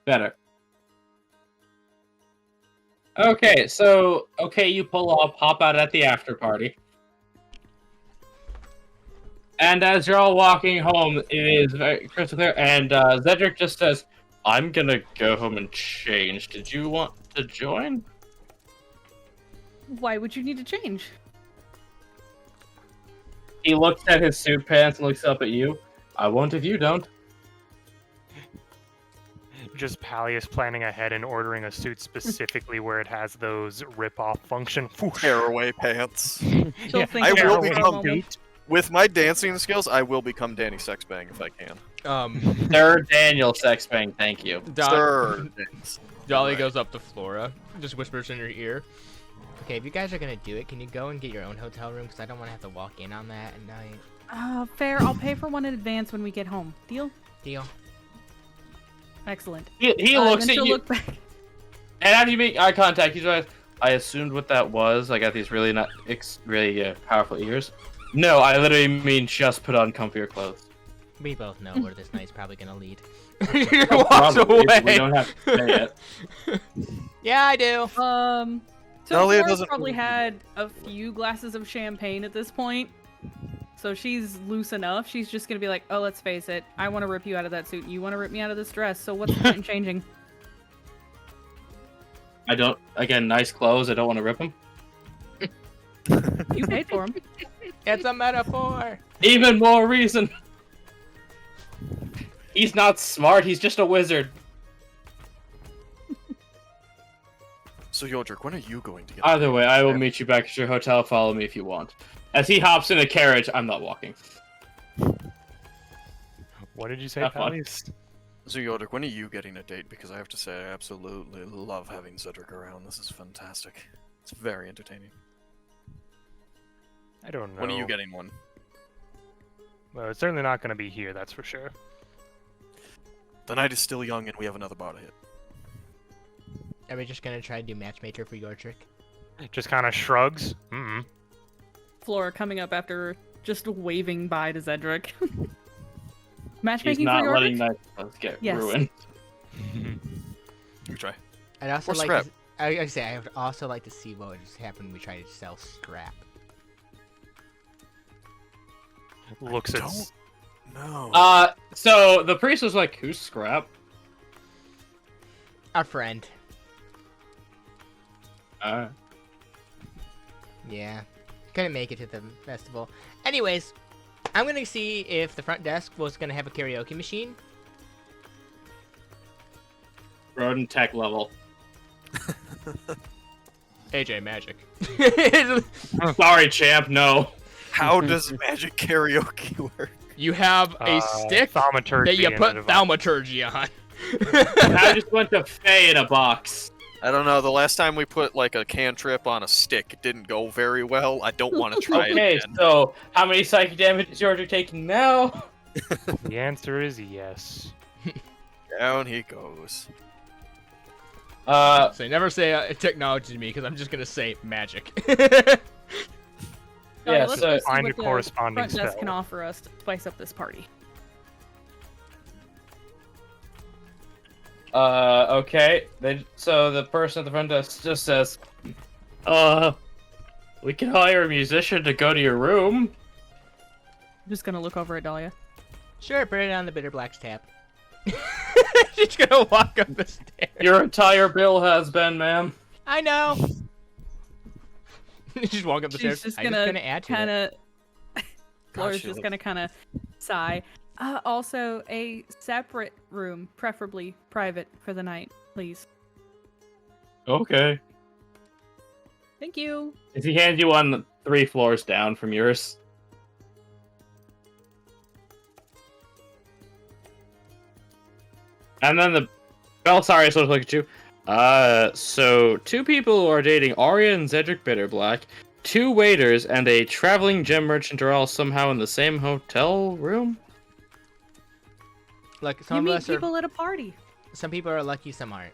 Better. Okay, so, you pull off, hop out at the after party. And as you're all walking home, it is very crystal clear, and Zedric just says, I'm gonna go home and change. Did you want to join? Why would you need to change? He looks at his suit pants and looks up at you. I won't if you don't. Just Pallius planning ahead and ordering a suit specifically where it has those rip-off function. Tearaway pants. She'll Yeah, think I about will it for a become moment. With my dancing skills, I will become Danny Sexbang if I can. Sir Daniel Sexbang, thank you. Sir. Dolly Right. goes up to Flora, just whispers in her ear. Okay, if you guys are gonna do it, can you go and get your own hotel room? Because I don't want to have to walk in on that at night. Fair. I'll pay for one in advance when we get home. Deal? Deal. Excellent. He looks then at she'll you, look back. and after you make eye contact, he's like, I assumed what that was. I got these really powerful ears. No, I literally mean just put on comfier clothes. We both know where this night's probably gonna lead. You're Oh, walks probably, away. We don't have to say it. Yeah, I do. So Dahlia Flora's doesn't probably really- had a few glasses of champagne at this point. So she's loose enough. She's just gonna be like, oh, let's face it. I want to rip you out of that suit. You want to rip me out of this dress. So what's the point in changing? I don't. Again, nice clothes. I don't want to rip them. You paid for them. It's a metaphor. Even more reason. He's not smart. He's just a wizard. So Yodrick, when are you going to get? Either way, I will meet you back at your hotel. Follow me if you want. As he hops in a carriage, I'm not walking. What did you say, Have fun. Pallies? So Yodrick, when are you getting a date? Because I have to say, I absolutely love having Cedric around. This is fantastic. It's very entertaining. I don't know. When are you getting one? Well, it's certainly not going to be here, that's for sure. The night is still young, and we have another bar to hit. Are we just gonna try to do matchmaker for your trick? Just kind of shrugs. Mm-mm. Flora coming up after just waving bye to Zedric. He's Matchmaking not for letting Yorick? nice clothes get Yes. ruined. We try. I'd also Or like scrap. to, I say I would also like to see what would just happen when we try to sell scrap. Looks at... Don't. No. So the priest was like, "Who's Scrap?" Our friend. Yeah. Couldn't make it to the festival. Anyways, I'm gonna see if the front desk was gonna have a karaoke machine. Rodent tech level. AJ Magic. Sorry, champ. No. How does magic karaoke work? You have a stick thaumaturgy that you and put a device. thaumaturgy on. I just went to Faye in a box. I don't know. The last time we put like a cantrip on a stick, it didn't go very well. I don't want to try it Okay, again. so how many psychic damage is George taking now? The answer is yes. Down he goes. So never say technology to me because I'm just gonna say magic. Yeah, let's so- go see Find what a the corresponding front desk spell. can offer us to spice up this party. Okay. So the person at the front desk just says, we can hire a musician to go to your room. I'm just gonna look over at Dahlia. Sure, put it on the Bitter Black's tab. She's gonna walk up the stairs. Your entire bill has been, ma'am. I know. Just walk up the She's stairs. just I'm just gonna gonna add to it. kind of. Flora's she just looks- gonna kind of sigh. Also, a separate room, preferably private, for the night, please. Okay. Thank you. If he hands you one 3 floors down from yours. And then the Belisarius will look at you. So 2 people who are dating Arya and Zedric Bitterblack, 2 waiters, and a traveling gem merchant are all somehow in the same hotel room? Look, You some of meet us are. people at a party. Some people are lucky, some aren't.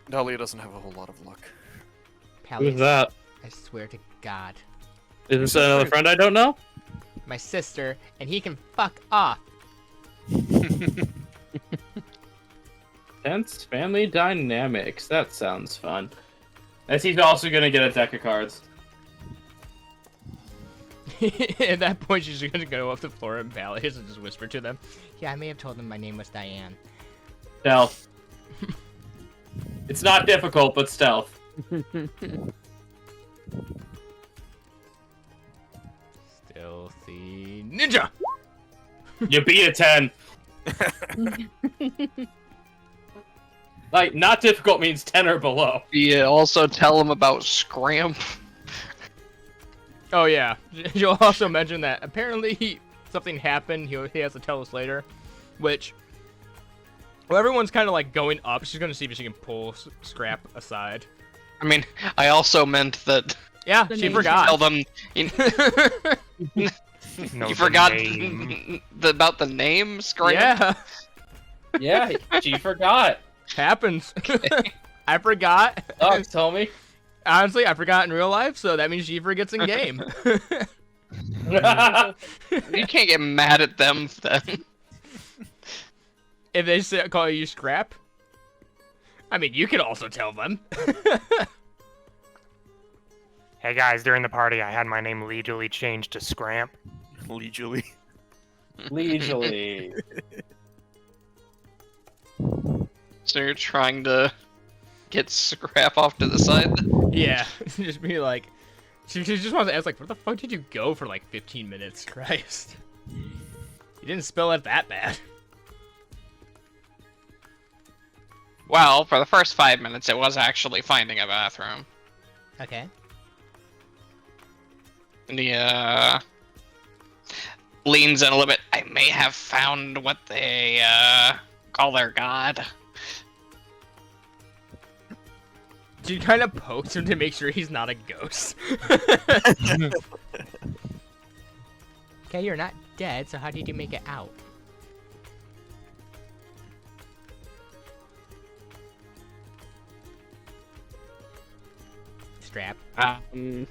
Dahlia doesn't have a whole lot of luck. Pallies, Who's that? I swear to God. Is this another friend I don't know? My sister, and he can fuck off. Tense family dynamics. That sounds fun. As he's also gonna get a deck of cards. At that point, she's gonna go up to Flora and Pallies and just whisper to them. Yeah, I may have told him my name was Diane. Stealth. It's not difficult, but stealth. Stealthy ninja. You beat a 10. Like, not difficult means 10 or below. You also tell him about Scramp. Oh yeah. You'll also mention that apparently something happened. He has to tell us later, which. Well, everyone's kind of like going up. She's gonna see if she can pull Scrap aside. I mean, I also meant that Yeah, The she name. forgot. tell them you, No, you the forgot name. about the name Scramp. Yeah, Yeah, she forgot. happens. I forgot. Oh, tell me. Honestly, I forgot in real life, so that means she forgets in game. You can't get mad at them then. If they say, call you Scrap, I mean, you can also tell them. Hey guys, during the party, I had my name legally changed to Scramp. Legally. Leisurely. So you're trying to get Scrap off to the side? Yeah, just be like, she just wants to ask, like, where the fuck did you go for like 15 minutes? Christ. You didn't spell it that bad. Well, for the first 5 minutes, it was actually finding a bathroom. Okay. And he, leans in a little bit. I may have found what they, call their god. She kind of pokes him to make sure he's not a ghost. Okay, you're not dead, so how did you make it out? Strap. I'm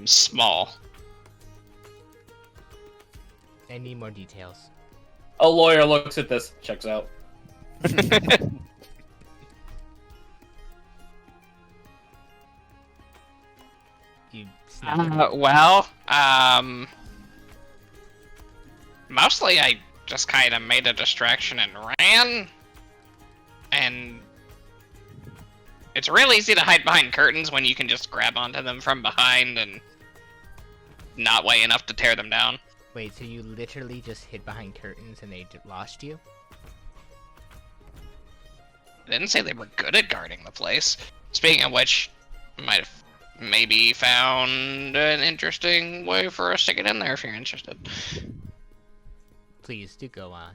small. I need more details. A lawyer looks at this, checks out. You snapped it. Well, mostly I just kind of made a distraction and ran. And it's real easy to hide behind curtains when you can just grab onto them from behind and not weigh enough to tear them down. Wait, so you literally just hid behind curtains and they lost you? I didn't say they were good at guarding the place. Speaking of which, I might have maybe found an interesting way for us to get in there if you're interested. Please, do go on.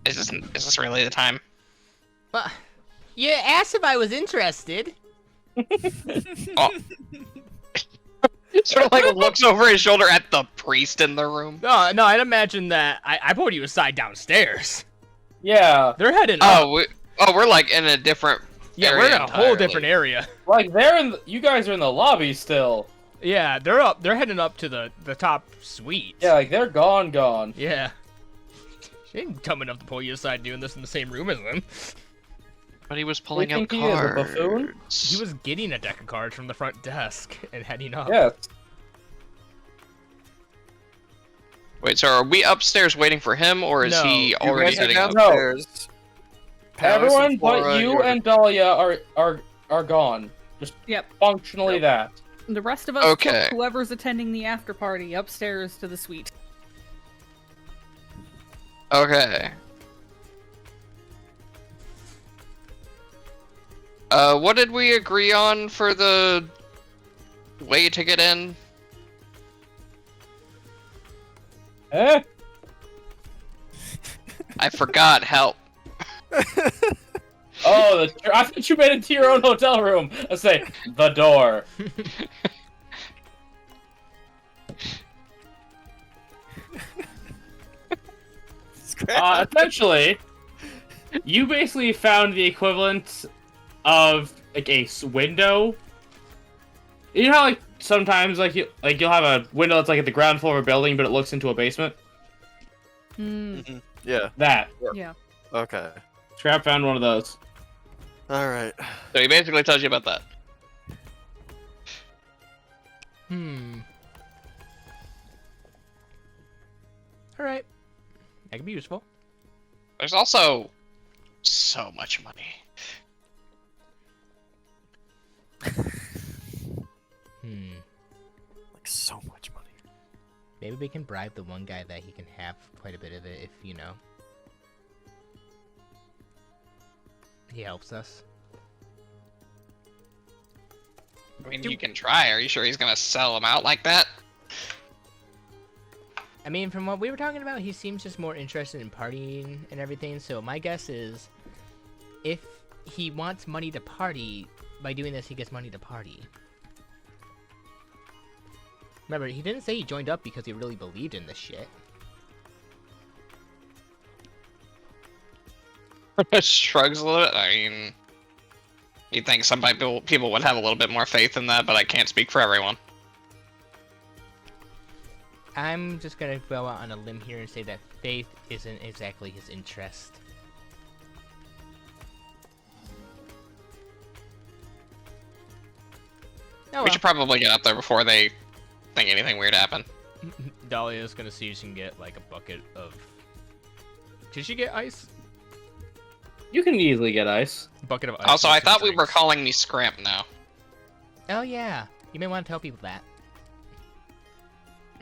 Is this really the time? But you asked if I was interested. Oh. Sort of like looks over his shoulder at the priest in the room. No, I'd imagine that I pulled you aside downstairs. Yeah, They're heading up. We're like in a different Yeah, area we're in a whole entirely. different area. like you guys are in the lobby still. Yeah, they're up. They're heading up to the top suite. Yeah, like they're gone. Yeah. She ain't dumb enough to pull you aside doing this in the same room as them. But he was pulling You out think he is a cards. buffoon? He was getting a deck of cards from the front desk and heading up. Yes. Wait, so are we upstairs waiting for him, or is No, he you already guys are heading up? downstairs. Palace Everyone and but Flora, you you're- and Dahlia are gone. Just Yep. functionally that. The rest of us Okay. took whoever's attending the after party upstairs to the suite. Okay. What did we agree on for the way to get in? Eh? I forgot. Help. Oh, I thought you made it to your own hotel room. I say the door. Essentially, you basically found the equivalent of like a window. You know how like sometimes you'll have a window that's like at the ground floor of a building, but it looks into a basement. Mm, Yeah. That yeah. Okay. Scrap found one of those. All right. So he basically tells you about that. Alright. That could be useful. There's also so much money. Like so much money. Maybe we can bribe the one guy that he can have quite a bit of it if, you know, he helps us. I mean, you can try. Are you sure he's gonna sell them out like that? I mean, from what we were talking about, he seems just more interested in partying and everything, so my guess is if he wants money to party, by doing this he gets money to party. Remember, he didn't say he joined up because he really believed in this shit. Shrugs a little bit. I mean, you'd think some people would have a little bit more faith in that, but I can't speak for everyone. I'm just gonna go out on a limb here and say that faith isn't exactly his interest. Oh, We should probably get up there before they think anything weird happened. Dahlia's gonna see if she can get like a bucket of. Did she get ice? You can easily get ice. Bucket of ice. Also, with I some thought we were drinks. calling me Scramp now. Oh yeah, you may want to tell people that.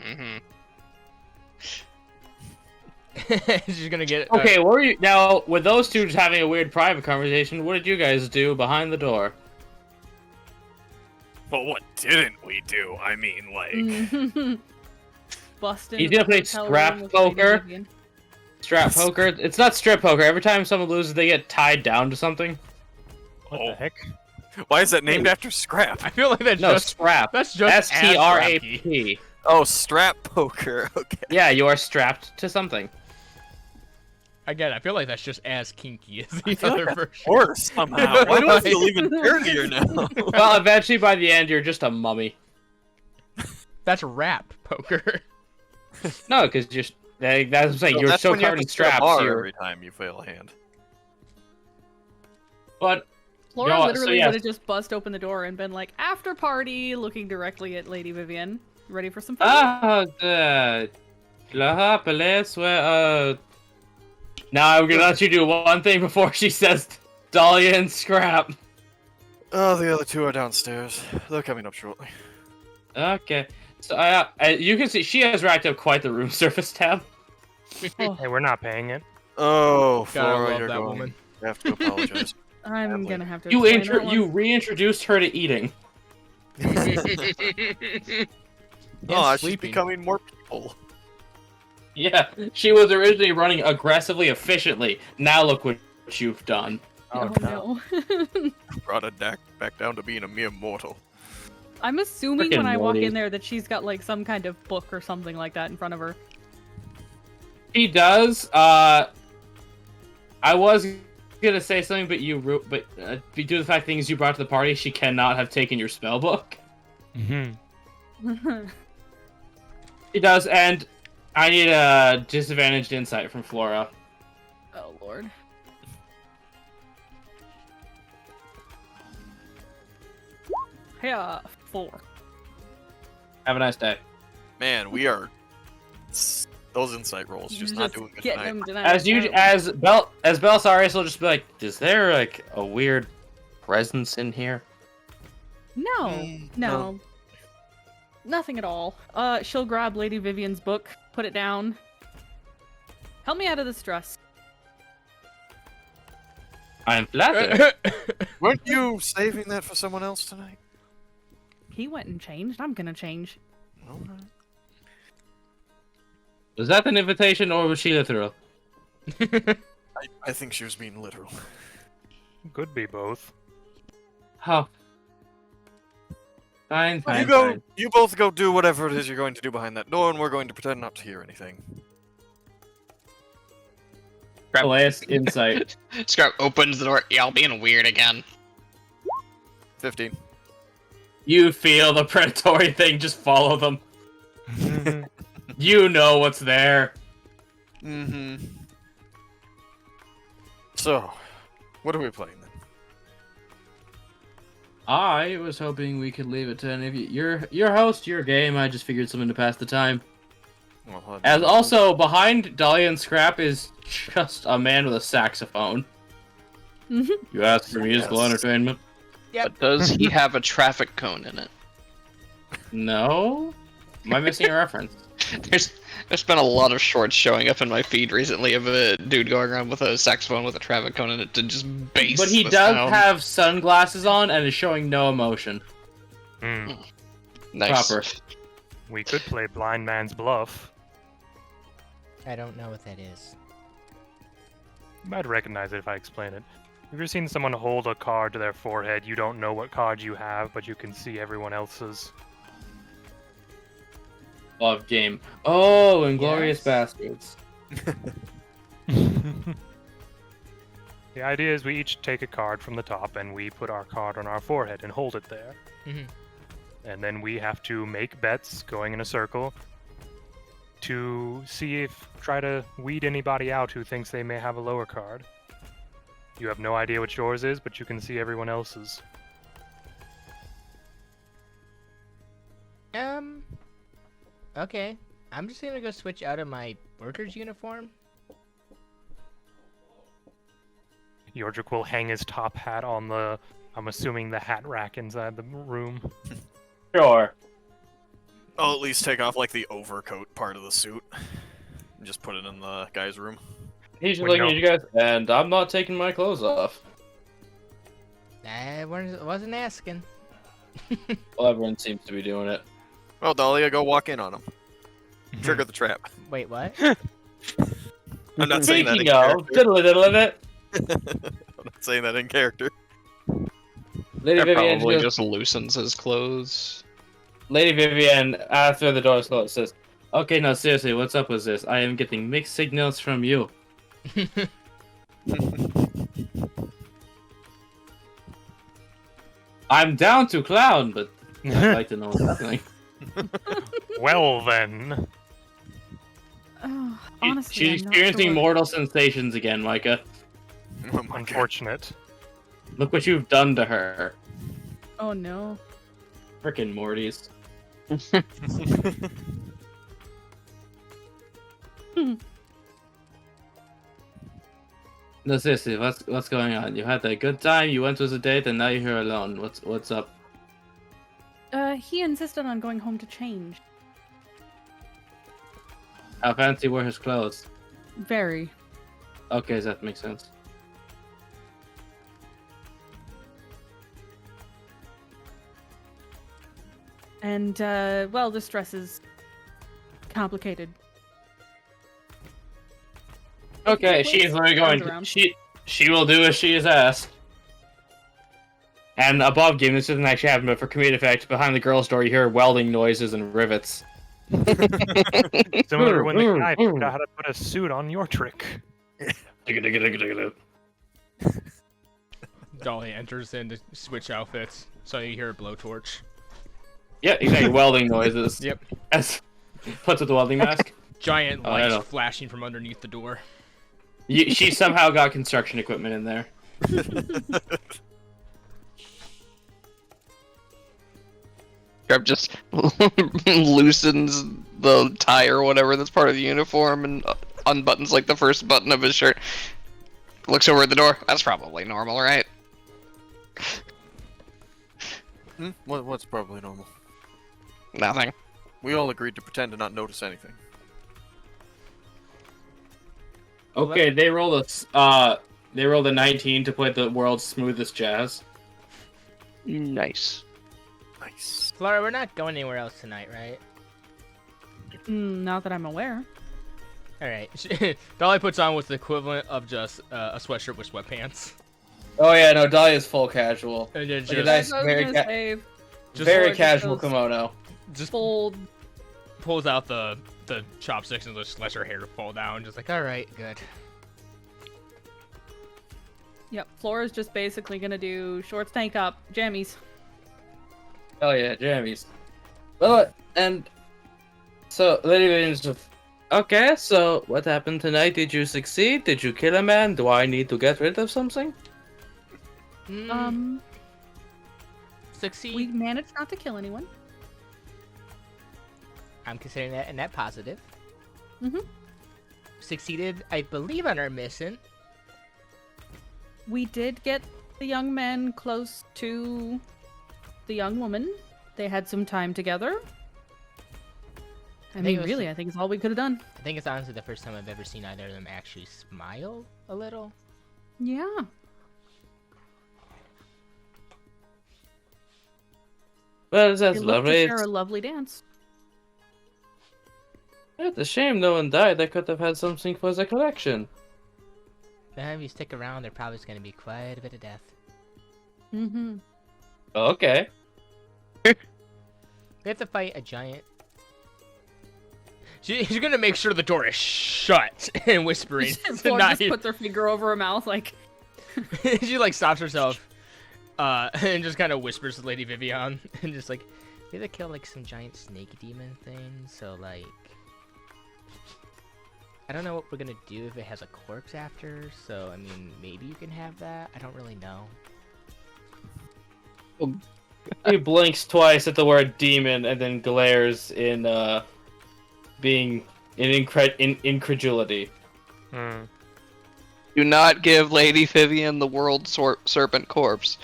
Mm-hmm. She's gonna get. Okay, where are you now? With those two just having a weird private conversation, what did you guys do behind the door? Well, what didn't we do? I mean, like, Busting. He's gonna play scrap poker. Strap poker. It's not strip poker. Every time someone loses, they get tied down to something. What Oh. the heck? why is that named after Scrap? I feel like that's No, just. scrap. That's just STRAP. Oh, Strap Poker. Okay. Yeah, you are strapped to something. Again, I feel like that's just as kinky as I the feel other like that's version. worse somehow. Why do I feel even dirtier now? Well, eventually, by the end, you're just a mummy. That's rap poker. No, because you're. That's what I'm saying. Well, You're that's so when you have covered in to set a straps. bar You're. every time you fail a hand. But Flora so literally yes. would have just bust open the door and been like, after party, looking directly at Lady Vivian. Ready for some fun? Now I'm gonna let you do one thing before she says Dahlia and Scrap. Oh, the other two are downstairs. They're coming up shortly. Okay. So you can see she has racked up quite the room service tab. Oh, Hey, we're not paying it. Oh, Gotta Flora, love you're that going woman. to have to apologize. I'm gonna have to. You explain that one. reintroduced her to eating. Oh, she's sleeping. becoming more people. Yeah, she was originally running aggressively efficiently. Now look what you've done. Oh no. Brought it back down to being a mere mortal. I'm assuming Frickin' when I walk Morty. in there that she's got like some kind of book or something like that in front of her. She does. I was gonna say something, but due to the fact things you brought to the party, she cannot have taken your spell book. Mm-hmm. She does, and I need a disadvantaged insight from Flora. Oh lord. Yeah, 4. Have a nice day. Man, we are those insight rolls just not doing good getting tonight. them tonight. As Belisarius will just be like, is there like a weird presence in here? No, no. Nothing at all. She'll grab Lady Vivian's book, put it down. Help me out of this dress. I'm flattered. Weren't you saving that for someone else tonight? He went and changed. I'm gonna change. Alright. Was that an invitation or was she literal? I think she was being literal. Could be both. Oh. Fine. You both go do whatever it is you're going to do behind that door, and we're going to pretend not to hear anything. Last insight. Scrap opens the door. Y'all being weird again. 15. You feel the predatory thing, just follow them. You know what's there. Mm-hmm. So, what are we playing then? I was hoping we could leave it to any of you. Your host, your game. I just figured something to pass the time. Well, As also, behind Dahlia and Scrap is just a man with a saxophone. You asked for musical Yes. entertainment? But does he have a traffic cone in it? No? Am I missing a reference? There's been a lot of shorts showing up in my feed recently of a dude going around with a saxophone with a traffic cone in it to just bass. But he the does sound. have sunglasses on and is showing no emotion. Hmm. Nice. Proper. We could play Blind Man's Bluff. I don't know what that is. You might recognize it if I explain it. Have you ever seen someone hold a card to their forehead? You don't know what card you have, but you can see everyone else's. Love game. Oh, Inglorious Yes. Bastards. The idea is we each take a card from the top and we put our card on our forehead and hold it there. Mhm. And then we have to make bets going in a circle. to try to weed anybody out who thinks they may have a lower card. You have no idea what yours is, but you can see everyone else's. Okay. I'm just gonna go switch out of my worker's uniform. Yordrick will hang his top hat on the, I'm assuming, the hat rack inside the room. Sure. I'll at least take off like the overcoat part of the suit and just put it in the guy's room. He's just Wait, looking no. at you guys, and I'm not taking my clothes off. I wasn't asking. Well, everyone seems to be doing it. Well, Dahlia, go walk in on him. Trigger the trap. Wait, what? I'm not saying that in Speaking of, character. diddle it. I'm not saying that in character. Lady That Vivian probably just, just loosens his clothes. Lady Vivian, after the door is closed, says, "Okay, now seriously, what's up with this? I am getting mixed signals from you." I'm down to clown, but I'd like to know what's happening. Well then. Oh, honestly, She's I'm not experiencing sure. mortal sensations again, Micah. Oh my god. Unfortunate. Look what you've done to her. Oh no. Frickin' Mortys. No, seriously, what's going on? You had a good time, you went to a date, and now you're here alone. What's up? He insisted on going home to change. How fancy were his clothes? Very. Okay, that makes sense. And, well, this dress is complicated. Okay, Please, she's very turns going. around. She will do as she is asked. And above game, this doesn't actually happen, but for comedic effect, behind the girl's door, you hear welding noises and rivets. Similar to when the guy figured out how to put a suit on your trick. Dolly enters in to switch outfits, so you hear a blowtorch. Yeah, exactly. Welding noises. Yep. As puts with the welding mask. Giant Oh, I lights know. flashing from underneath the door. She somehow got construction equipment in there. Trev just loosens the tie or whatever that's part of the uniform and unbuttons like the first button of his shirt. Looks over at the door. That's probably normal, right? What's probably normal? Nothing. We all agreed to pretend to not notice anything. Okay, they rolled a 19 to play the world's smoothest jazz. Nice. Nice. Flora, we're not going anywhere else tonight, right? Not that I'm aware. Alright. Dolly puts on what's the equivalent of just a sweatshirt with sweatpants. Oh yeah, no, Dahlia's full casual. And then Like a just, nice, I was very, gonna say, very just casual those- kimono. just fold. pulls out the chopsticks and just lets her hair fall down. Just like, Alright, good. Yep, Flora's just basically gonna do shorts, tank top, jammies. Oh yeah, jammies. Well, and so Lady Vivian's just okay. So what happened tonight? Did you succeed? Did you kill a man? Do I need to get rid of something? Succeed. We managed not to kill anyone. I'm considering that a net positive. Mhm. Succeeded, I believe, on our mission. We did get the young man close to the young woman. They had some time together. I think mean, it was- really, I think it's all we could have done. I think it's honestly the first time I've ever seen either of them actually smile a little. Yeah. Well, They that's looked to lovely. share a lovely dance. It's a shame no one died. I could have had something for the collection. Then if you stick around, there's probably going to be quite a bit of death. Mm-hmm. Okay. We have to fight a giant. she's gonna make sure the door is shut and whispering. to Flora not just hear- puts her finger over her mouth like, she like stops herself, and just kind of whispers to Lady Vivian, and just like, We have to kill like some giant snake demon thing, so like I don't know what we're gonna do if it has a corpse after, so I mean, maybe you can have that. I don't really know. He blinks twice at the word demon and then glares in being in incredulity. Hmm. Do not give Lady Vivian the world serpent corpse.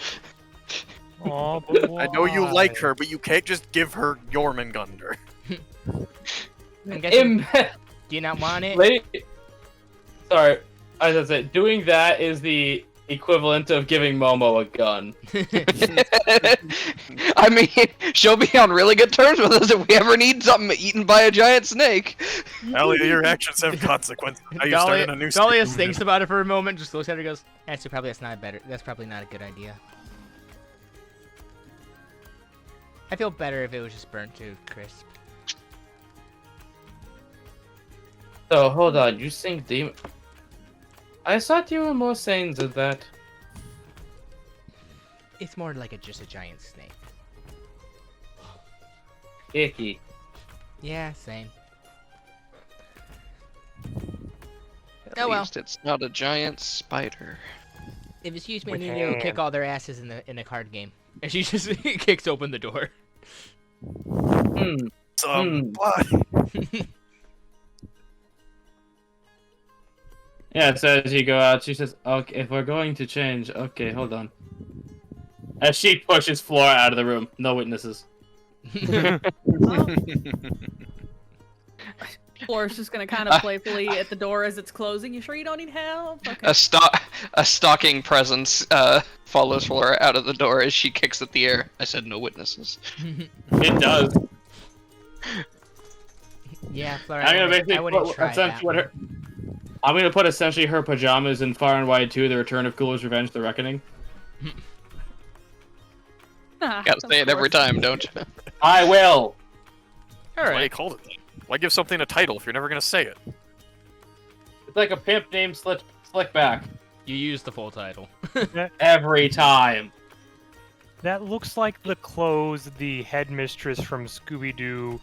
Aw, but I know you like why? her, but you can't just give her Jormungandr. I'm guessing. Do you not want it? Sorry, I was gonna say, doing that is the equivalent of giving Momo a gun. I mean, she'll be on really good terms with us if we ever need something eaten by a giant snake. Ellie, your actions have consequences. Now you started a new Dahlia streak. thinks about it for a moment, just looks at her and goes, Actually, that's probably not a good idea. I feel better if it was just burnt to crisp. So, hold on, you think demon... I thought you were more sane than that. It's more like just a giant snake. Icky. Yeah, same. At Oh well. least it's not a giant spider. If it's used, With maybe they'll kick hand. all their asses in a card game. and she just kicks open the door. Some blood. Yeah, so as you go out, she says, okay, if we're going to change, okay, hold on. As she pushes Flora out of the room, no witnesses. Flora's just gonna kind of playfully at the door as it's closing. You sure you don't need help? Okay. A stalking presence follows Flora out of the door as she kicks at the air. I said no witnesses. It does. Yeah, Flora. I'm gonna I basically wouldn't put try essentially that what her. I'm gonna put essentially her pajamas in Far and Wide 2: The Return of Cooler's Revenge: The Reckoning. Gotta say it every time, don't you? I will. All Why you right. called it that? Why give something a title if you're never gonna say it? It's like a pimp named Slickback. You use the full title. Every time. That looks like the clothes the headmistress from Scooby-Doo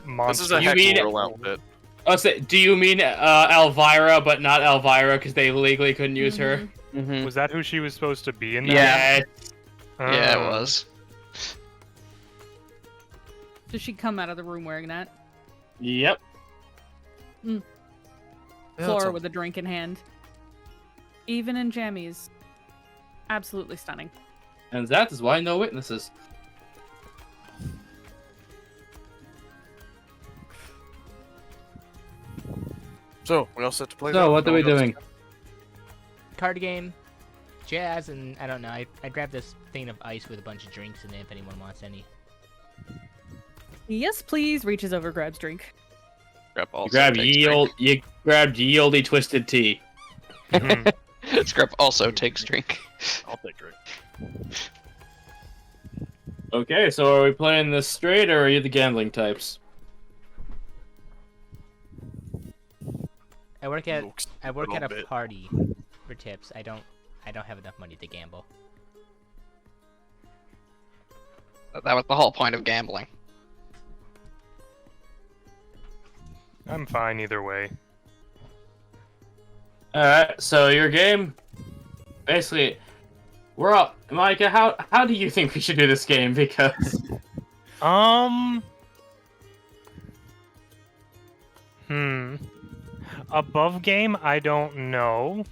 monster. This is a You heck mean- girl outfit. Oh, so, do you mean Elvira, but not Elvira because they legally couldn't use her? Mm-hmm. Was that who she was supposed to be in that? Yeah. Yeah, it Oh. was. Does she come out of the room wearing that? Yep. Yeah, Flora that's with a drink in hand. Even in jammies. Absolutely stunning. And that is why no witnesses. So, we all set to play. So, that? what are we No one else? doing? Card game, jazz, and I don't know. I grabbed this thing of ice with a bunch of drinks in it if anyone wants any. Yes, please. Reaches over, grabs drink. You grabbed ye olde twisted tea. Mhm. Scrap also takes drink. I'll take drink. Okay, so are we playing this straight or are you the gambling types? I work at Looks I work at little a bit. party for tips. I don't have enough money to gamble. That was the whole point of gambling. I'm fine either way. Alright, so your game, basically, we're up. Micah, how do you think we should do this game? Because Above game, I don't know.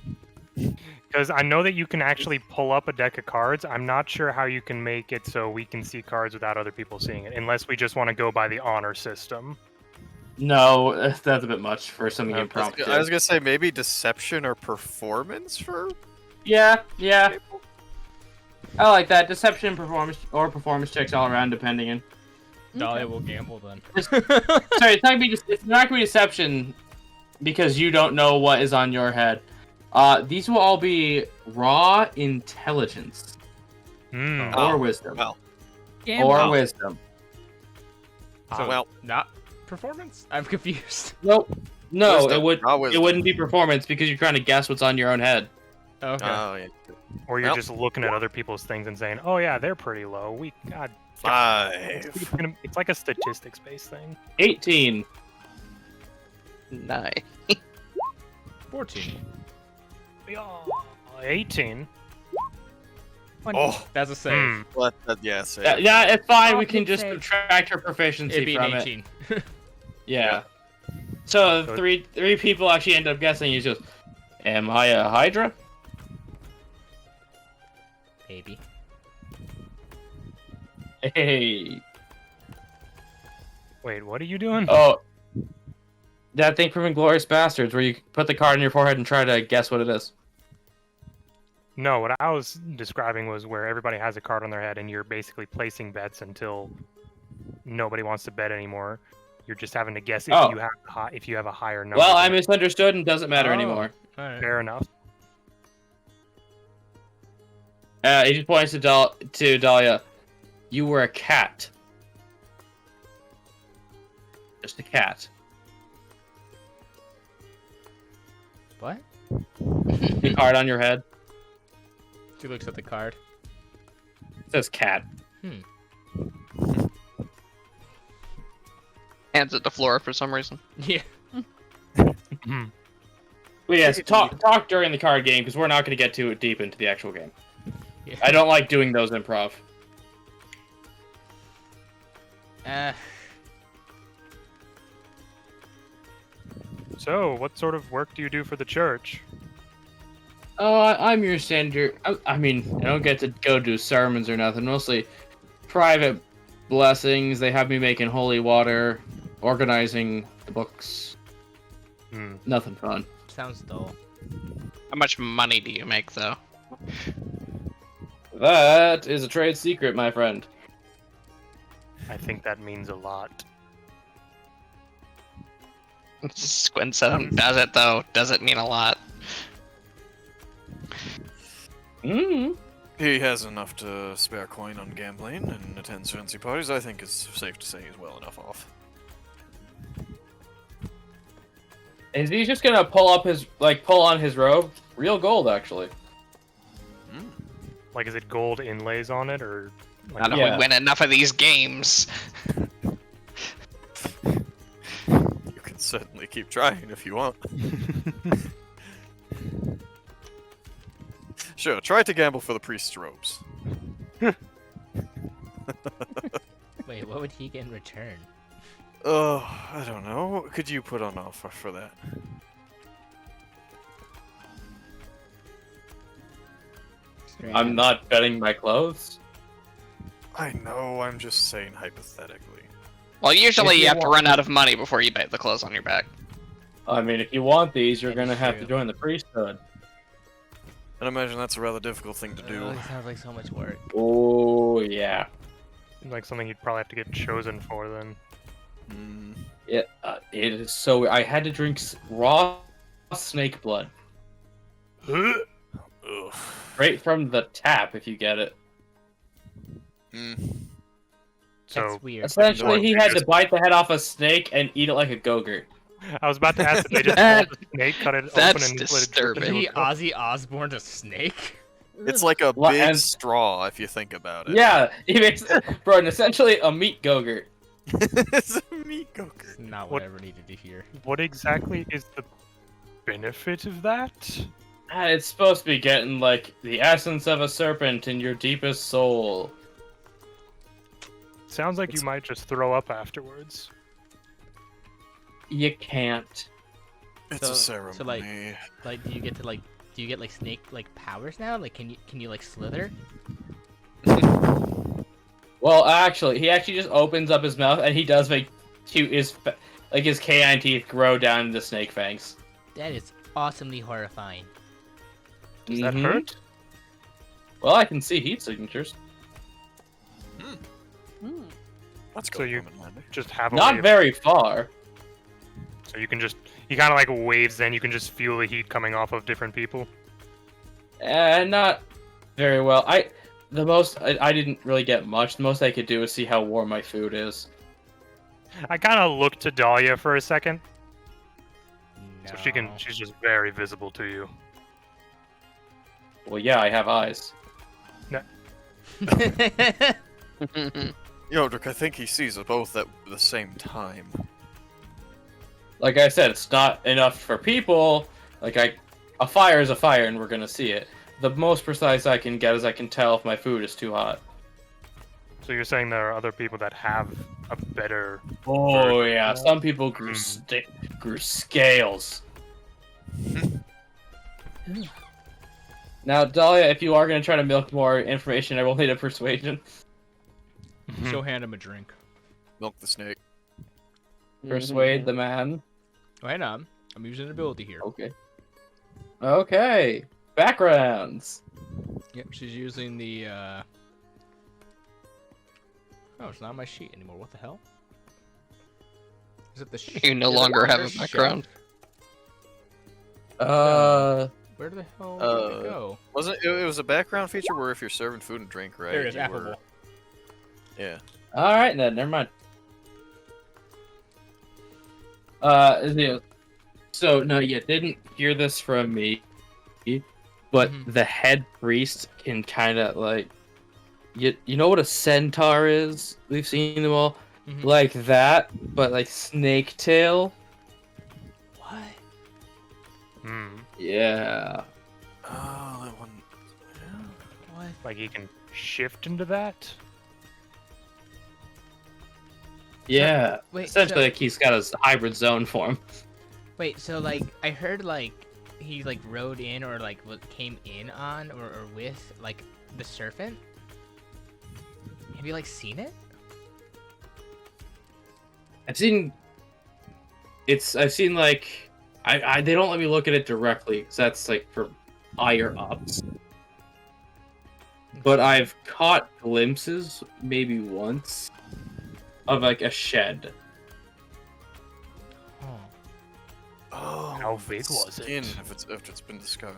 Because I know that you can actually pull up a deck of cards. I'm not sure how you can make it so we can see cards without other people seeing it, unless we just want to go by the honor system. no, that's a bit much for something impromptu. I was gonna say maybe deception or performance for Yeah, people. I like that. Deception, performance checks all around, depending on. Dahlia will gamble then. Sorry, it's not gonna be deception because you don't know what is on your head. These will all be raw intelligence Hmm. or wisdom well. or wisdom. So, well, not performance? I'm confused. Nope. No, Wisdom, raw it wisdom. wouldn't be performance because you're trying to guess what's on your own head. Okay. Oh yeah. Or you're Well. just looking at other people's things and saying, "Oh yeah, they're pretty low." God, 5. it's like a statistics-based thing. 18. Nice. 14. 18. 20. Oh, That's a save. what? Yeah, save. Yeah, it's fine. We Oh, can just save. subtract her proficiency It'd be an from it. 18. Yeah. So So- three people actually end up guessing. He's just, am I a Hydra? Maybe. Hey. Wait, what are you doing? Oh. That thing from Inglourious Bastards where you put the card on your forehead and try to guess what it is. No, what I was describing was where everybody has a card on their head and you're basically placing bets until nobody wants to bet anymore. You're just having to guess if Oh. you have a higher number. Well, I than- misunderstood and doesn't matter Oh. anymore. Alright. Fair enough. He just points to Dahlia. You were a cat. Just a cat. What? The card on your head She looks at the card. says cat. Hands it to Flora for some reason. Yeah. Well, yes, talk during the card game because we're not going to get too deep into the actual game. Yeah. I don't like doing those improv. So, what sort of work do you do for the church? Oh, I'm your standard. I mean, I don't get to go do sermons or nothing. Mostly private blessings. They have me making holy water, organizing the books. Hmm. Nothing fun. Sounds dull. How much money do you make, though? That is a trade secret, my friend. I think that means a lot. Squint at him. Does it, though? Does it mean a lot? Mm. He has enough to spare coin on gambling and attends fancy parties. I think it's safe to say he's well enough off. Is he just gonna pull on his robe? Real gold, actually. Like, is it gold inlays on it, or? Like, Not if Yeah. we win enough of these games. You can certainly keep trying if you want. Sure, try to gamble for the priest's robes. Wait, what would he get in return? Oh, I don't know. What could you put on offer for that? I'm not betting my clothes. I know, I'm just saying hypothetically. Well, usually If you you have to want- run out of money before you bet the clothes on your back. I mean, if you want these, you're That is gonna have to true. join the priesthood. And I imagine that's a rather difficult thing to do. Oh, it sounds like so much work. Oh yeah. like something you'd probably have to get chosen for then. Mm. It is so. I had to drink raw snake blood Ugh. straight from the tap. If you get it. Mm. So That's weird. Essentially, he had to Just- bite the head off a snake and eat it like a gogurt. I was about to ask if they just pulled the snake, cut it open, That's and disturbing. Is he it. Ozzy Osbourne a snake? It's like a Well, big and- straw if you think about it. Yeah, he makes bro, and essentially a meat gogurt. It's a meat gogurt. It's not What- what I ever needed to hear. What exactly is the benefit of that? It's supposed to be getting like the essence of a serpent in your deepest soul. Sounds like you might just throw up afterwards. You can't. It's So- a so, ceremony. Like, do you get like snake like powers now? Like, can you like slither? Well, actually, he actually just opens up his mouth and he does make his canine teeth grow down into snake fangs. That is awesomely horrifying. Does that Mhm. hurt? Well, I can see heat signatures. That's So going you- to come in handy. Just have a Not way of- very far. So you can just, he kind of like waves, then you can just feel the heat coming off of different people. Not very well. I didn't really get much. The most I could do is see how warm my food is. I kind of look to Dahlia for a second, No. so she's just very visible to you. Well, yeah, I have eyes. Yodrick, I think he sees us both at the same time. like I said, it's not enough for people. Like a fire is a fire, and we're gonna see it. The most precise I can get is I can tell if my food is too hot. So you're saying there are other people that have a better... Oh version yeah, of that? some people grew scales. Now, Dahlia, if you are gonna try to milk more information, I will need a persuasion. She'll hand him a drink. Milk the snake. Persuade the man. Wait on. I'm using an ability here. Okay. Okay. Backgrounds. Yep, she's using the, Oh, it's not on my sheet anymore. What the hell? Is it the You no longer have a background. Where the hell did it go? Wasn't it was a background feature where if you're serving food and drink, right? There it is, you were- affable. Yeah. All right, then. Never mind. So no, you didn't hear this from me, but the head priest can kind of like, you know what a centaur is? We've seen them all, like that, but like snake tail. What? Yeah. Oh, that one. What? Like he can shift into that? Yeah. Wait, Essentially, so- like he's got his hybrid zone form. Wait, so like I heard like he like rode in or like came in on or with like the serpent. Have you like seen it? I've seen like they don't let me look at it directly because that's like for higher ups. But I've caught glimpses, maybe once, of like a shed. Oh, How big it's was it? skin, if it's been discovered.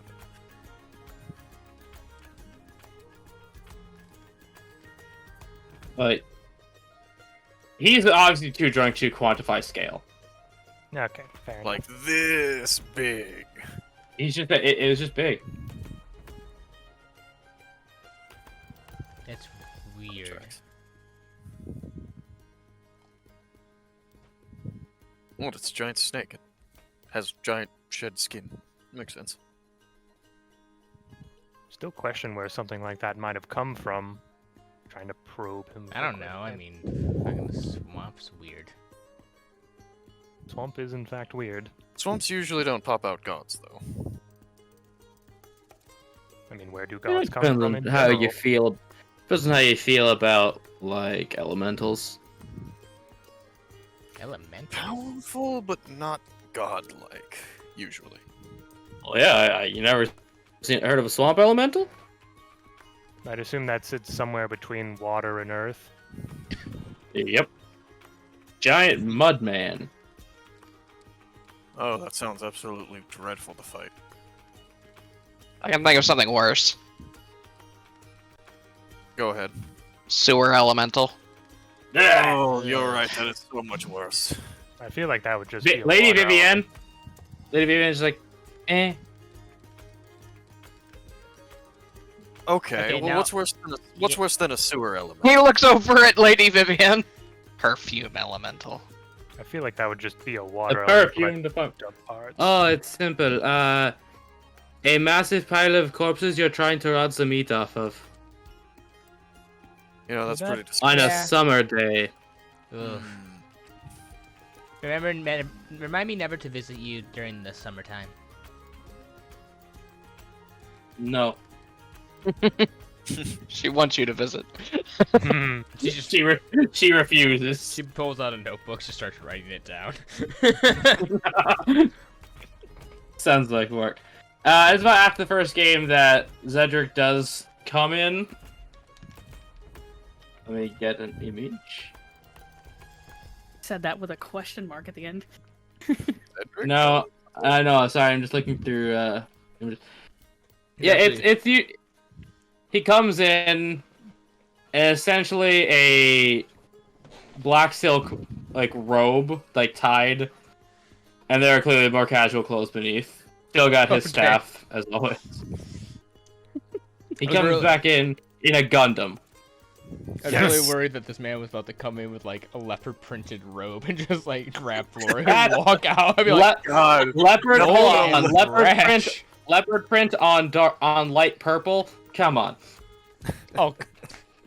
But he's obviously too drunk to quantify scale. Okay, fair enough. Like this big. He's just it was just big. That's weird. Tracks. Well, it's a giant snake. It has giant shed skin. Makes sense. Still question where something like that might have come from. Trying to probe him. I don't know. I mean, fucking the swamp's weird. Swamp is in fact weird. Swamps usually don't pop out gods, though. I mean, where do It gods come depends from on in how you general? feel. Depends on how you feel about like elementals. Elemental. Powerful, but not godlike, usually. Well, yeah, you never heard of a swamp elemental? I'd assume that sits somewhere between water and earth. Yep. Giant mud man. Oh, that sounds absolutely dreadful to fight. I can think of something worse. Go ahead. Sewer elemental. Oh, you're right. That is so much worse. I feel like that would just be a Lady water Vivienne. Lady Vivienne's like, eh. Okay, Okay, well, now- what's worse than a sewer element? He looks over at Lady Vivienne. Perfume elemental. I feel like that would just be a A water perfume to element, like, dump parts. Oh, it's simple. A massive pile of corpses you're trying to rot some meat off of You know, that's That- pretty on disgusting. a Yeah. summer day. Ugh. Mm. Remind me never to visit you during the summertime. No. She wants you to visit. Hmm. She refuses. She pulls out a notebook, she starts writing it down. Sounds like work. It's about after the first game that Zedric does come in. Let me get an image. Said that with a question mark at the end. Cedric? No, I know. Sorry, I'm just looking through. Images. Yeah, it's you. He comes in, and essentially a black silk like robe, like tied, and there are clearly more casual clothes beneath. Still got his Okay. staff as always. He was comes really- back in a Gundam. I was Yes. really worried that this man was about to come in with like a leopard printed robe and just like grab Flora That- and walk out. I'd be like, God. Leopard, No, hold no, on. trash. Leopard print on light purple. Come on. Oh,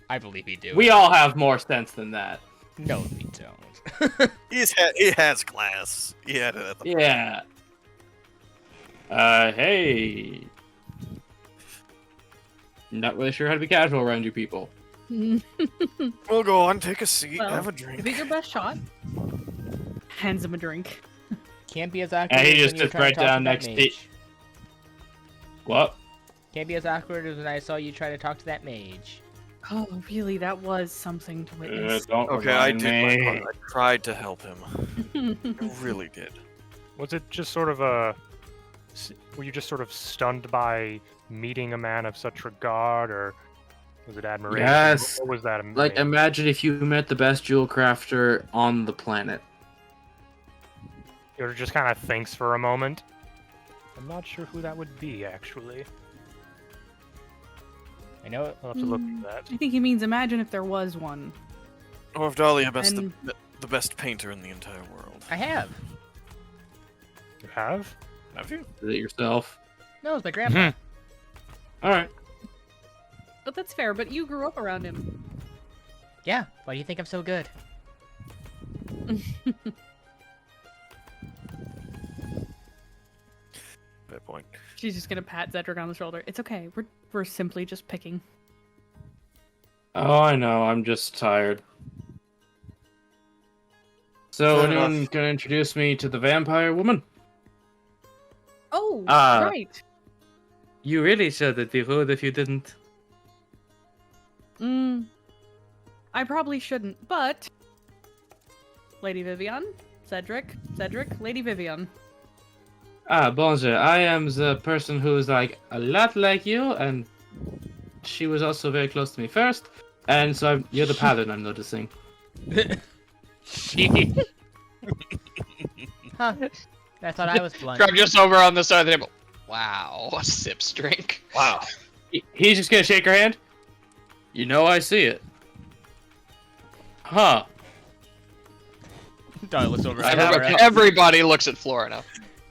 I believe he do. We all have more sense than that. No, we don't. He has class. He had it at the Yeah. Hey. Not really sure how to be casual around you people. We'll go on, take a seat, Well, have a Give it drink. your best shot. Hands him a drink. Can't be as awkward. And he as just when you sits try to right talk to down that next to- mage. What? Can't be as awkward as when I saw you try to talk to that mage. Oh, really? That was something to witness. Don't Okay, I remind did my me. part. I tried to help him. I really did. Was it just sort of a? Were you just sort of stunned by meeting a man of such regard, or was it admiration? Yes. What was that? Like, imagine if you met the best jewel crafter on the planet. Or just kind of thinks for a moment. I'm not sure who that would be, actually. I know it. I'll have to look at that. I think he means imagine if there was one. Or if Dahlia best And- the best painter in the entire world. I have. You have? Have you? Is it yourself? No, it's my grandpa. Alright. But that's fair, but you grew up around him. Yeah. Why do you think I'm so good? Fair point. She's just gonna pat Zedric on the shoulder. It's okay. We're simply just picking. Oh, I know. I'm just tired. So, Fair anyone enough. gonna introduce me to the vampire woman? Oh, Ah. right. You really said it'd be rude if you didn't. I probably shouldn't, but Lady Vivian, Cedric, Lady Vivian. Ah, bonjour. I am the person who is like a lot like you, and she was also very close to me first. And so you're the pattern I'm noticing. Huh. I thought I was blunt. Drop just over on the side of the table. Wow, a sips drink. Wow. He's just gonna shake her hand. You know I see it. Huh. Dahlia looks over. I at have Flora. a- Everybody looks at Flora now.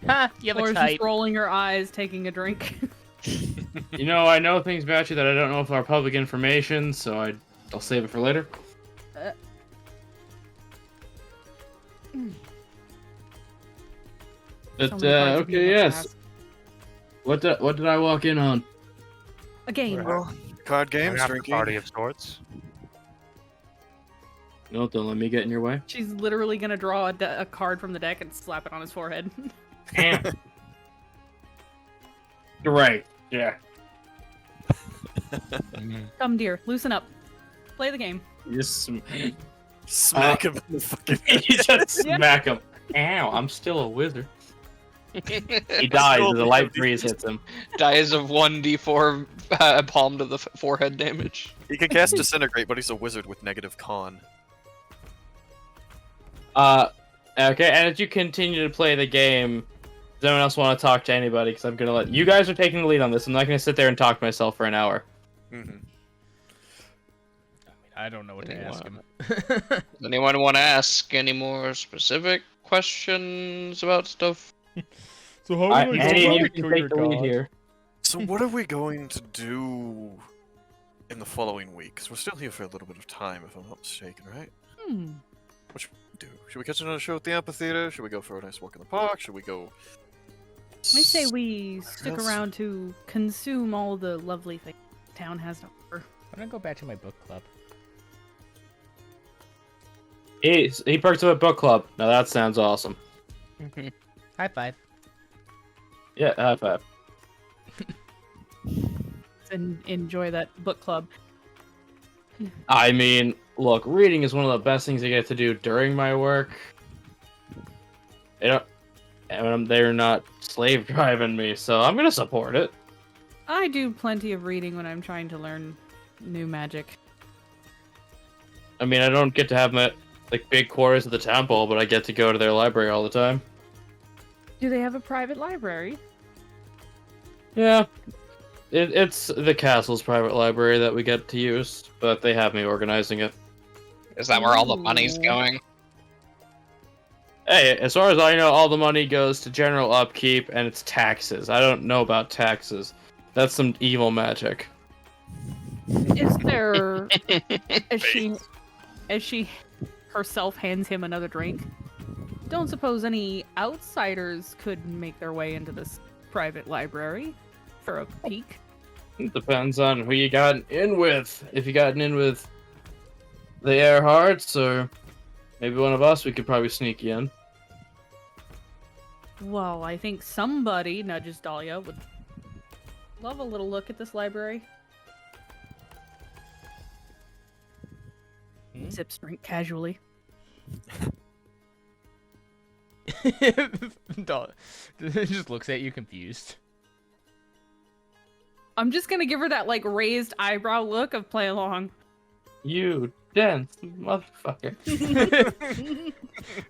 Huh, you have Or a is type. just rolling her eyes, taking a drink. You know, I know things about you that I don't know if are public information, so I'll save it for later. But, So many cards of okay, being yes. fast. What did I walk in on? A game. Well, Card games, An after drinking. party of sorts. No, don't let me get in your way. She's literally gonna draw a card from the deck and slap it on his forehead. Right, yeah. Come, dear, loosen up. Play the game. You just, Smack him in the fucking you just smack him. Ow, I'm still a wizard. He dies as a light breeze hits him. Dies of 1d4 palm to the forehead damage. He can cast Disintegrate, but he's a wizard with negative con. Okay, and as you continue to play the game, does anyone else want to talk to anybody? Because I'm gonna let you guys are taking the lead on this. I'm not gonna sit there and talk to myself for an hour. Mm-hmm. I don't know what to ask him. Does anyone want to ask any more specific questions about stuff? So how Any of you can take the lead here. So what are we going to do in the following week? Because we're still here for a little bit of time, if I'm not mistaken, right? What should we do? Should we catch another show at the amphitheater? Should we go for a nice walk in the park? Should we go... I say we stick Yes. around to consume all the lovely things town has to offer. I'm gonna go back to my book club. He perks up at book club. Now that sounds awesome. High five. Yeah, high five. And enjoy that book club. I mean, look, reading is one of the best things I get to do during my work. They're not slave driving me, so I'm gonna support it. I do plenty of reading when I'm trying to learn new magic. I mean, I don't get to have my big quarters at the temple, but I get to go to their library all the time. Do they have a private library? Yeah, It's the castle's private library that we get to use, but they have me organizing it. Is that where all the money's Ooh. going? Hey, as far as I know, all the money goes to general upkeep and it's taxes. I don't know about taxes. That's some evil magic. Is there as she herself hands him another drink? Don't suppose any outsiders could make their way into this private library for a peek? It depends on who you got in with. If you gotten in with the Earharts or maybe one of us, we could probably sneak you in. Well, I think somebody, nudges Dahlia, would love a little look at this library. Sips drink casually. Just looks at you confused. I'm just gonna give her that like raised eyebrow look of play along. You dense motherfucker.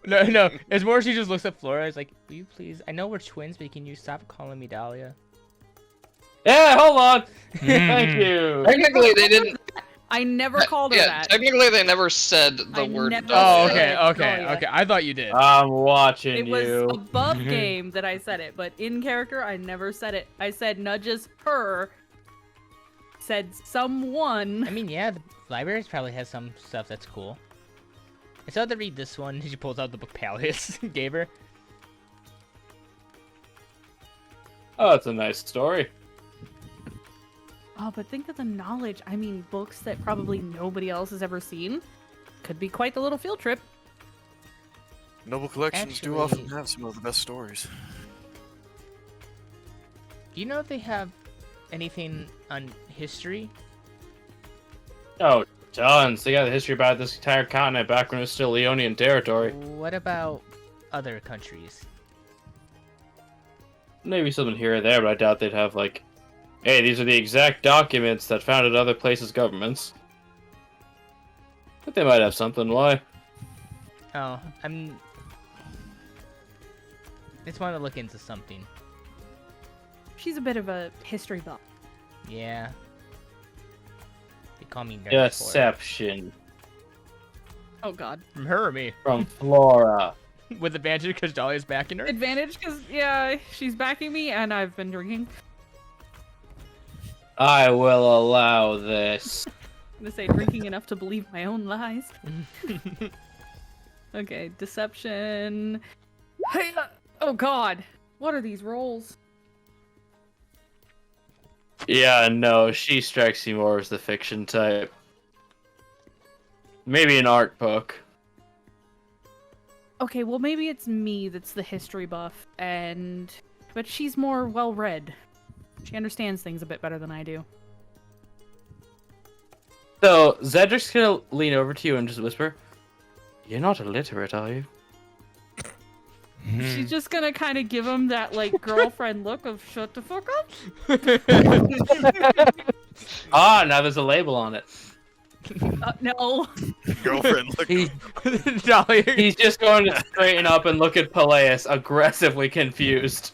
No. It's more she just looks at Flora. Is like, will you please? I know we're twins, but can you stop calling me Dahlia? Yeah, hold on. Thank you. Technically, they didn't. I never called her Yeah, that. technically, they never said the I word. never Oh, said okay. Dahlia. I thought you did. I'm watching It was you. above game that I said it, but in character, I never said it. I said nudges her. Said someone. I mean, yeah, the libraries probably has some stuff that's cool. I still have to read this one. She pulls out the book Palace gave her. Oh, that's a nice story. Oh, but think of the knowledge. I mean, books that probably nobody else has ever seen. Could be quite the little field trip. Noble collections do Actually- often have some of the best stories. Do you know if they have anything on history? Oh, tons. They got a history about this entire continent back when it was still Leonian territory. What about other countries? Maybe something here or there, but I doubt they'd have, like, hey, these are the exact documents that founded other places' governments. But they might have something. Why? Oh, just want to look into something. She's a bit of a history buff. Yeah. They call me nerd for it. Deception. Oh god. From her or me? From Flora. With advantage because Dahlia's backing her? Advantage because, yeah, she's backing me and I've been drinking. I will allow this. I'm gonna say drinking enough to believe my own lies. Okay, deception. Hey, oh god. What are these rolls? Yeah, no, she strikes you more as the fiction type. Maybe an art book. Okay, well maybe it's me that's the history buff, but she's more well-read. She understands things a bit better than I do. So, Zedric's gonna lean over to you and just whisper, "You're not illiterate, are you?" She's just gonna kind of give him that, like, girlfriend look of shut the fuck up. Ah, now there's a label on it. No. Girlfriend, look. Dahlia. He's just going to straighten up and look at Peleus, aggressively confused.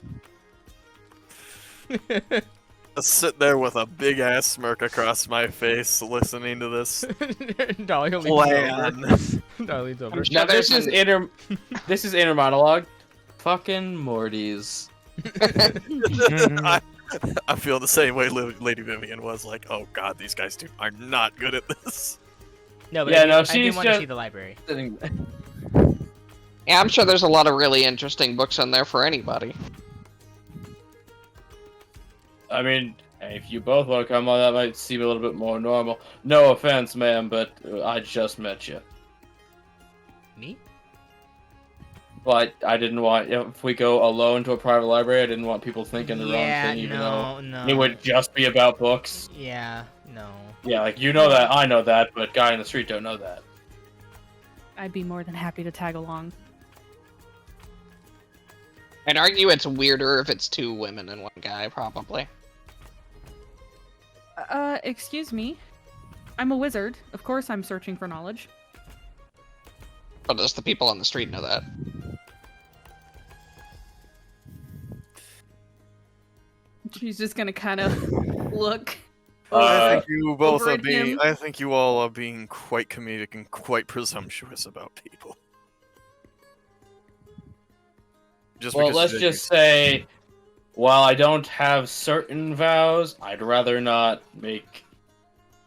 Sit there with a big ass smirk across my face, listening to this Dahlia leans over. plan. Dahlia leans over. Now, This there's is this is inner monologue. Fucking Mortys. I feel the same way Lady Vivian was like, oh god, these guys are not good at this. No, but Yeah, I no, do she's want to just- see the library. Yeah, I'm sure there's a lot of really interesting books in there for anybody. I mean, if you both want to come on, that might seem a little bit more normal. No offense, ma'am, but I just met you. Me? Well, I didn't want, if we go alone to a private library, I didn't want people thinking the wrong thing, even though no. it would just be about books. Yeah, no. Yeah, like, you know that, I know that, but guy in the street don't know that. I'd be more than happy to tag along. I'd argue it's weirder if it's two women and one guy, probably. Excuse me. I'm a wizard. Of course I'm searching for knowledge. But does the people on the street know that? She's just gonna kind of look. I think you both over are at being. him. I think you all are being quite comedic and quite presumptuous about people. Just Well, because let's you- just say, while I don't have certain vows, I'd rather not make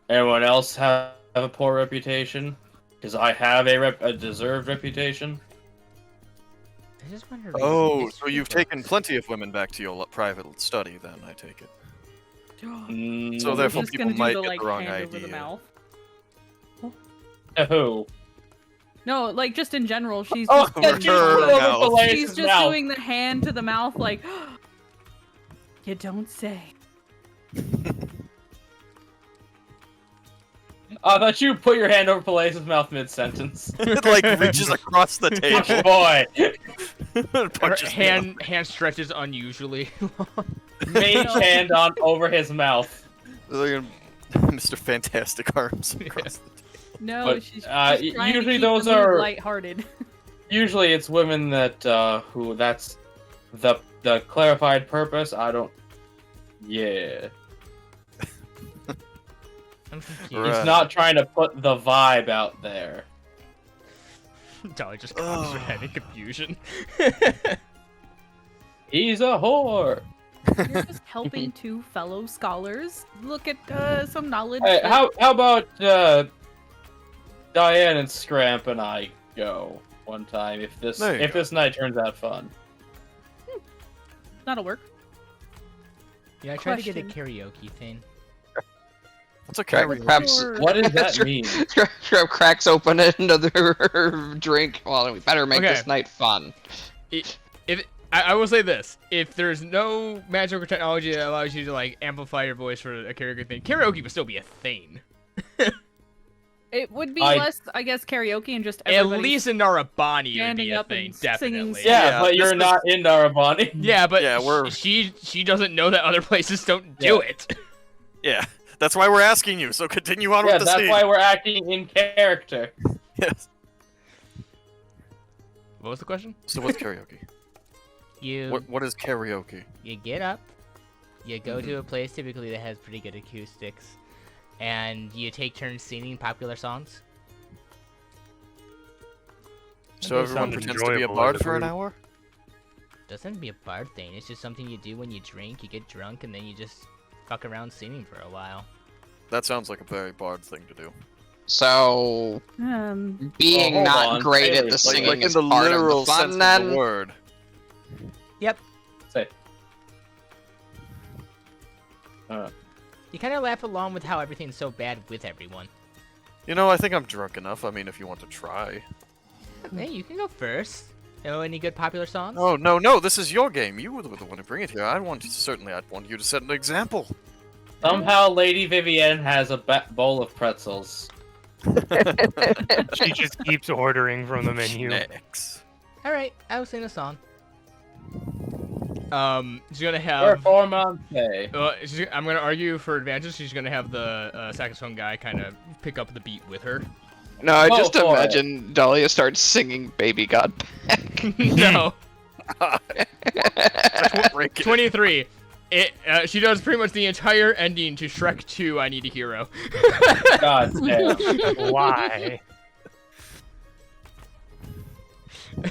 anyone else have a poor reputation, because I have a deserved reputation. I just wonder. Oh, so you've taken plenty of women back to your private study, then I take it. So Mm, therefore, Just people gonna do might the get like the wrong hand over the idea. mouth. who? No, like just in general, she's Oh, just yeah, she's her put over mouth. Pelaeus' she's just mouth. doing the hand to the mouth, like you don't say. I thought you put your hand over Pelaeus' mouth mid-sentence. It like reaches across the Good table. boy. Her Punches me hand stretches unusually long. Mage hand on over his mouth. Look at Mr. Fantastic arms across the table. No, But, she's uh, just trying usually to keep those the mood are- lighthearted. Usually it's women that, who that's the clarified purpose. I don't... Yeah. I'm confused. Right. He's not trying to put the vibe out there. Dolly just cocks her head in confusion. He's a whore. You're just helping two fellow scholars look at some knowledge. Hey, that- how about, Diane and Scramp and I go one time if this There you go. this night turns out fun. That'll work. Yeah, I tried to get a Question. karaoke thing. What's a Crack- karaoke? perhaps- Sure. What does that Sure. mean? Scrub cracks open another drink. Well, we better make Okay. this night fun. I will say this: if there's no magical technology that allows you to like amplify your voice for a karaoke thing, karaoke would still be a thing. It would be I- less, I guess, karaoke and just At everybody least in Narabani, it would standing be a up thing, and singing definitely. Yeah, Yeah, but this you're is- not in Narabani. Yeah, but Yeah, we're- she doesn't know that other places don't do it. Yeah, that's why we're asking you. So continue on Yeah, with the that's scene. why we're acting in character. Yes. What was the question? So what's karaoke? You What is karaoke? you get up, you go to a place typically that has pretty good acoustics, and you take turns singing popular songs. So does everyone sound pretends to be a enjoyable bard as a for an group. hour? Doesn't be a bard thing. It's just something you do when you drink. You get drunk and then you just fuck around singing for a while. That sounds like a very bard thing to do. So, being hold not on. great at Taylor, the singing Like in is the part literal of the fun, sense then? of the word. Say. You kind of laugh along with how everything's so bad with everyone. You know, I think I'm drunk enough. I mean, if you want to try. Hey, you can go first. Know any good popular songs? Oh no! This is your game. You were the one to bring it here. I'd want you to set an example. Somehow Lady Vivienne has a bowl of pretzels. She just keeps ordering from the menu. Snacks. All right, I'll sing a song. She's gonna have. Performante. I'm gonna argue for advantage. She's gonna have the saxophone guy kind of pick up the beat with her. No, I Go just for it. imagine Dahlia starts singing Baby Got Back. No, Break it. 23. She does pretty much the entire ending to Shrek 2. I Need a Hero. God damn. Why?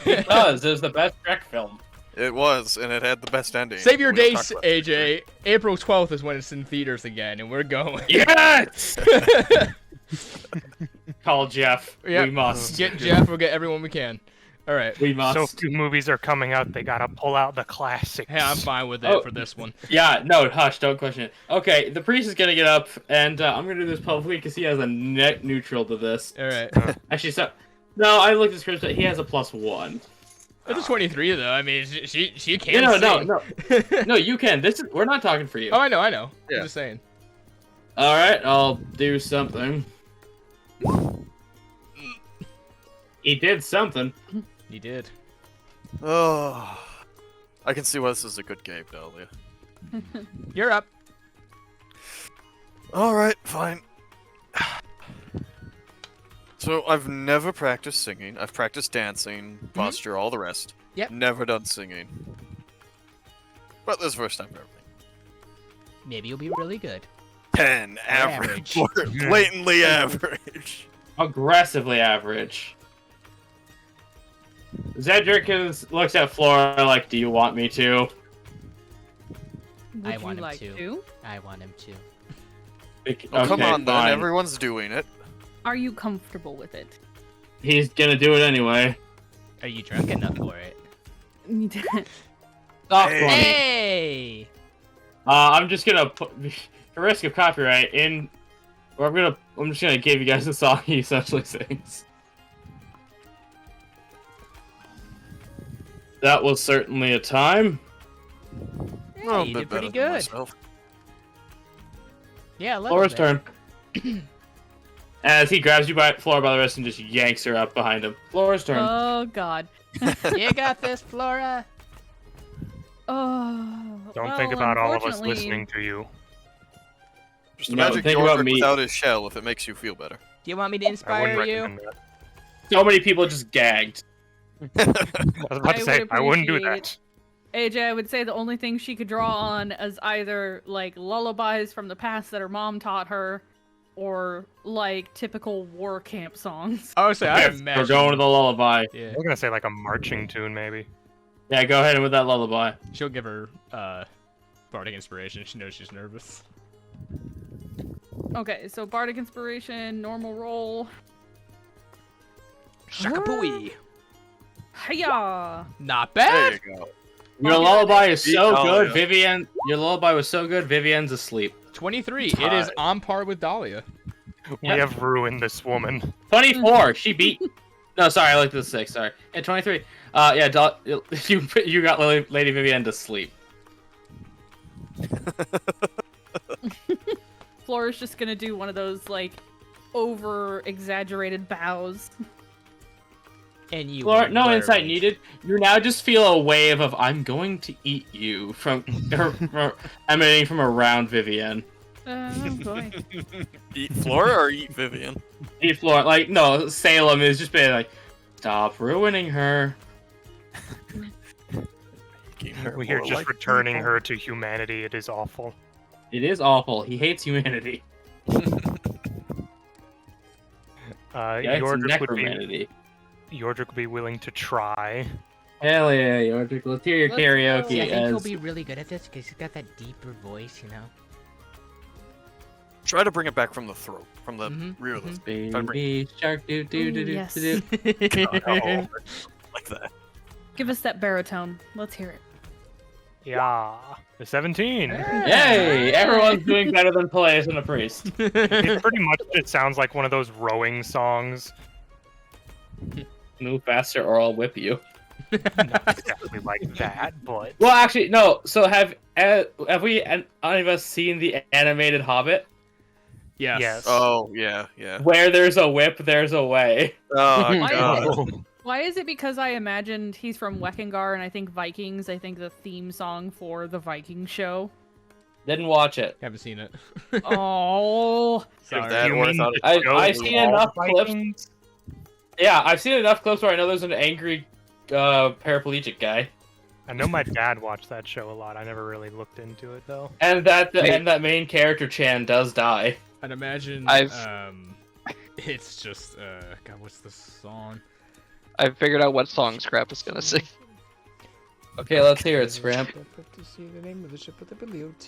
It does. It was the best Shrek film. It was, and it had the best ending. Save your We don't dates, talk about it. AJ. April 12th is when it's in theaters again, and we're going. Yes! Call Jeff. Yep. We must. Get Jeff. We'll get everyone we can. All right. We must. So few movies are coming out, they gotta pull out the classics. Hey, I'm fine with it Oh. for this one. Yeah, no, hush, don't question it. Okay, the priest is gonna get up, and I'm gonna do this publicly because he has a net neutral to this. All right. Actually, so no, I looked at his script. He has a +1. It's a 23 though. I mean, she No, can no, sing. no, no. You can. This is. We're not talking for you. Oh, I know. Yeah. I'm just saying. All right, I'll do something. He did something. You did. Oh, I can see why this is a good game, Dahlia. You're up. All right, fine. So I've never practiced singing. I've practiced dancing, posture, all the rest. Yep. Never done singing. But this is the first time for everything. Maybe you'll be really good. 10. Average. Average. Blatantly average. Aggressively average. Zedric looks at Flora like, do you want me to? Would I you want him like to. I want him to. Oh, come Okay, on, then. fine. Everyone's doing it. Are you comfortable with it? He's gonna do it anyway. Are you drunk enough for it? Stop Hey. funny. Hey! I'm just gonna put, for risk of copyright, I'm just gonna give you guys the song he essentially sings. That was certainly a time. Hey, Well, a you bit did pretty better than good. myself. Yeah, let's Flora's turn. As he grabs you by Flora by the wrist and just yanks her up behind him. Flora's turn. Oh God. You got this, Flora. Oh. Don't think about all of us unfortunately- listening to you. Just No, imagine think about Jorvik me. without his shell if it makes you feel better. Do you want me to I inspire wouldn't you? recommend that. So many people just gagged. I was about I to say, would I wouldn't do appreciate that. AJ, I would say the only thing she could draw on is either like lullabies from the past that her mom taught her, or like typical war camp songs. I would say, I Yes, imagine. we're going to the lullaby. Yeah, I was gonna say like a marching tune, maybe. Yeah, go ahead with that lullaby. she'll give her bardic inspiration. She knows she's nervous. Okay, so bardic inspiration, normal roll. Shakapui. Hiya! Not There bad. you go. Your Okay. lullaby is so Oh, good, yeah. Vivian. Your lullaby was so good, Vivian's asleep. 23. It is on par with Dahlia. We Yep. have ruined this woman. 24. She beat. No, sorry, I looked at the 6. Sorry. Yeah, 23. Yeah, you got Lady Vivian to sleep. Flora's just gonna do one of those like over exaggerated bows. And you. Flora, will no learn. insight needed. You now just feel a wave of "I'm going to eat you" from emanating from around Vivian. Oh boy. Eat Flora or eat Vivian? Eat Flora, like no, Salem is just being like, "Stop ruining her." We are just returning her to humanity. It is awful. It is awful. He hates humanity. Yeah, it's Yordrick necromanity. would be willing to try. Hell yeah, Yordrick. Let's hear your Let's karaoke. go. See, I think he'll as... be really good at this because he's got that deeper voice, you know. Try to bring it back from the throat, from the Mhm, rear of the Baby shark do do do do Yes. do. oh, like that. Give us that baritone. Let's hear it. Yeah, the 17. Yay! Everyone's doing better than Peleus and a priest. It pretty much just sounds like one of those rowing songs. Move faster or I'll whip you. Not exactly like that, but Well, actually, no. So have we any of us seen the animated Hobbit? Yes. yes. Oh, yeah, yeah. Where there's a whip, there's a way. Oh, Why God. Why is it because I imagined he's from Weckengar and I think Vikings, I think the theme song for the Viking show. Didn't watch it. Haven't seen it. Oh, Sorry. that You or I mean thought the it- show I've with seen all enough the clips. Vikings? Yeah, I've seen enough clips where I know there's an angry paraplegic guy, I know my dad watched that show a lot. I never really looked into it though. and that Wait. and that main character Chan does die. I'd imagine. I've- It's just. God, what's the song? I figured out what song Scrap is gonna sing. Okay, let's hear it, Scramp.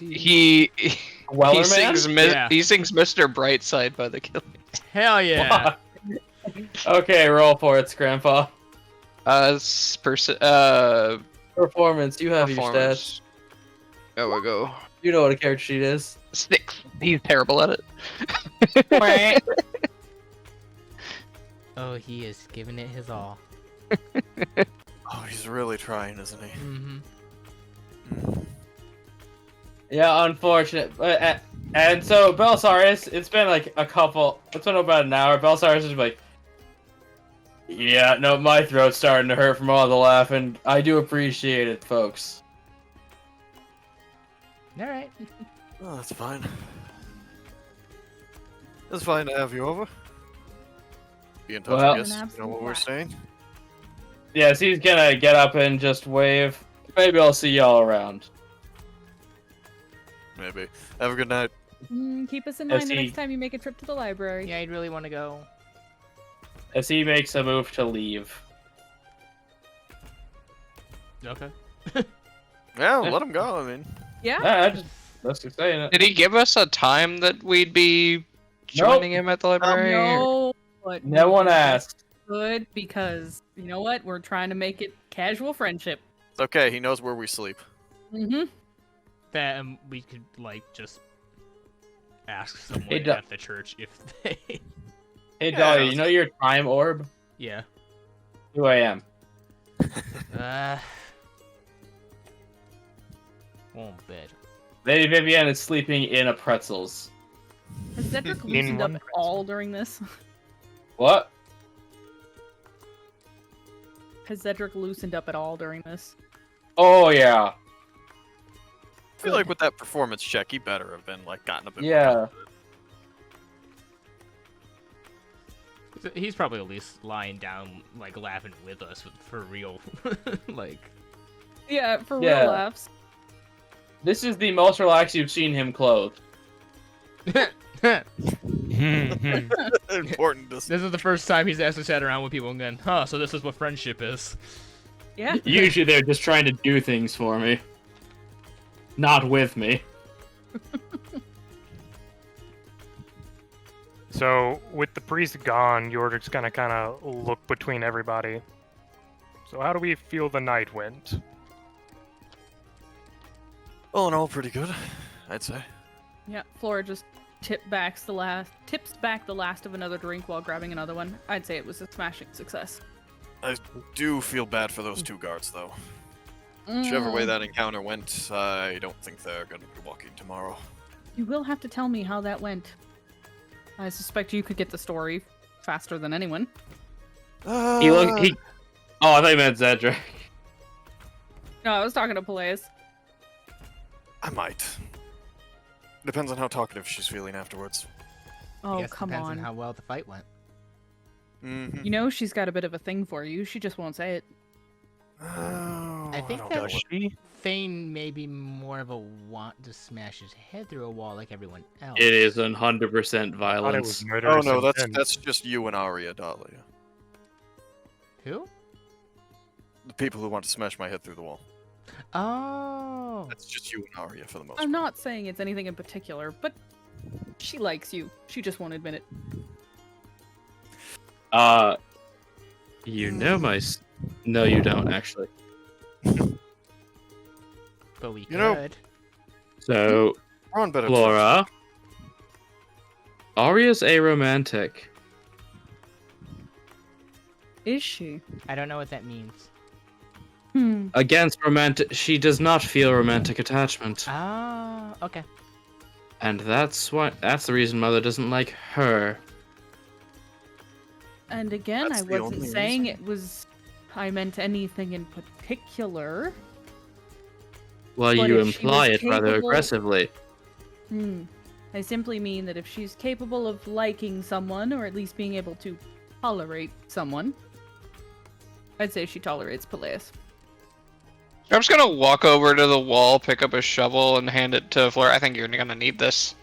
He Weller sings Man? Yeah. he sings Mr. Brightside by the Killing. Hell yeah! Okay, roll for it, Scrampa. Performance. You have your stats. Performance. There we go. You know what a character sheet is. 6. He's terrible at it. Oh, he is giving it his all. Oh, he's really trying, isn't he? Mm-hmm. Yeah, unfortunate. And so Belsaris, it's been like it's been about an hour. Belsaris is like, yeah, no, my throat's starting to hurt from all the laughing. I do appreciate it, folks. All right. Oh, that's fine. It's fine to have you over. Be in touch, Well- I guess. An You know what we're absolute saying? Yes, he's gonna get up and just wave. Maybe I'll see y'all around. maybe. Have a good night. Keep us in As mind the he- next time you make a trip to the library. Yeah, I'd really want to go. As he makes a move to leave. Okay. Yeah, let him go. I mean, Yeah? That's just saying it. Did he give us a time that we'd be joining him at the library? No, but No one asked. good because you know what? We're trying to make it casual friendship. it's okay. He knows where we sleep. Mm-hmm. That we could just ask someone Hey, at the church if they. Hey, Yeah, Dahlia, let's- you know your time orb? Yeah. 2 a.m. Won't bet. Lady Vivienne is sleeping in a pretzels. Has Cedric In loosened up one at all during this? What? Has Cedric loosened up at all during this? Oh, yeah. I feel like with that performance check, he better have been gotten a bit. Yeah. He's probably at least lying down, laughing with us for real. Yeah, for Yeah. real laughs. This is the most relaxed you've seen him clothed. Important to This is the first time he's actually sat around with people and gone, huh, so this is what friendship is. Yeah. Usually they're just trying to do things for me. Not with me. So, with the priest gone, Yordrick's gonna kind of look between everybody. So, how do we feel the night went? All in all, pretty good, I'd say. Yeah, Flora just tips back the last of another drink while grabbing another one. I'd say it was a smashing success. I do feel bad for those two guards, though. Whichever way that encounter went, I don't think they're going to be walking tomorrow. You will have to tell me how that went. I suspect you could get the story faster than anyone. He Oh, I thought you meant Zedric. No, I was talking to Peleus. I might. Depends on how talkative she's feeling afterwards. I Oh, guess come depends on. on how well the fight went. Mm-hmm. You know she's got a bit of a thing for you. She just won't say it. Oh, I think don't that know. Does she? Thane may be more of a want to smash his head through a wall like everyone else. It is 100% I thought it was violence. murderous Oh no, intent. that's just you and Arya, Dahlia. Who? The people who want to smash my head through the wall. Oh. That's just you and Arya for the most I'm part. not saying it's anything in particular, but she likes you. She just won't admit it. You know No, you don't, actually. But we You know- could. So, We're on better Flora. Arya's aromantic. Is she? I don't know what that means. Against romantic, she does not feel romantic attachment. Ah, okay. And that's the reason Mother doesn't like her. And again, That's I the wasn't only saying reason. it was. I meant anything in particular. Well, But you if she imply was it rather capable- aggressively. I simply mean that if she's capable of liking someone, or at least being able to tolerate someone, I'd say she tolerates Peleus. I'm just gonna walk over to the wall, pick up a shovel, and hand it to Flora. I think you're gonna need this.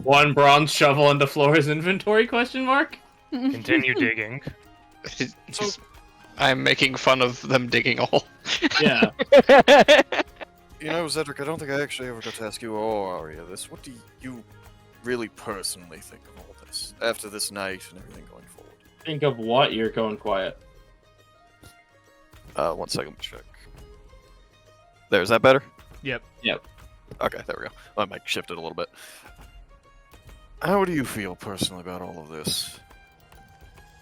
One bronze shovel into Flora's inventory, question mark? Continue digging. I'm making fun of them digging a hole. Yeah. You know, Zedric, I don't think I actually ever got to ask you or Arya this. What do you really personally think of all this after this night and everything going forward? Think of what? You're going quiet. 1 second, let me check. There, is that better? Yep. Okay, there we go. My mic shifted a little bit. How do you feel personally about all of this?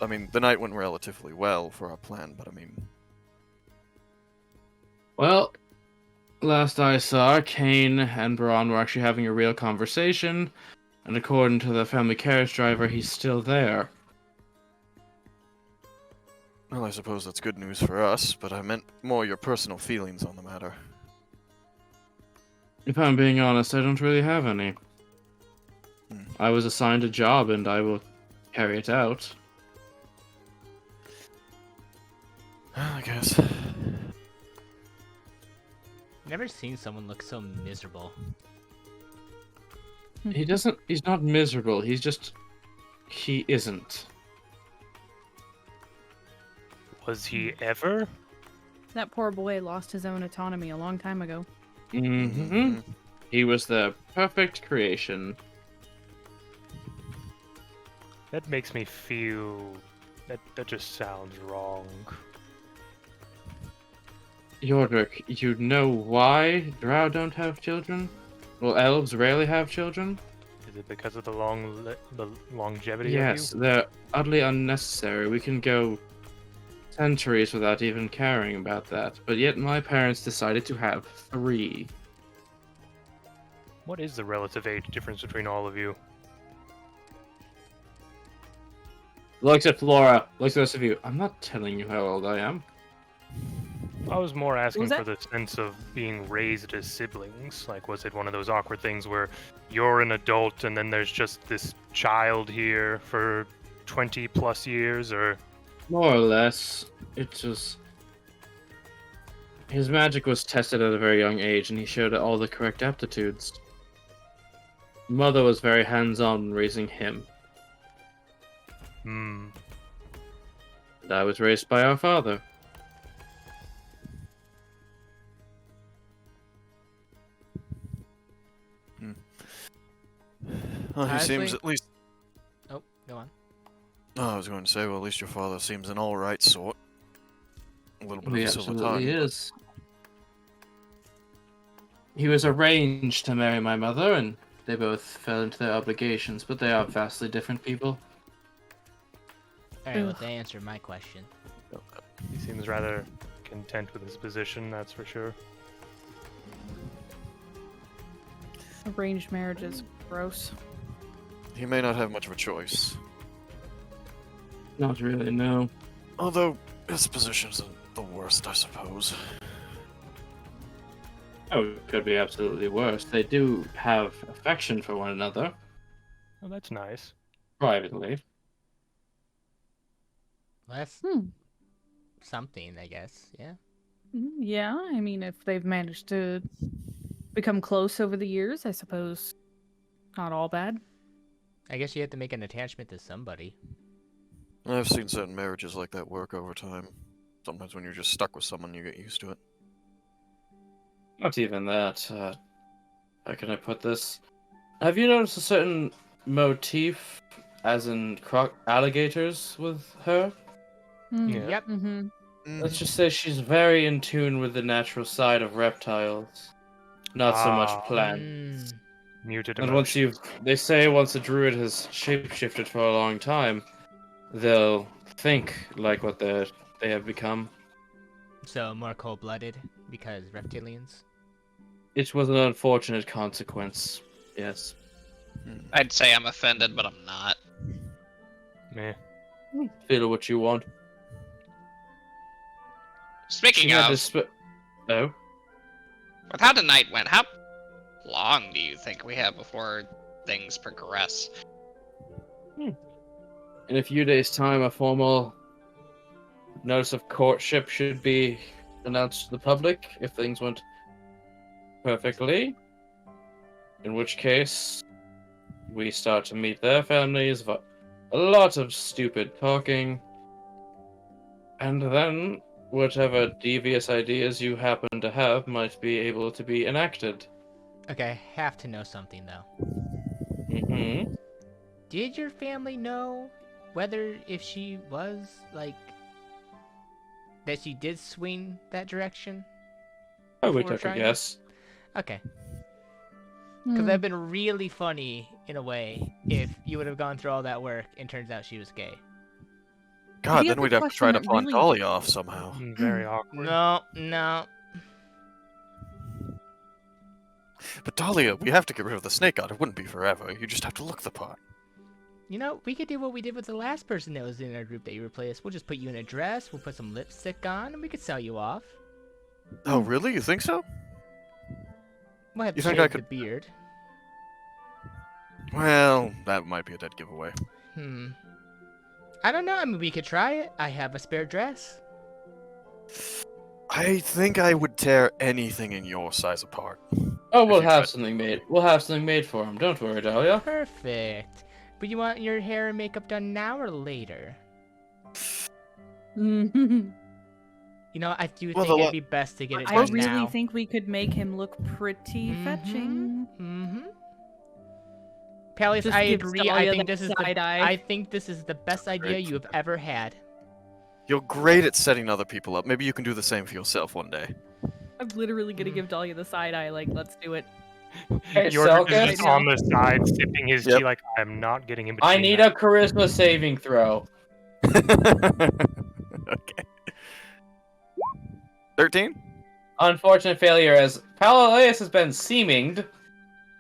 I mean, the night went relatively well for our plan, but I mean... Well, last I saw, Kane and Braun were actually having a real conversation, and according to the family carriage driver, he's still there. Well, I suppose that's good news for us, but I meant more your personal feelings on the matter. If I'm being honest, I don't really have any. I was assigned a job, and I will carry it out. I guess. never seen someone look so miserable. He's not miserable. He isn't. Was he ever? That poor boy lost his own autonomy a long time ago. Mm-hmm. He was the perfect creation. That makes me feel... That just sounds wrong. Yordrick, you know why Drow don't have children? Well, elves rarely have children. Is it because of the longevity Yes, of you? they're utterly unnecessary. We can go centuries without even caring about that. But yet my parents decided to have 3. What is the relative age difference between all of you? Looks at Flora, looks at the rest of you. I'm not telling you how old I am. I was more asking Was for that- the sense of being raised as siblings. Like, was it one of those awkward things where you're an adult and then there's just this child here for 20 plus years, or... More or less. His magic was tested at a very young age, and he showed all the correct aptitudes. Mother was very hands-on raising him, Hmm. and I was raised by our father. Well, he Honestly- seems at least. Oh, go on. Oh, I was going to say, well, at least your father seems an all right sort. A little bit He of a silver absolutely tongue. is. He was arranged to marry my mother, and they both fell into their obligations, but they are vastly different people. Alright, well, Ugh. that answered my question. He seems rather content with his position, that's for sure. Arranged marriage is gross. He may not have much of a choice. Not really, no. Although, his position isn't the worst, I suppose. Oh, it could be absolutely worse. They do have affection for one another, Oh, that's nice. privately. Well, that's Hmm. something, I guess. Yeah. Yeah, I mean, if they've managed to become close over the years, I suppose not all bad. I guess you have to make an attachment to somebody. I've seen certain marriages like that work over time. Sometimes when you're just stuck with someone, you get used to it. Not even that. How can I put this? Have you noticed a certain motif, as in alligators, with her? Yeah. Yep. Mm-hmm. Let's just say she's very in tune with the natural side of reptiles, not so much Ah. plants. Mm. Muted And emotion. they say once a druid has shapeshifted for a long time, they'll think like what they have become. So more cold-blooded because reptilians. It was an unfortunate consequence. Yes. I'd say I'm offended, but I'm not. Meh. Feel what you want. Speaking She had of, to sp- Oh. with how tonight went, how long do you think we have before things progress? In a few days' time, a formal notice of courtship should be announced to the public if things went perfectly. In which case, we start to meet their families, a lot of stupid talking, and then whatever devious ideas you happen to have might be able to be enacted. Okay, I have to know something though. Mm-hmm. Did your family know whether if she was like that she did swing that direction? Oh, we Before took a trying? guess. Okay, Hmm. because that'd been really funny in a way if you would have gone through all that work and turns out she was gay. God, The then other we'd have to try to question that pawn really- Dolly off somehow. Very awkward. No. But Dahlia, we have to get rid of the snake god. It wouldn't be forever. You just have to look the part. You know, we could do what we did with the last person that was in our group that you replaced. We'll just put you in a dress, we'll put some lipstick on, and we could sell you off. Oh, really? You think so? We'll have You to think I shave could- the beard. Well, that might be a dead giveaway. I don't know. I mean, we could try it. I have a spare dress. I think I would tear anything in your size apart. Oh, we'll If you have could. something made. We'll have something made for him. Don't worry, Dahlia. Perfect. But you want your hair and makeup done now or later? Mhm. You know, I do Well, think the it'd be best to get it I done really now. think we could make him look pretty Mhm. fetching. Mm-hmm. Peleus, Just I give agree. I Dahlia think that this is side eye. I think this is the best idea Great. you have ever had. You're great at setting other people up. Maybe you can do the same for yourself one day. I'm literally gonna give Dahlia the side eye. Like, let's do it. Hey, Yordrick Selka, is just on the side, sipping his Yep. tea like, I'm not getting in between I need that. a charisma saving throw. Okay. 13? Unfortunate failure, as Palaeus has been seeminged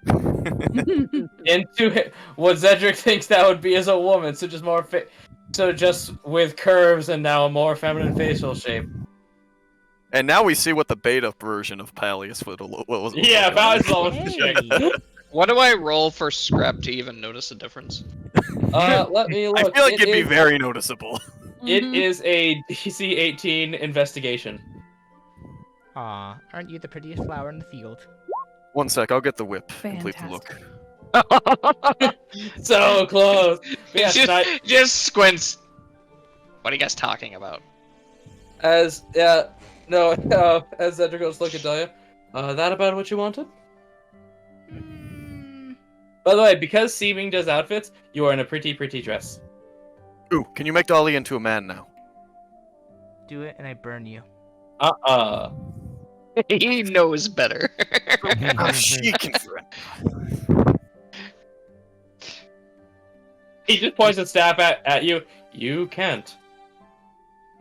into what Zedric thinks that would be as a woman. So just more, so just with curves and now a more feminine facial shape. And now we see what the beta version of Peleus was. Yeah, Palaeus is almost the Hey. chick. What do I roll for scrap to even notice a difference? Let me look. I feel like It it'd be is- very noticeable. It Mhm. is a DC 18 investigation. Aw, aren't you the prettiest flower in the field? 1 sec, I'll get the whip. Complete the look. So close. But yeah, just, tonight, just squints. What are you guys talking about? as Zedric goes to look at Dahlia. That about what you wanted? Mm, By the way, because Seeming does outfits, you are in a pretty dress. Ooh, can you make Dolly into a man now? do it and I burn you. He knows better. Oh, she can. He just points his staff at you. You can't.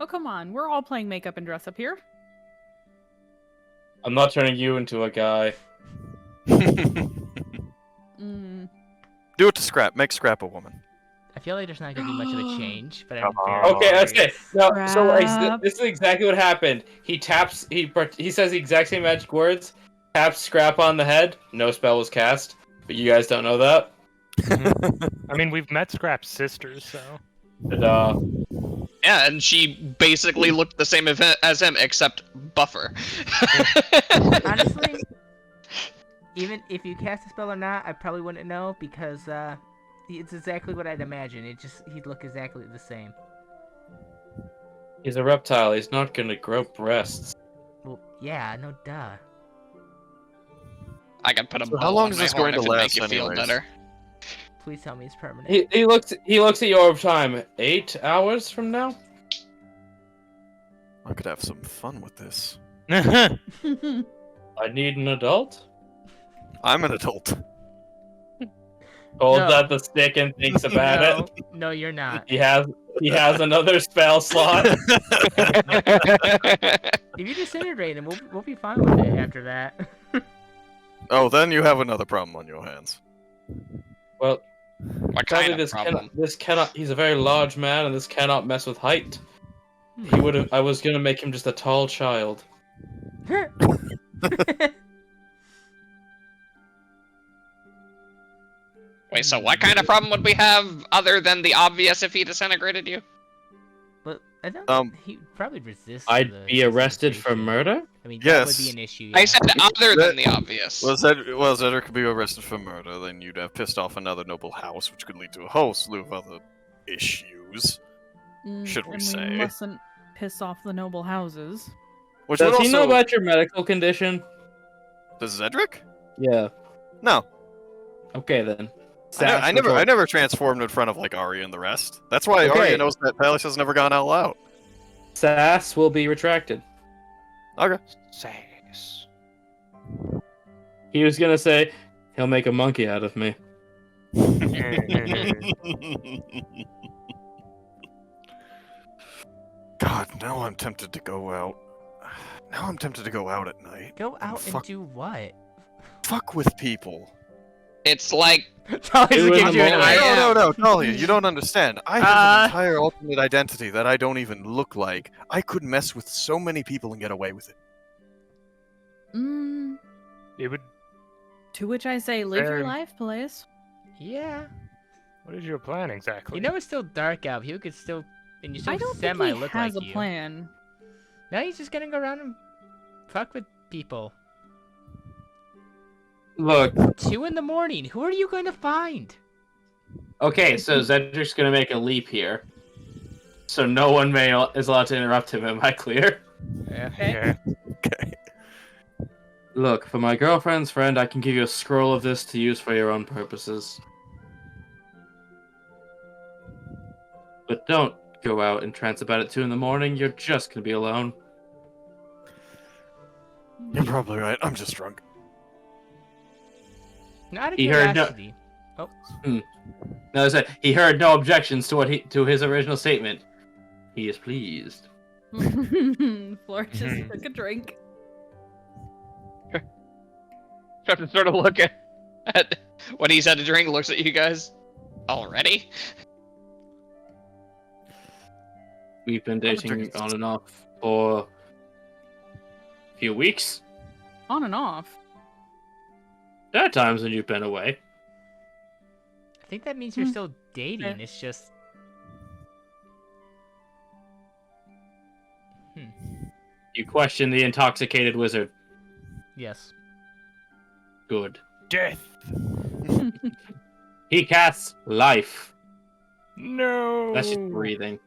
Oh, come on. We're all playing makeup and dress up here. I'm not turning you into a guy. Mm. Do it to Scrap. Make Scrap a woman. I feel like there's not gonna be much of a change, but I'm Come very on. Okay, that's it. No, so like, Scrap. this is exactly what happened. He taps. He says the exact same magic words. Taps Scrap on the head. No spell was cast. But you guys don't know that. I mean, we've met Scrap's sisters, so. But, Yeah, and she basically looked the same as him, except buffer. Honestly, even if you cast a spell or not, I probably wouldn't know because it's exactly what I'd imagine. He'd look exactly the same. he's a reptile. He's not gonna grow breasts. Well, yeah, no duh. I can put a So bow how long on is my this horn going to if it'd last make you feel anyways? better. Please tell me it's permanent. He looks at your time. 8 hours from now. I could have some fun with this. I need an adult. I'm an adult. Holds No. out the stick and thinks about no, it. no, you're not. He has another spell slot. If you disintegrate him, we'll be fine with it after that. Oh, then you have another problem on your hands. Well, What sadly, kind of problem? this cannot. He's a very large man, and this cannot mess with height. He would have. I was gonna make him just a tall child. Wait, so what kind of problem would we have other than the obvious if he disintegrated you? But I don't. He'd probably resist. I'd the be arrested for disintegration. murder. I mean, that would Yes. be an issue. I yeah. said other than the obvious. Well, Zedric could be arrested for murder, then you'd have pissed off another noble house, which could lead to a whole slew of other issues. Should we and say? We mustn't piss off the noble houses. Which Does would he know also... about your medical condition? Does Zedric? Yeah. No. Okay then. I never transformed in front of like Arya and the rest. That's why Okay. Arya knows that Palace has never gone all out. Sass will be retracted. Okay. Sass. He was gonna say he'll make a monkey out of me. God, now I'm tempted to go out. Now I'm tempted to go out at night. Go out and fuck- do what? Fuck with people. It's like Tolly's It was looking a at you and moment. I am. No, Talia, you don't understand. I have an entire alternate identity that I don't even look like. I could mess with so many people and get away with it. Mm, It would. to which I say, live your Fair. life, Peleus. Yeah. What is your plan exactly? You know it's still dark out. He could still, and you I still don't think semi he look has like a you. plan. Now he's just gonna go around and fuck with people. Look, 2 in the morning. Who are you going to find? okay, so Zedric's gonna make a leap here. So no one is allowed to interrupt him, am I clear? Yeah. Yeah. Okay. Look, for my girlfriend's friend, I can give you a scroll of this to use for your own purposes. But don't go out and trance about it 2 in the morning, you're just gonna be alone. You're probably right. I'm just drunk. Not a He heard no- curiosity. No, I said he heard no objections to his original statement. He is pleased. Flora just took a drink. Have to sort of look at what he's had to drink, looks at you guys. Already? We've been dating on and off for a few weeks. On and off. There are times when you've been away. I think that means you're still dating. It's just. You question the intoxicated wizard. Yes. Good. Death. He casts life. No. That's just breathing.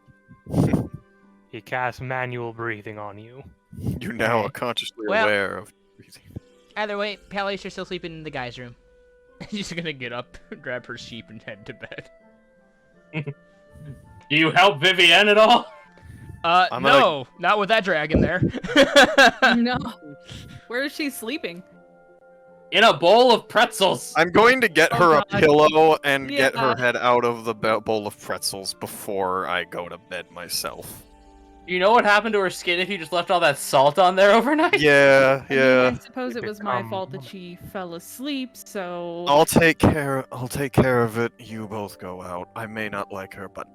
He casts manual breathing on you. You now are consciously Well- aware of breathing. Either way, Pallies, you're still sleeping in the guy's room. She's gonna get up, grab her sheep, and head to bed. Do you help Vivienne at all? I'm No, not with that dragon there. No. Where is she sleeping? In a bowl of pretzels. I'm going to get Oh, her a God. pillow and get her Yeah. head out of the bowl of pretzels before I go to bed myself. You know what happened to her skin if you just left all that salt on there overnight? Yeah, I mean, yeah. I suppose it was my fault that she fell asleep, so... I'll take care of it. You both go out. I may not like her, but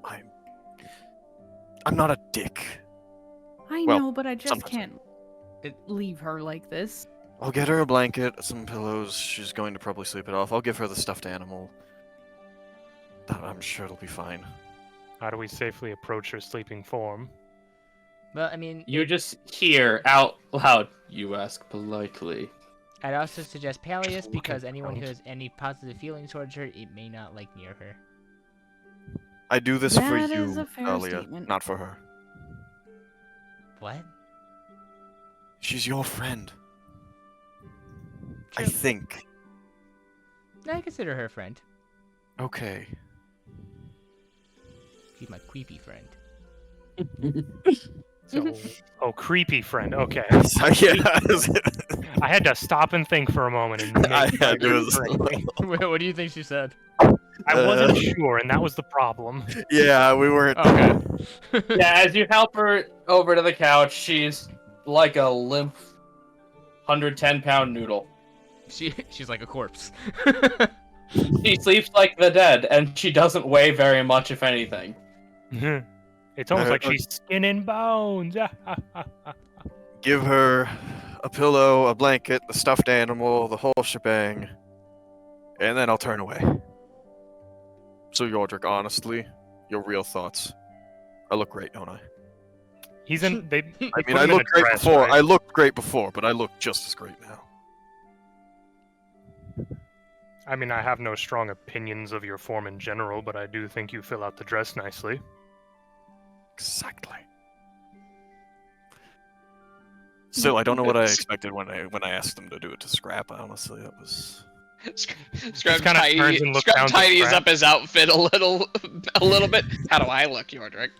I'm not a dick. I well, know, but I just sometimes. can't leave her like this. I'll get her a blanket, some pillows. She's going to probably sleep it off. I'll give her the stuffed animal. I'm sure it'll be fine. How do we safely approach her sleeping form? Well, I mean, You just hear out loud. You ask politely. I'd also suggest Pallius look because at anyone who Pallius. has any positive feelings towards her, it may not like near her. I do this for That is you, a fair Dahlia, statement. not for her. What? She's your friend. I True. think. I consider her a friend. Okay. She's my creepy friend. So, creepy friend. Okay. So, yeah. I had to stop and think for a moment and I make had to as correctly. What do you think she said? I wasn't sure, and that was the problem. Yeah, we weren't. Okay. Yeah, as you help her over to the couch, she's like a limp 110-pound noodle. She's like a corpse. She sleeps like the dead, and she doesn't weigh very much, if anything. It's almost like she's skin and bones. Give her a pillow, a blanket, the stuffed animal, the whole shebang, and then I'll turn away. So, Yordrick, honestly, your real thoughts. I look great, don't I? He's in. They. I mean, I looked great before. I looked great before, but I look just as great now. I mean, I have no strong opinions of your form in general, but I do think you fill out the dress nicely. Exactly. Still, I don't know what I expected when I asked them to do it to Scrap. Honestly, that was. Scrap kinda turns and looks down to tidies Scrap. up his outfit a little bit. How do I look, Yordrick?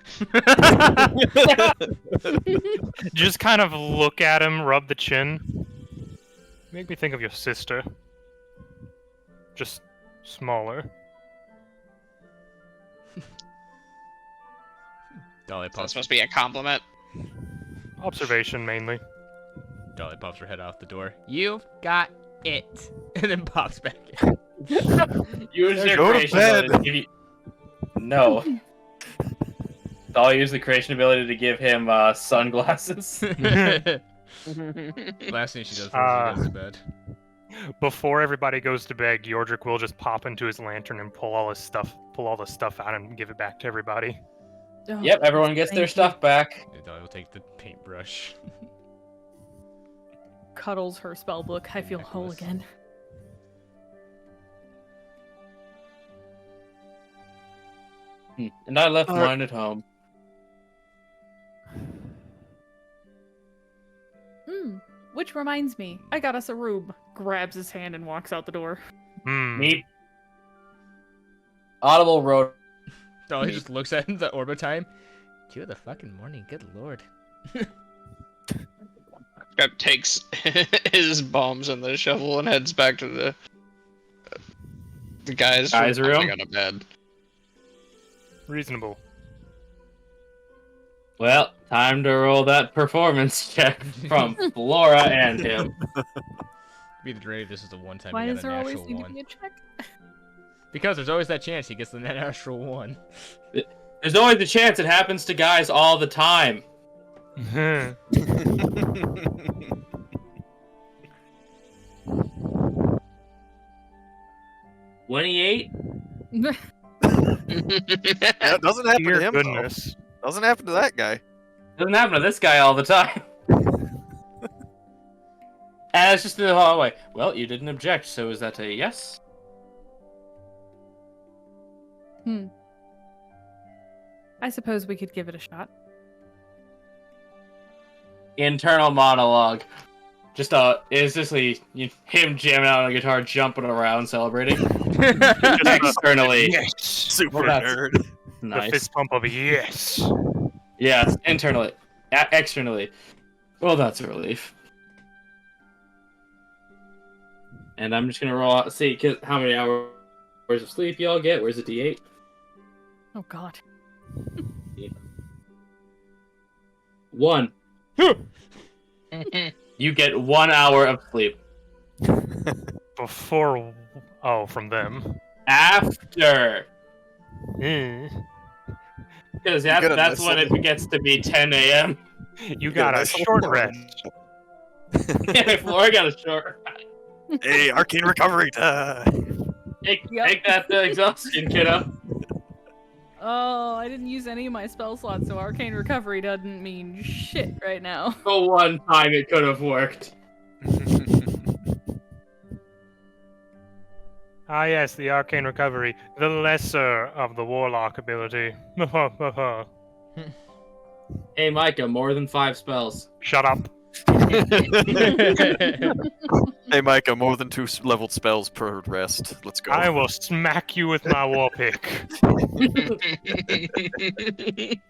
Just kind of look at him, rub the chin. Make me think of your sister. Just smaller. Dolly That's pops, supposed to be a compliment. Observation mainly. Dolly pops her head out the door. You've got it. And then pops back in. Use your Go to creation bed. ability to give you... No. I'll use the creation ability to give him sunglasses. Last thing she does before she goes to bed. Before everybody goes to bed, Yordrick will just pop into his lantern and pull all the stuff out and give it back to everybody. Oh, Yep, everyone gets their thank you. stuff back. And Dolly will take the paintbrush. cuddles her spell book. I feel whole Nicholas. again. And I left Alright. mine at home. Which reminds me, I got us a room. Grabs his hand and walks out the door. Meep. Audible wrote. Oh, he just looks at the orbit time. 2 of the fucking morning, good lord. Scrap takes his bombs and the shovel and heads back to the guys room. on a bed. Reasonable. Well, time to roll that performance check from Flora and him. Be the Dre, this is the one time Why he does got a there always natural need to 1. be a check? Because there's always that chance he gets the natural 1. There's always the chance it happens to guys all the time. 28? Yeah, it doesn't happen Dear to him, though. goodness. Doesn't happen to that guy. Doesn't happen to this guy all the time. And it's just in the hallway. Well, you didn't object, so is that a yes? I suppose we could give it a shot. Internal monologue. Just is this him jamming out on a guitar, jumping around, celebrating? Externally. Yes. Super Well, that's- nerd. The Nice. fist pump of yes. Yes, internally. Externally. Well, that's a relief. And I'm just gonna roll out, see how many hours of sleep y'all get. Where's the D8? Oh god. 1. You get 1 hour of sleep. Before. Oh, from them. After. Eh. Because You gotta that's when it listen. gets to be 10 a.m. You got a nice little short morning. rest. Flora got a short. Hey, arcane recovery time. Take Yep. that exhaustion, kiddo. Oh, I didn't use any of my spell slots, so arcane recovery doesn't mean shit right now. The one time it could have worked. Ah, yes, the arcane recovery, the lesser of the warlock ability. Hey, Micah, more than 5 spells. Shut up. Hey, Micah, more than 2 leveled spells per rest. Let's go. I will smack you with my war pick.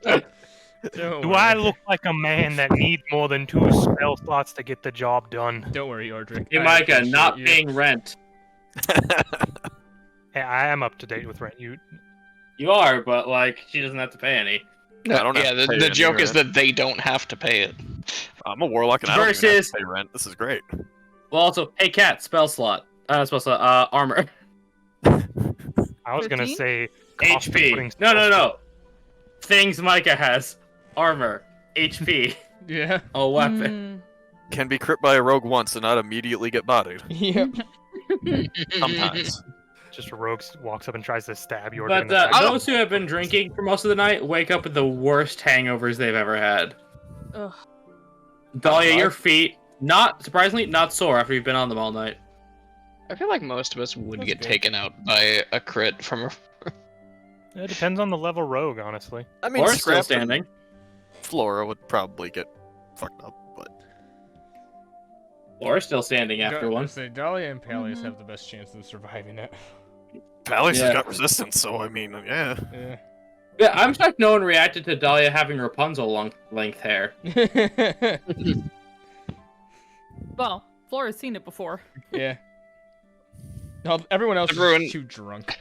Don't Do worry. I look like a man that needs more than 2 spell slots to get the job done? Don't worry, Ordric. Hey, I Micah, appreciate not you. paying rent. Hey, I am up to date with rent. You You are, but, she doesn't have to pay any. I don't have Yeah, to pay the any joke is rent. that they don't have to pay it. I'm a warlock and I don't even have Versus- to pay rent. This is great. Well, also, hey, Cat, spell slot. Armor. I was gonna 13? say cost of putting HP. No. spells- Things Micah has. Armor. HP. Yeah. A weapon. Can be crit by a rogue once and not immediately get bodied. Yep. Sometimes. Just a rogue walks up and tries to stab you. But those who have been drinking for most of the night wake up with the worst hangovers they've ever had. Ugh. Dahlia, your feet, not surprisingly, not sore after you've been on them all night. I feel like most of us would That's get good. taken out by a crit from a. It depends on the level rogue, honestly. I mean, Or still Scrap and standing. Flora would probably get fucked up, but Or still standing after one. Say, Dahlia and Peleus Mhm. have the best chance of surviving it. Palace Yeah. has got resistance, so I mean, yeah. Yeah. Yeah, I'm shocked no one reacted to Dahlia having Rapunzel length hair. Well, Flora's seen it before. Yeah. No, everyone else Everyone- is too drunk.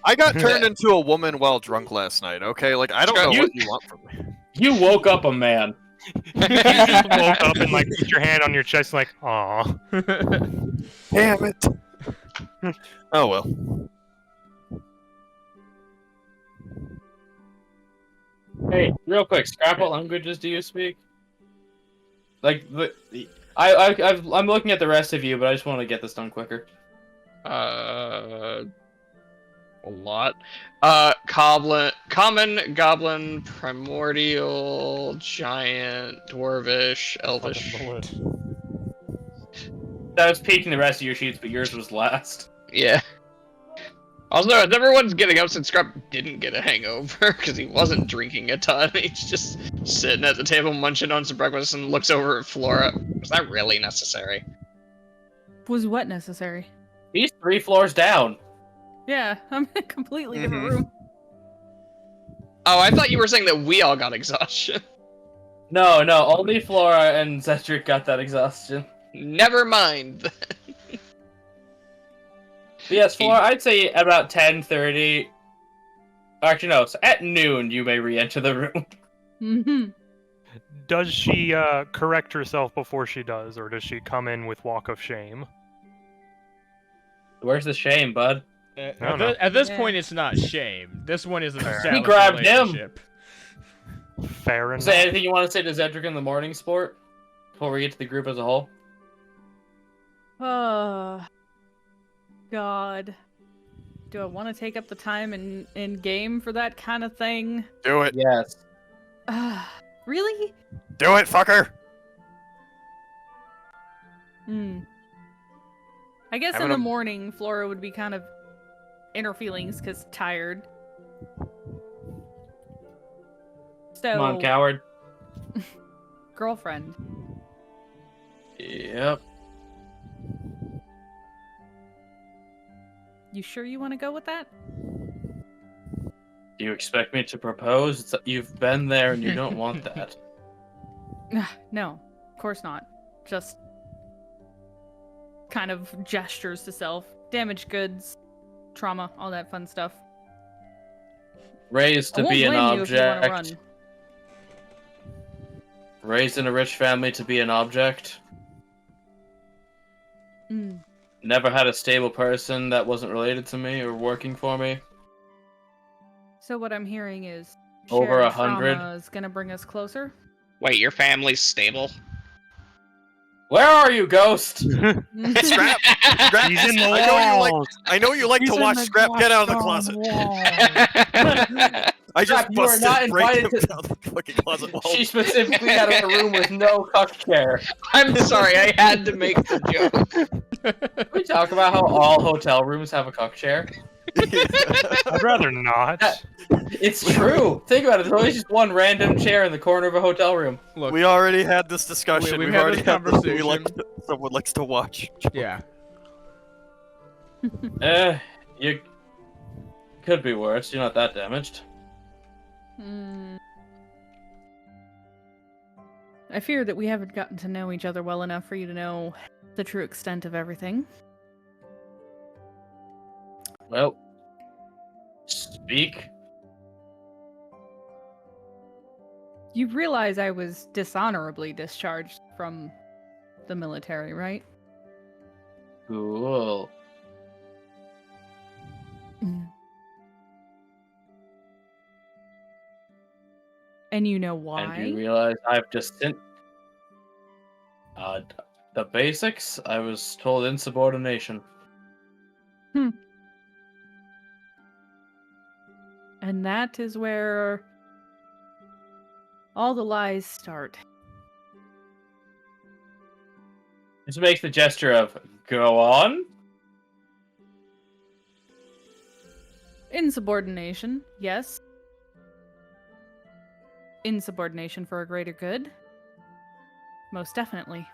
I got turned into a woman while drunk last night, okay? Like, I don't know You- what you want from me. You woke up a man. You just woke up and put your hand on your chest like, aw. Damn it! Oh well. Hey, real quick, Scrap, what languages do you speak? I'm looking at the rest of you, but I just want to get this done quicker. A lot. Common, Goblin, Primordial, Giant, Dwarvish, Elvish. Fucking Lord. That was peeking the rest of your sheets, but yours was last. Yeah. Also, as everyone's getting up, since Scrap didn't get a hangover because he wasn't drinking a ton, he's just sitting at the table munching on some breakfast and looks over at Flora. Was that really necessary? Was what necessary? He's 3 floors down. Yeah, I'm in a completely different room. Oh, I thought you were saying that we all got exhaustion. No, only Flora and Cedric got that exhaustion. Never mind. But yes, Flora, I'd say about 10:30. Actually, no, so at noon you may re-enter the room. Mm-hmm. Does she correct herself before she does, or does she come in with walk of shame? Where's the shame, bud? At this Yeah. point, it's not shame. This one is an Fair. established He grabbed him. relationship. Fair enough. Say anything you want to say to Cedric in the morning, Sport? Before we get to the group as a whole? Oh, God. Do I want to take up the time in game for that kind of thing? Do it. Yes. Really? Do it, fucker. I guess Having in the a- morning, Flora would be kind of in her feelings because tired. So, Come on, coward. girlfriend. Yep. You sure you want to go with that? Do you expect me to propose? You've been there and you don't want that. No, of course not. Just kind of gestures to self. Damaged goods, trauma, all that fun stuff. Raised I to won't be an blame you if you want to object. run. Raised in a rich family to be an object. Mm. Never had a stable person that wasn't related to me or working for me. So what I'm hearing is Over shared 100. trauma is gonna bring us closer. Wait, your family's stable? Where are you, Ghost? Scrap. Scrap. He's in the I know you like to watch Scrap get out of the closet. I just Scrap, you are busted not break him invited to- out of the fucking closet wall. She specifically had a room with no cuck chair. I'm sorry, I had to make the joke. Can we talk about how all hotel rooms have a cuck chair? I'd rather not. It's true. Think about it. There's always just one random chair in the corner of a hotel room. Look, We already had this discussion. we've We've had already this had this. We conversation. someone likes to watch. yeah. You could be worse. You're not that damaged. I fear that we haven't gotten to know each other well enough for you to know the true extent of everything. Well, speak. You realize I was dishonorably discharged from the military, right? Cool. And you know why? And you realize I've just sent. The basics. I was told insubordination. And that is where all the lies start. Just makes the gesture of go on. Insubordination, yes. Insubordination for a greater good? Most definitely.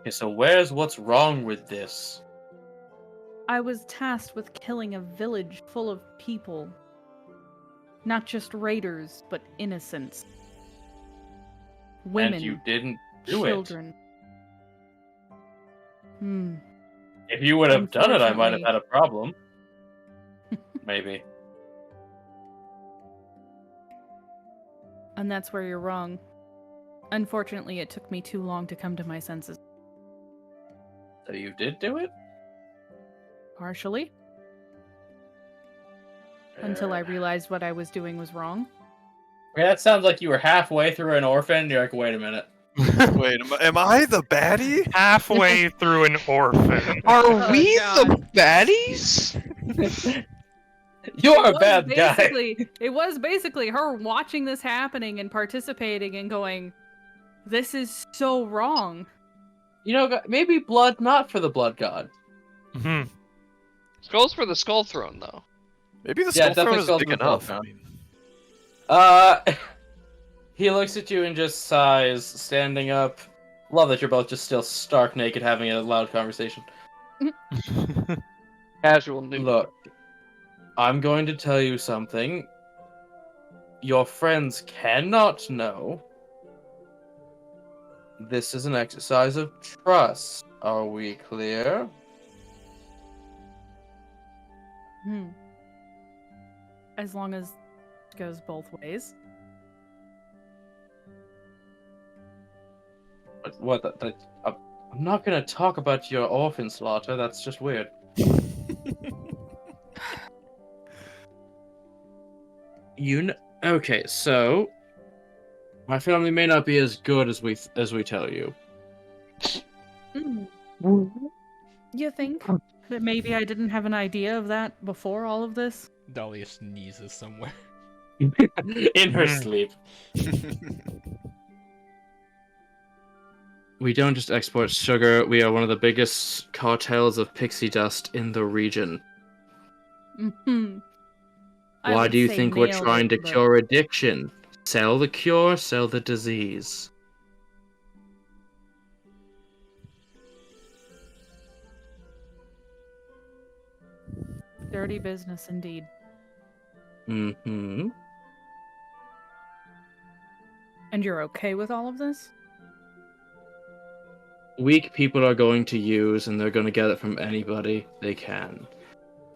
Okay, so what's wrong with this? I was tasked with killing a village full of people. Not just raiders, but innocents. Women, And you didn't do children. it. If you would have done it, I might have had a problem. Maybe. And that's where you're wrong. Unfortunately, it took me too long to come to my senses. So you did do it? Partially. Until I realized what I was doing was wrong. Okay, that sounds like you were halfway through an orphan. And you're like, wait a minute. Wait, am I the baddie? Halfway through an orphan. Are Oh, we God. the baddies? You are It a was bad guy. It was basically her watching this happening and participating and going, This is so wrong. You know, maybe blood not for the blood god. Mhm. Skull's for the skull throne, though. Maybe the Yeah, skull throne definitely is Skull big Throne enough. now. I mean, He looks at you and just sighs, standing up. Love that you're both just still stark naked having a loud conversation. Casual nude. Look, I'm going to tell you something. Your friends cannot know. This is an exercise of trust. Are we clear? As long as it goes both ways. I'm not gonna talk about your orphan slaughter. That's just weird. Okay, so my family may not be as good as we tell you. You think that maybe I didn't have an idea of that before all of this? Dahlia sneezes somewhere. In her sleep. We don't just export sugar. We are one of the biggest cartels of pixie dust in the region. Why do you think we're trying to cure addiction? Sell the cure, sell the disease. Dirty business indeed. Mm-hmm. And you're okay with all of this? Weak people are going to use, and they're going to get it from anybody they can.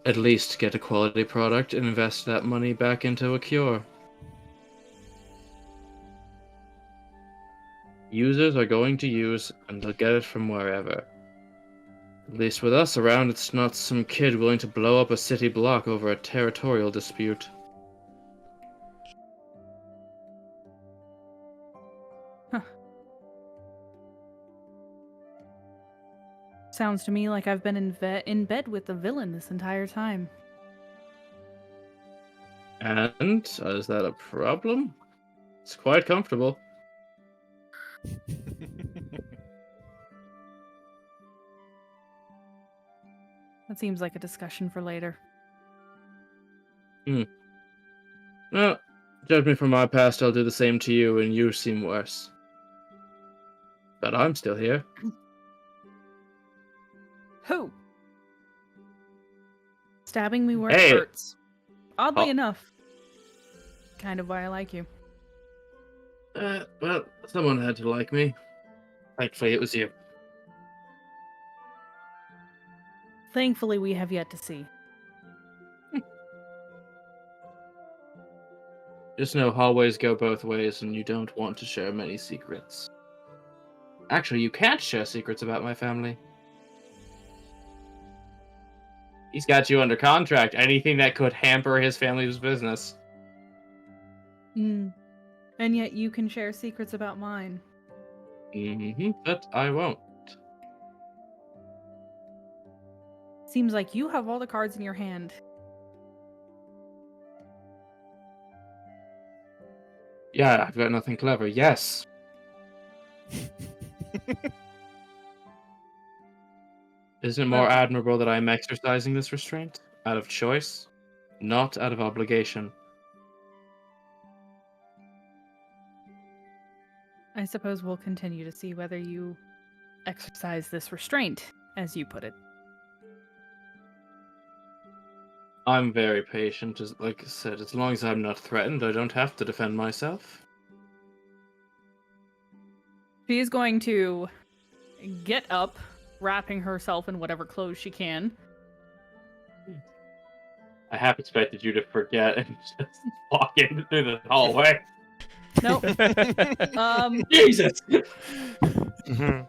At least get a quality product and invest that money back into a cure. Users are going to use, and they'll get it from wherever. At least with us around, it's not some kid willing to blow up a city block over a territorial dispute. Sounds to me like I've been in bed with the villain this entire time. And is that a problem? It's quite comfortable. That seems like a discussion for later. Well, judge me from my past, I'll do the same to you, and you seem worse. But I'm still here. Who? Stabbing me where Hey. it hurts. Oddly Oh. enough. Kind of why I like you. Well, someone had to like me. Thankfully, it was you. Thankfully, we have yet to see. Just know hallways go both ways, and you don't want to share many secrets. Actually, you can't share secrets about my family. He's got you under contract. Anything that could hamper his family's business. And yet you can share secrets about mine. But I won't. Seems like you have all the cards in your hand. Yeah, I've got nothing clever. Yes. Isn't it more Well- admirable that I'm exercising this restraint? Out of choice? Not out of obligation. I suppose we'll continue to see whether you exercise this restraint, as you put it. I'm very patient. Like I said, as long as I'm not threatened, I don't have to defend myself. She is going to get up, wrapping herself in whatever clothes she can. I half expected you to forget and just walk in through the hallway. Nope. Jesus! Mhm.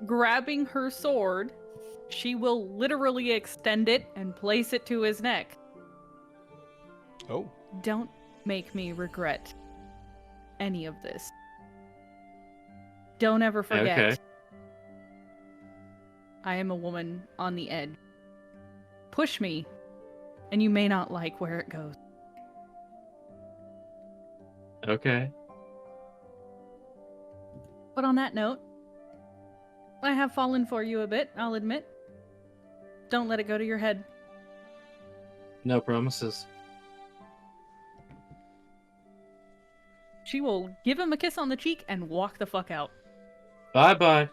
Grabbing her sword, she will literally extend it and place it to his neck. Oh. Don't make me regret any of this. Don't ever forget. Okay. I am a woman on the edge. Push me, and you may not like where it goes. Okay. But on that note, I have fallen for you a bit, I'll admit. Don't let it go to your head. No promises. She will give him a kiss on the cheek and walk the fuck out. Bye-bye.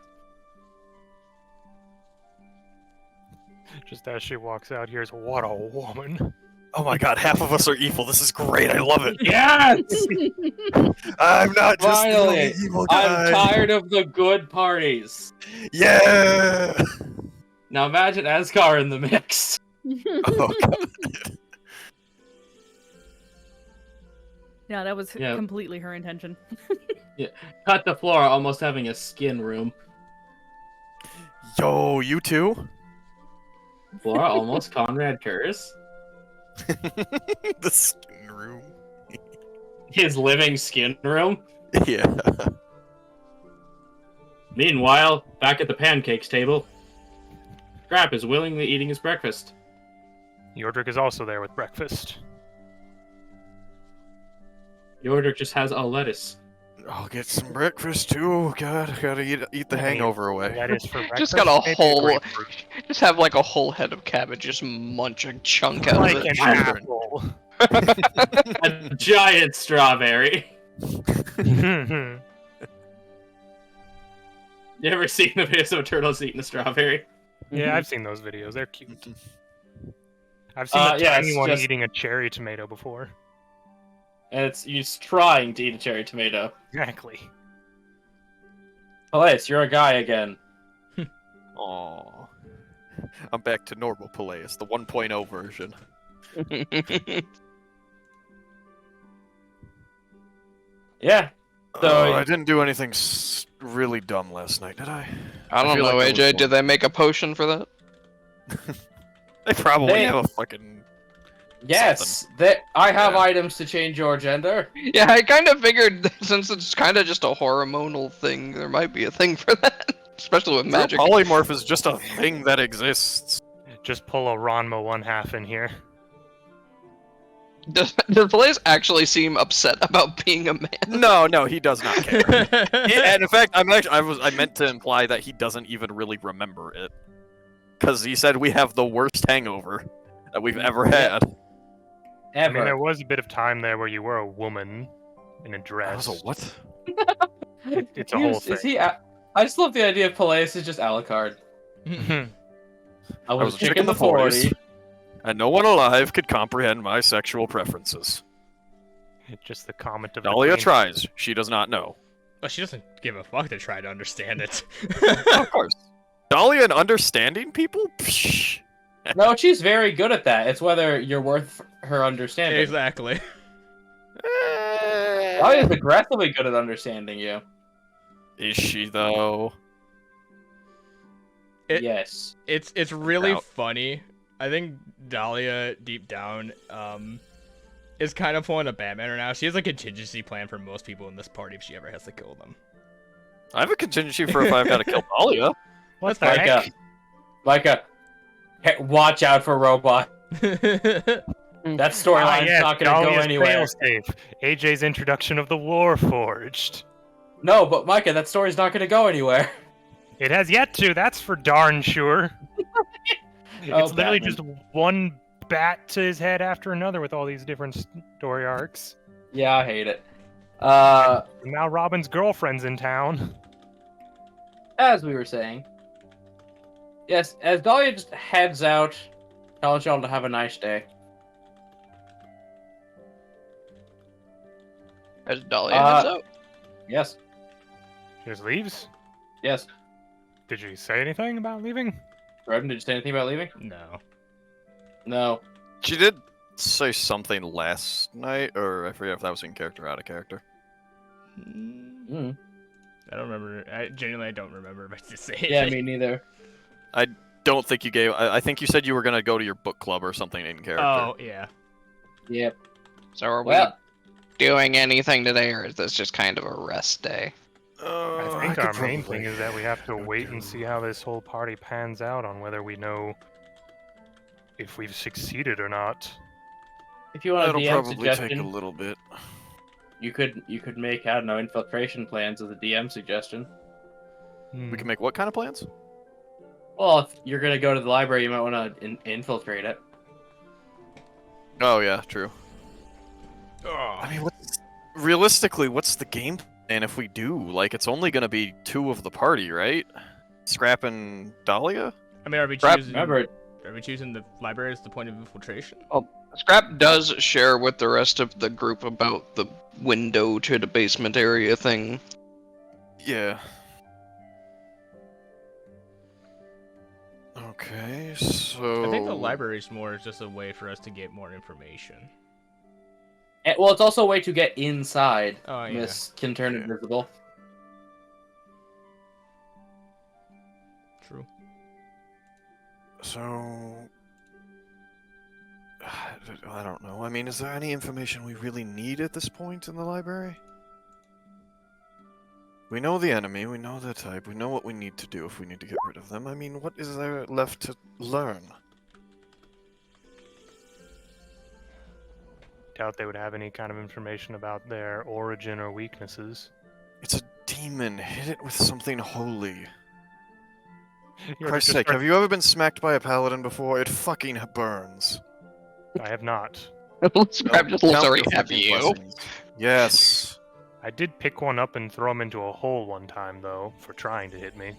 Just as she walks out, here's what a woman. Oh my god, half of us are evil. This is great. I love it. Yes! I'm not just the Finally! only evil guy. I'm tired of the good parties. Yeah! Now imagine Asgar in the mix. Oh god. Yeah, that was Yeah. completely her intention. Cut the floor, almost having a skin room. Yo, you too? Flora almost Conrad Kurz. The skin room. His living skin room. Yeah. Meanwhile, back at the pancakes table, Scrap is willingly eating his breakfast. Yordrick is also there with breakfast. Yordrick just has a lettuce. I'll get some breakfast too. God, gotta eat the hangover away. That is for breakfast. Just got a maybe whole, grapefruit. just have like a whole head of cabbage, just munch a chunk out Like of an it. apple. A giant strawberry. Yeah, You ever seen the videos of turtles eating a strawberry? I've seen those videos. They're cute. I've seen a yeah, tiny it's one just- eating a cherry tomato before. And he's trying to eat a cherry tomato. Exactly. Elias, you're a guy again. Aww. I'm back to normal Peleus, the 1.0 version. Yeah. So Oh, I didn't do anything really dumb last night, did I? I don't feel know, like there was AJ. Did they make a potion for that? They probably They- have a fucking... yes, I have items to change your gender. Yeah, I kind of figured since it's kind of just a hormonal thing, there might be a thing for that, especially with magic. Polymorph is just a thing that exists. Just pull a Ranma 1/2 in here. Does Blaze actually seem upset about being a man? No, he does not care. And in fact, I meant to imply that he doesn't even really remember it. Because he said we have the worst hangover that we've ever had. I mean, there was a bit of time there where you were a woman in a dress. What? It's a whole thing. Is he? I just love the idea of Peleus is just Alucard. I was a chick in the 40s. And no one alive could comprehend my sexual preferences. Just the comment of Dahlia the queen. tries. She does not know. Well, she doesn't give a fuck to try to understand it. Of course. Dahlia and understanding people? Psh. No, she's very good at that. It's whether you're worth her understanding. Exactly. Dahlia's aggressively good at understanding you. Is she, though? Yes. It's really Out. funny. I think Dahlia, deep down, is kind of pulling a Batman right now. She has a contingency plan for most people in this party if she ever has to kill them. I have a contingency for if I've got to kill Dahlia. What the Micah, heck? Micah, hey, watch out for Robot. That storyline's yes, not going to go Dahlia's anywhere. failsafe. AJ's introduction of the Warforged. No, but Micah, that story's not going to go anywhere. It has yet to, that's for darn sure. Oh, It's literally Batman. just one bat to his head after another with all these different story arcs. Yeah, I hate it. Now Robin's girlfriend's in town. As we were saying, yes, as Dahlia just heads out, tells y'all to have a nice day. As Dahlia heads out. Yes, She just leaves? yes. Did she say anything about leaving? Revan, did you say anything about leaving? No. No. She did say something last night, or I forget if that was in character or out of character. Mm. I don't remember. I genuinely don't remember if I just say Yeah, anything. me neither. Don't think you gave... I think you said you were going to go to your book club or something in character. Oh, yeah. Yep. So are we Well, doing anything today, or is this just kind of a rest day? I think our main thing is that we have to wait and see how this whole party pans out on whether we know if we've succeeded or not. if you want That'll a DM probably take a suggestion, little bit. You could make, I don't know, infiltration plans as a DM suggestion. We can make what kind of plans? Well, if you're gonna go to the library, you might want to infiltrate it. Oh yeah, true. I mean, realistically, what's the game plan if we do? Like, it's only gonna be 2 of the party, right? Scrap and Dahlia? I mean, are we Scrap, choosing? remember- Are we choosing the library as the point of infiltration? Scrap does share with the rest of the group about the window to the basement area thing. Yeah. Okay, so... I think the library is more just a way for us to get more information. Well, it's also a way to get inside. Oh, yeah. Miss can turn invisible. True. So... I don't know. I mean, is there any information we really need at this point in the library? We know the enemy, we know their type, we know what we need to do if we need to get rid of them. I mean, what is there left to learn? Doubt they would have any kind of information about their origin or weaknesses. It's a demon. Hit it with something holy. You're Christ's just sake, have you ever been smacked by a paladin before? It fucking burns. I have not. Scrap just looks Count already your have fucking you. blessings. Yes. I did pick one up and throw him into a hole one time, though, for trying to hit me.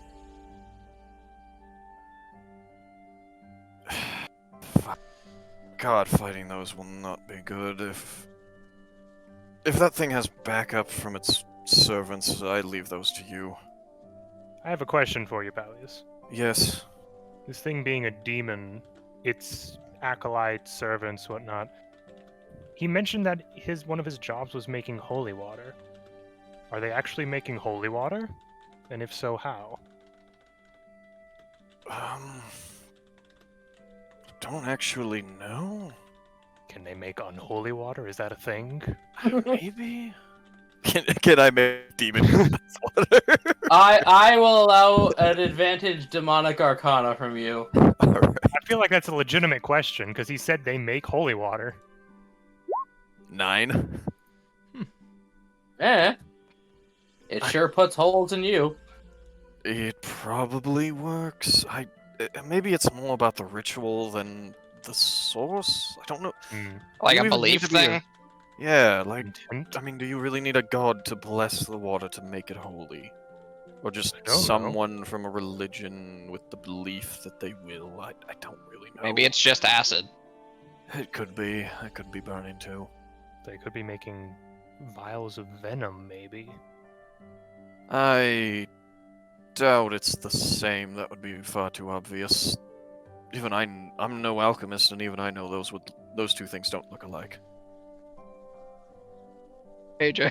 God, fighting those will not be good. If that thing has backup from its servants, I leave those to you. I have a question for you, Palius. Yes. This thing being a demon, its acolytes, servants, whatnot. He mentioned that one of his jobs was making holy water. Are they actually making holy water? And if so, how? Don't actually know. Can they make unholy water? Is that a thing? Maybe. Can I make demon water? I will allow an advantage demonic arcana from you. Alright. I feel like that's a legitimate question, because he said they make holy water. 9. It sure puts holes in you. It probably works. Maybe it's more about the ritual than the source. I don't know. Like You a even need belief to be a- thing? Yeah, like Intent? I mean, do you really need a god to bless the water to make it holy? Or just I don't know. someone from a religion with the belief that they will? I don't really know. Maybe it's just acid. It could be. It could be burning too. They could be making vials of venom, maybe. I doubt it's the same. That would be far too obvious. Even I'm no alchemist, and even I know those two things don't look alike. AJ.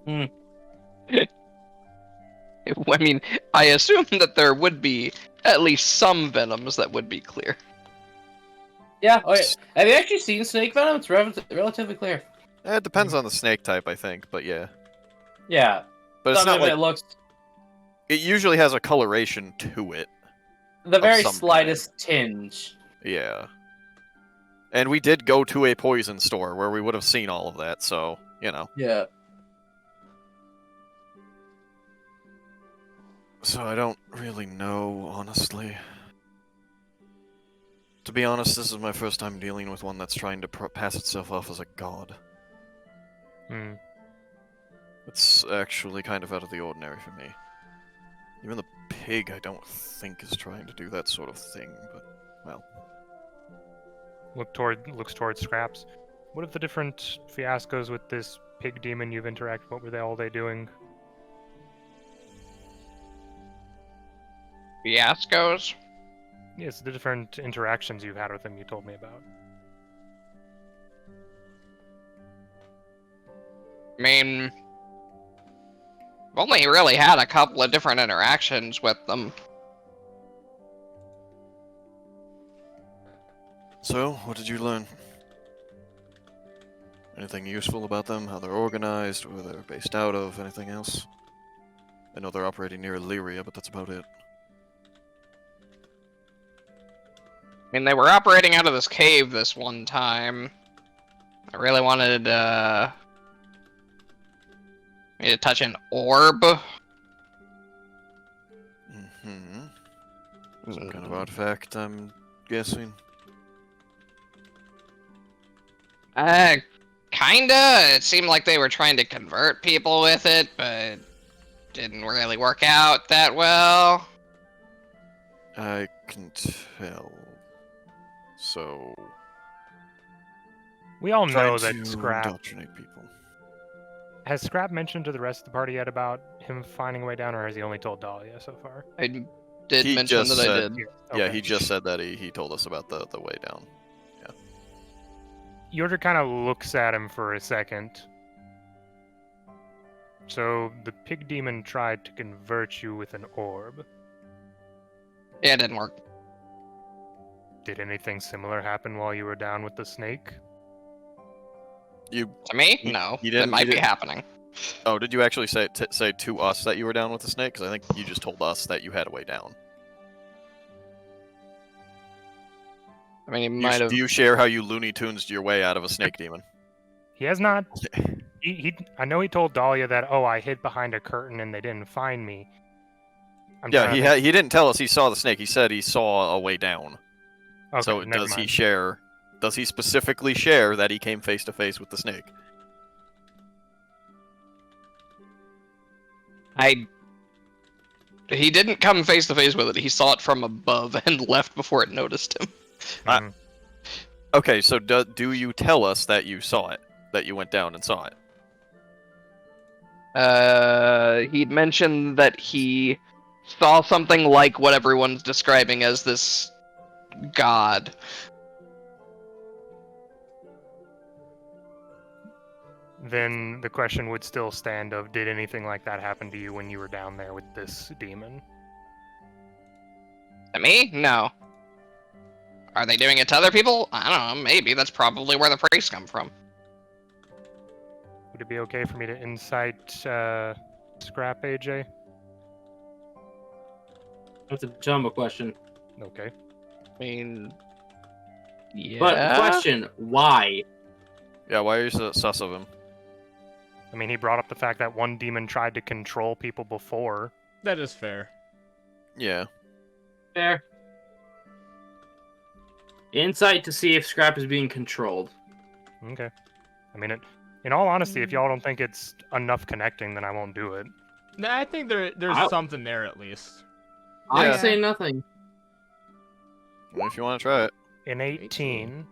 Hmm. I mean, I assume that there would be at least some venoms that would be clear. Yeah. Oh, yeah. Have you actually seen snake venom? It's relatively clear. It depends on the snake type, I think, but yeah. Yeah. But it's Some not of like it looks it usually has a coloration to it. the very some slightest tinge. Yeah. And we did go to a poison store where we would have seen all of that, so, you know. Yeah. So I don't really know, honestly. To be honest, this is my first time dealing with one that's trying to pass itself off as a god. It's actually kind of out of the ordinary for me. Even the pig, I don't think, is trying to do that sort of thing, but, well. Looks towards Scraps. What of the different fiascos with this pig demon you've interacted? What were they doing? Fiascos? Yes, the different interactions you've had with him you told me about. I mean, I've only really had a couple of different interactions with them. So, what did you learn? Anything useful about them? How they're organized? Where they're based out of? Anything else? I know they're operating near Illyria, but that's about it. I mean, they were operating out of this cave this one time. I really wanted, need to touch an orb. Some kind of artifact, I'm guessing. Kinda. It seemed like they were trying to convert people with it, but didn't really work out that well. I can tell. So. We all know trying that to Scrap. indoctrinate people. Has Scrap mentioned to the rest of the party yet about him finding a way down, or has he only told Dahlia so far? I did He mention just that I said- did. Yeah, Okay. he just said that he told us about the way down. Yordra kind of looks at him for a second. So, the pig demon tried to convert you with an orb. Yeah, it didn't work. Did anything similar happen while you were down with the snake? You To me, He- no. he That didn't- might he be didn't- happening. Oh, did you actually say to us that you were down with the snake? Because I think you just told us that you had a way down. I mean, he might have. Do you share how you Looney Tunes your way out of a snake demon? He has not. I know he told Dahlia that, oh, I hid behind a curtain and they didn't find me. I'm Yeah, trying to he didn't tell us he saw the snake. He said he saw a way down. Okay, So never does he mind. share? Does he specifically share that he came face to face with the snake? He didn't come face to face with it. He saw it from above and left before it noticed him. Mhm. Okay, so do you tell us that you saw it? That you went down and saw it? He'd mentioned that he saw something like what everyone's describing as this god. Then the question would still stand of, did anything like that happen to you when you were down there with this demon? To me? No. Are they doing it to other people? I don't know, maybe. That's probably where the priests come from. Would it be okay for me to insight Scrap, AJ? That's a jumbo question. Okay. I mean... Yeah? But question, why? Yeah, why are you so sus of him? I mean, he brought up the fact that one demon tried to control people before. That is fair. Yeah. Fair. Insight to see if Scrap is being controlled. Okay. I mean, in all honesty, Mm. if y'all don't think it's enough connecting, then I won't do it. No, I think there's I- something there at least. I Yeah. say nothing. Well, if you want to try it. In 18,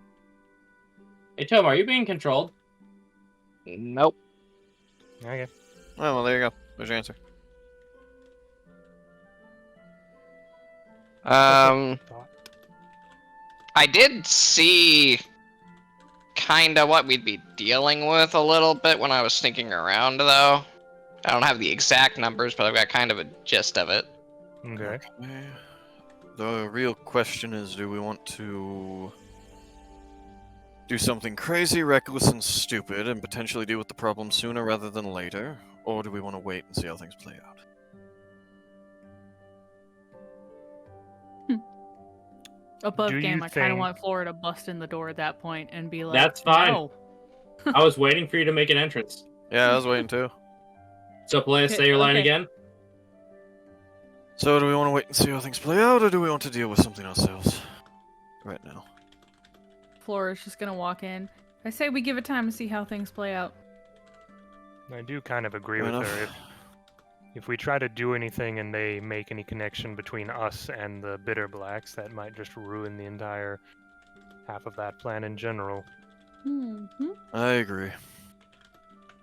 Hey, Tom, are you being controlled? Nope. okay. Oh, well, there you go. There's your answer. Thought. I did see kinda what we'd be dealing with a little bit when I was sneaking around, though. I don't have the exact numbers, but I've got kind of a gist of it. Okay. The real question is, do we want to do something crazy, reckless, and stupid, and potentially deal with the problem sooner rather than later? Or do we want to wait and see how things play out? Above Do game, you I kind of think- want Flora to bust in the door at that point and be like, That's fine. No. I was waiting for you to make an entrance. Yeah, I was waiting too. So, Peleus, Okay, say your line okay. again. So do we want to wait and see how things play out, or do we want to deal with something ourselves? Right now. Flora's just gonna walk in. I say we give it time to see how things play out. I do kind of agree Fair with enough. her. If we try to do anything and they make any connection between us and the Bitter Blacks, that might just ruin the entire half of that plan in general. Hmm. I agree.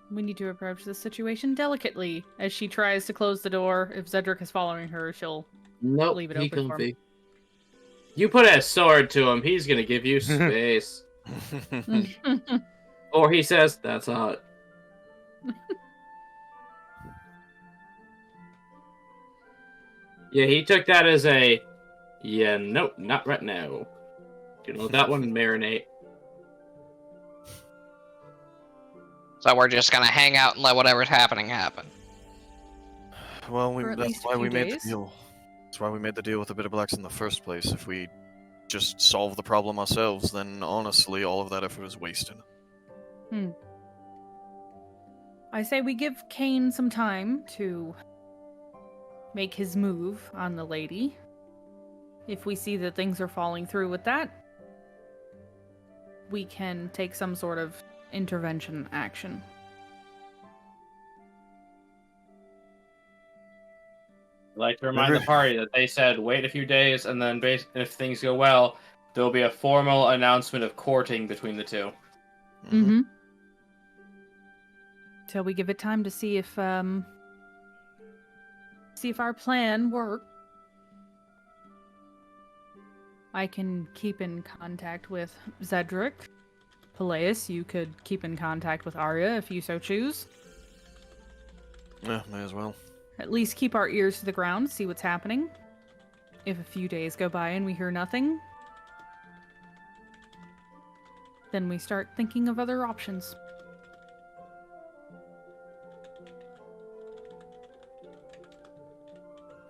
We need to approach the situation delicately. As she tries to close the door, if Zedric is following her, she'll Nope, leave it he open couldn't for him. be. You put a sword to him, he's gonna give you space. Or he says, that's hot. Yeah, he took that as a, yeah, nope, not right now. Gonna let that one marinate. So we're just gonna hang out and let whatever's happening happen. Well, For at that's least a why we few made days? the deal. That's why we made the deal with the Bitter Blacks in the first place. If we just solve the problem ourselves, then honestly, all of that effort is wasted. I say we give Kane some time to make his move on the lady. If we see that things are falling through with that, we can take some sort of intervention action. I'd like to remind the party that they said wait a few days, and then if things go well, there will be a formal announcement of courting between the two. Mm-hmm. So we give it time to see if our plan works. I can keep in contact with Zedric. Peleus, you could keep in contact with Arya if you so choose. Yeah, may as well. At least keep our ears to the ground, see what's happening. If a few days go by and we hear nothing, then we start thinking of other options.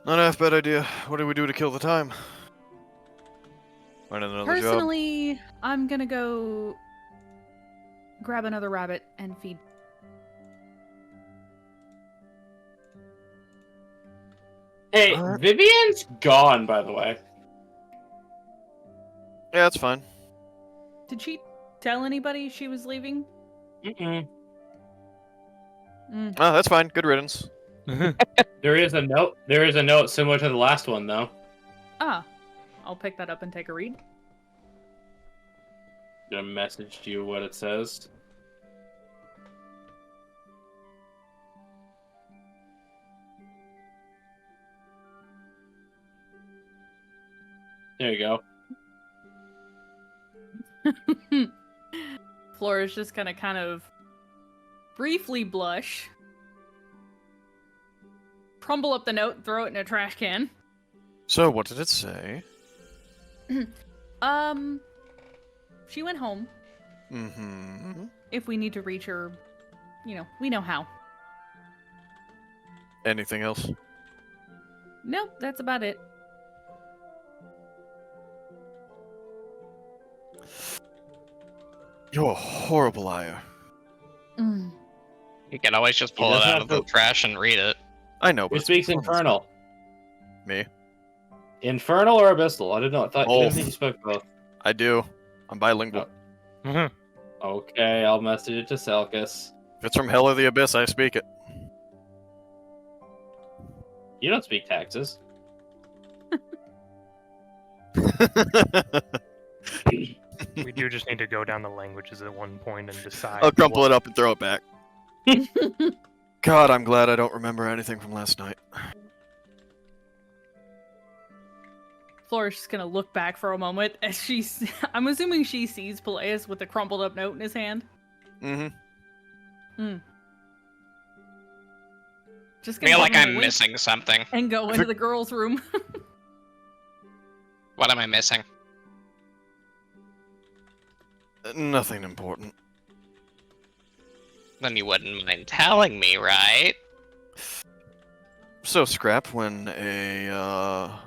Not half bad idea. What do we do to kill the time? Find another job. Personally, I'm gonna go grab another rabbit and feed. Hey, Vivian's gone, by the way. Yeah, that's fine. Did she tell anybody she was leaving? Mm-mm. Mm. Oh, that's fine. Good riddance. There is a note. There is a note similar to the last one, though. Ah, I'll pick that up and take a read. Gonna message you what it says. There you go. Flora's just gonna kind of briefly blush, crumble up the note, and throw it in a trash can. So, what did it say? She went home. Mm-hmm. If we need to reach her, we know how. Anything else? Nope, that's about it. You're a horrible liar. Mm. You can always just pull it out of the trash and read it. I know, but Who it's speaks performance. Infernal? Me. Infernal or Abyssal? I didn't know. I didn't think you spoke both. I do. I'm bilingual. Okay, I'll message it to Selkis. If it's from Hell or the Abyss, I speak it. You don't speak taxes. We do just need to go down the languages at one point and decide. I'll crumple it up and throw it back. God, I'm glad I don't remember anything from last night. Flora's just gonna look back for a moment as I'm assuming she sees Peleus with a crumpled up note in his hand. Mm-hmm. Just I feel gonna like give him a I'm wink missing something. and go into the girls' room. What am I missing? Nothing important. Then you wouldn't mind telling me, right? So, Scrap, when a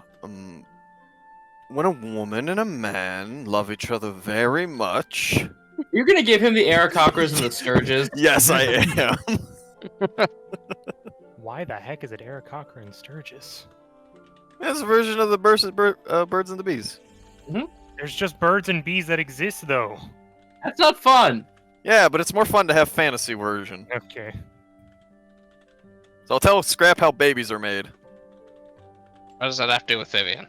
woman and a man love each other very much... You're gonna give him the Aarakocras and the Sturges. Yes, I am. Why the heck is it Aarakocra and Sturgis? It's a version of the birds and the bees. There's just birds and bees that exist, though. That's not fun. Yeah, but it's more fun to have fantasy version. Okay. So I'll tell Scrap how babies are made. What does that have to do with Vivian?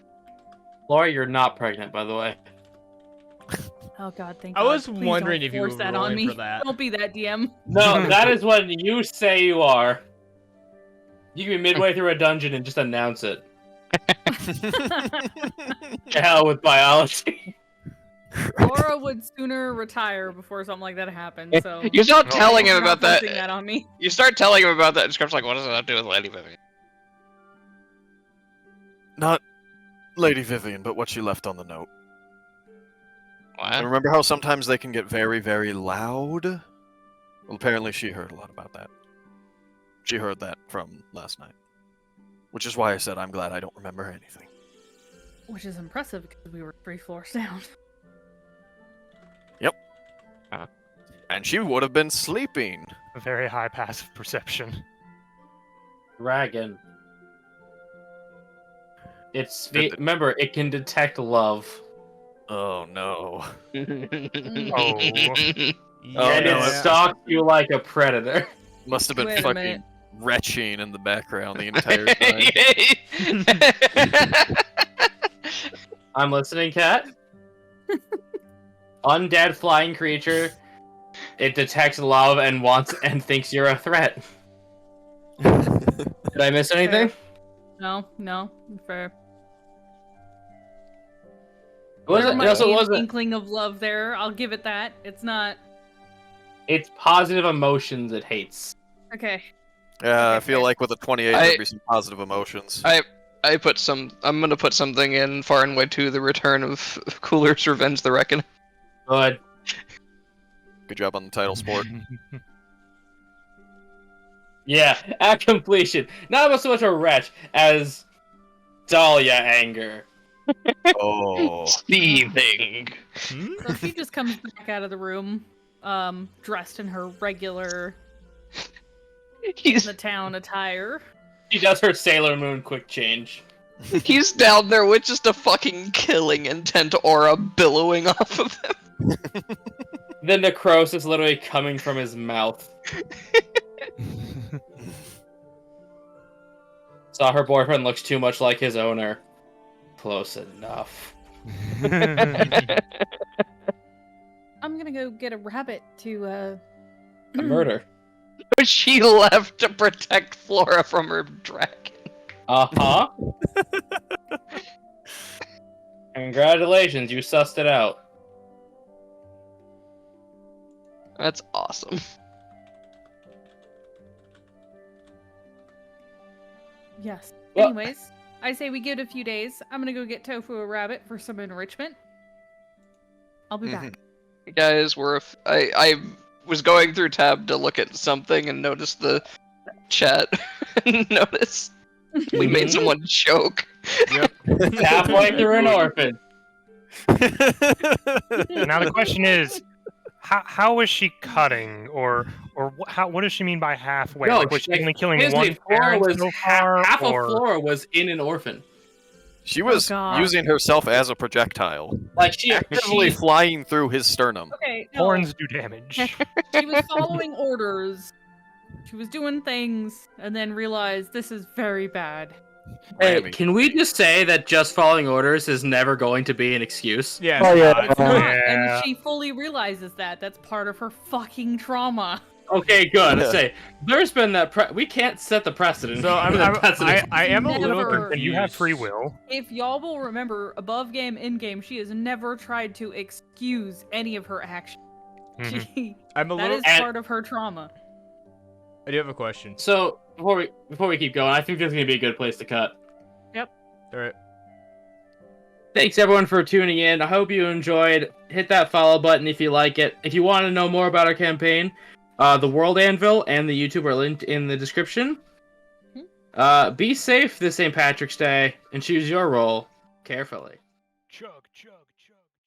Laura, you're not pregnant, by the way. Oh God, thank I God. was Please wondering don't if you were force that on rolling me. for that. Don't be that DM. No, that is when you say you are. You can be midway through a dungeon and just announce it. To hell with biology. Laura would sooner retire before something like that happened. So You start telling him You're not about that. forcing that on me. You start telling him about that, and Scrap's like, what does that have to do with Lady Vivian? Not Lady Vivian, but what she left on the note. And What? remember how sometimes they can get very, very loud? Well, apparently she heard a lot about that. She heard that from last night. Which is why I said I'm glad I don't remember anything. Which is impressive because we were 3 floors down. And she would have been sleeping. A very high passive perception. Dragon. Remember, it can detect love. Oh no. Oh. And it stalks you like a predator. Must have been Wait a fucking minute. retching in the background the entire time. I'm listening, Cat. Undead flying creature. It detects love and thinks you're a threat. Did I miss anything? No, fair. It There also might be an wasn't. inkling of love there. I'll give it that. It's not. It's positive emotions it hates. Okay. Yeah, I Okay, feel fair. like with a 28 there'd be some positive emotions. I'm gonna put something in Far and Wide 2, The Return of Cooler's Revenge the Reckoning. Good. Good job on the title, sport. Yeah, at completion. Not so much a wretch as Dahlia anger. Oh. Seething. So she just comes back out of the room, dressed in her regular He's the town attire. She does her Sailor Moon quick change. he's down there with just a fucking killing intent aura billowing off of him. The necrosis literally coming from his mouth. Saw her boyfriend looks too much like his owner. Close enough. I'm gonna go get a rabbit to A murder. She left to protect Flora from her dragon. Uh-huh. Congratulations, you sussed it out. That's awesome. Yes. Well- Anyways, I say we give it a few days. I'm gonna go get Tofu a rabbit for some enrichment. I'll be back. Guys, I was going through tab to look at something and noticed the chat. Notice we made someone choke. Halfway through an orphan. Now the question is, how is she cutting, or what does she mean by halfway? No, Like, was she like, only killing His one name Flora parent was so far, half of or Flora was in an orphan. She was God. using herself as a projectile, Like she actively flying through his sternum. Okay, no, horns do damage? she was following orders. She was doing things, and then realized this is very bad. Hey, Whammy. can we just say that just following orders is never going to be an excuse? Yeah. Oh, yeah. It's not, Yeah. and she fully realizes that. That's part of her fucking trauma. Okay, good. Yeah. Say there's been that. We can't set the precedent. So I am a little Never. confused. And you have free will. If y'all will remember, above game, in game, she has never tried to excuse any of her actions. Mhm. She, I'm a that little. is And- part of her trauma. I do have a question. So before we keep going, I think this is gonna be a good place to cut. All right. Thanks everyone for tuning in. I hope you enjoyed. Hit that follow button if you like it. If you want to know more about our campaign, the World Anvil and the YouTube are linked in the description. Be safe this St. Patrick's Day and choose your role carefully. Chug, chug.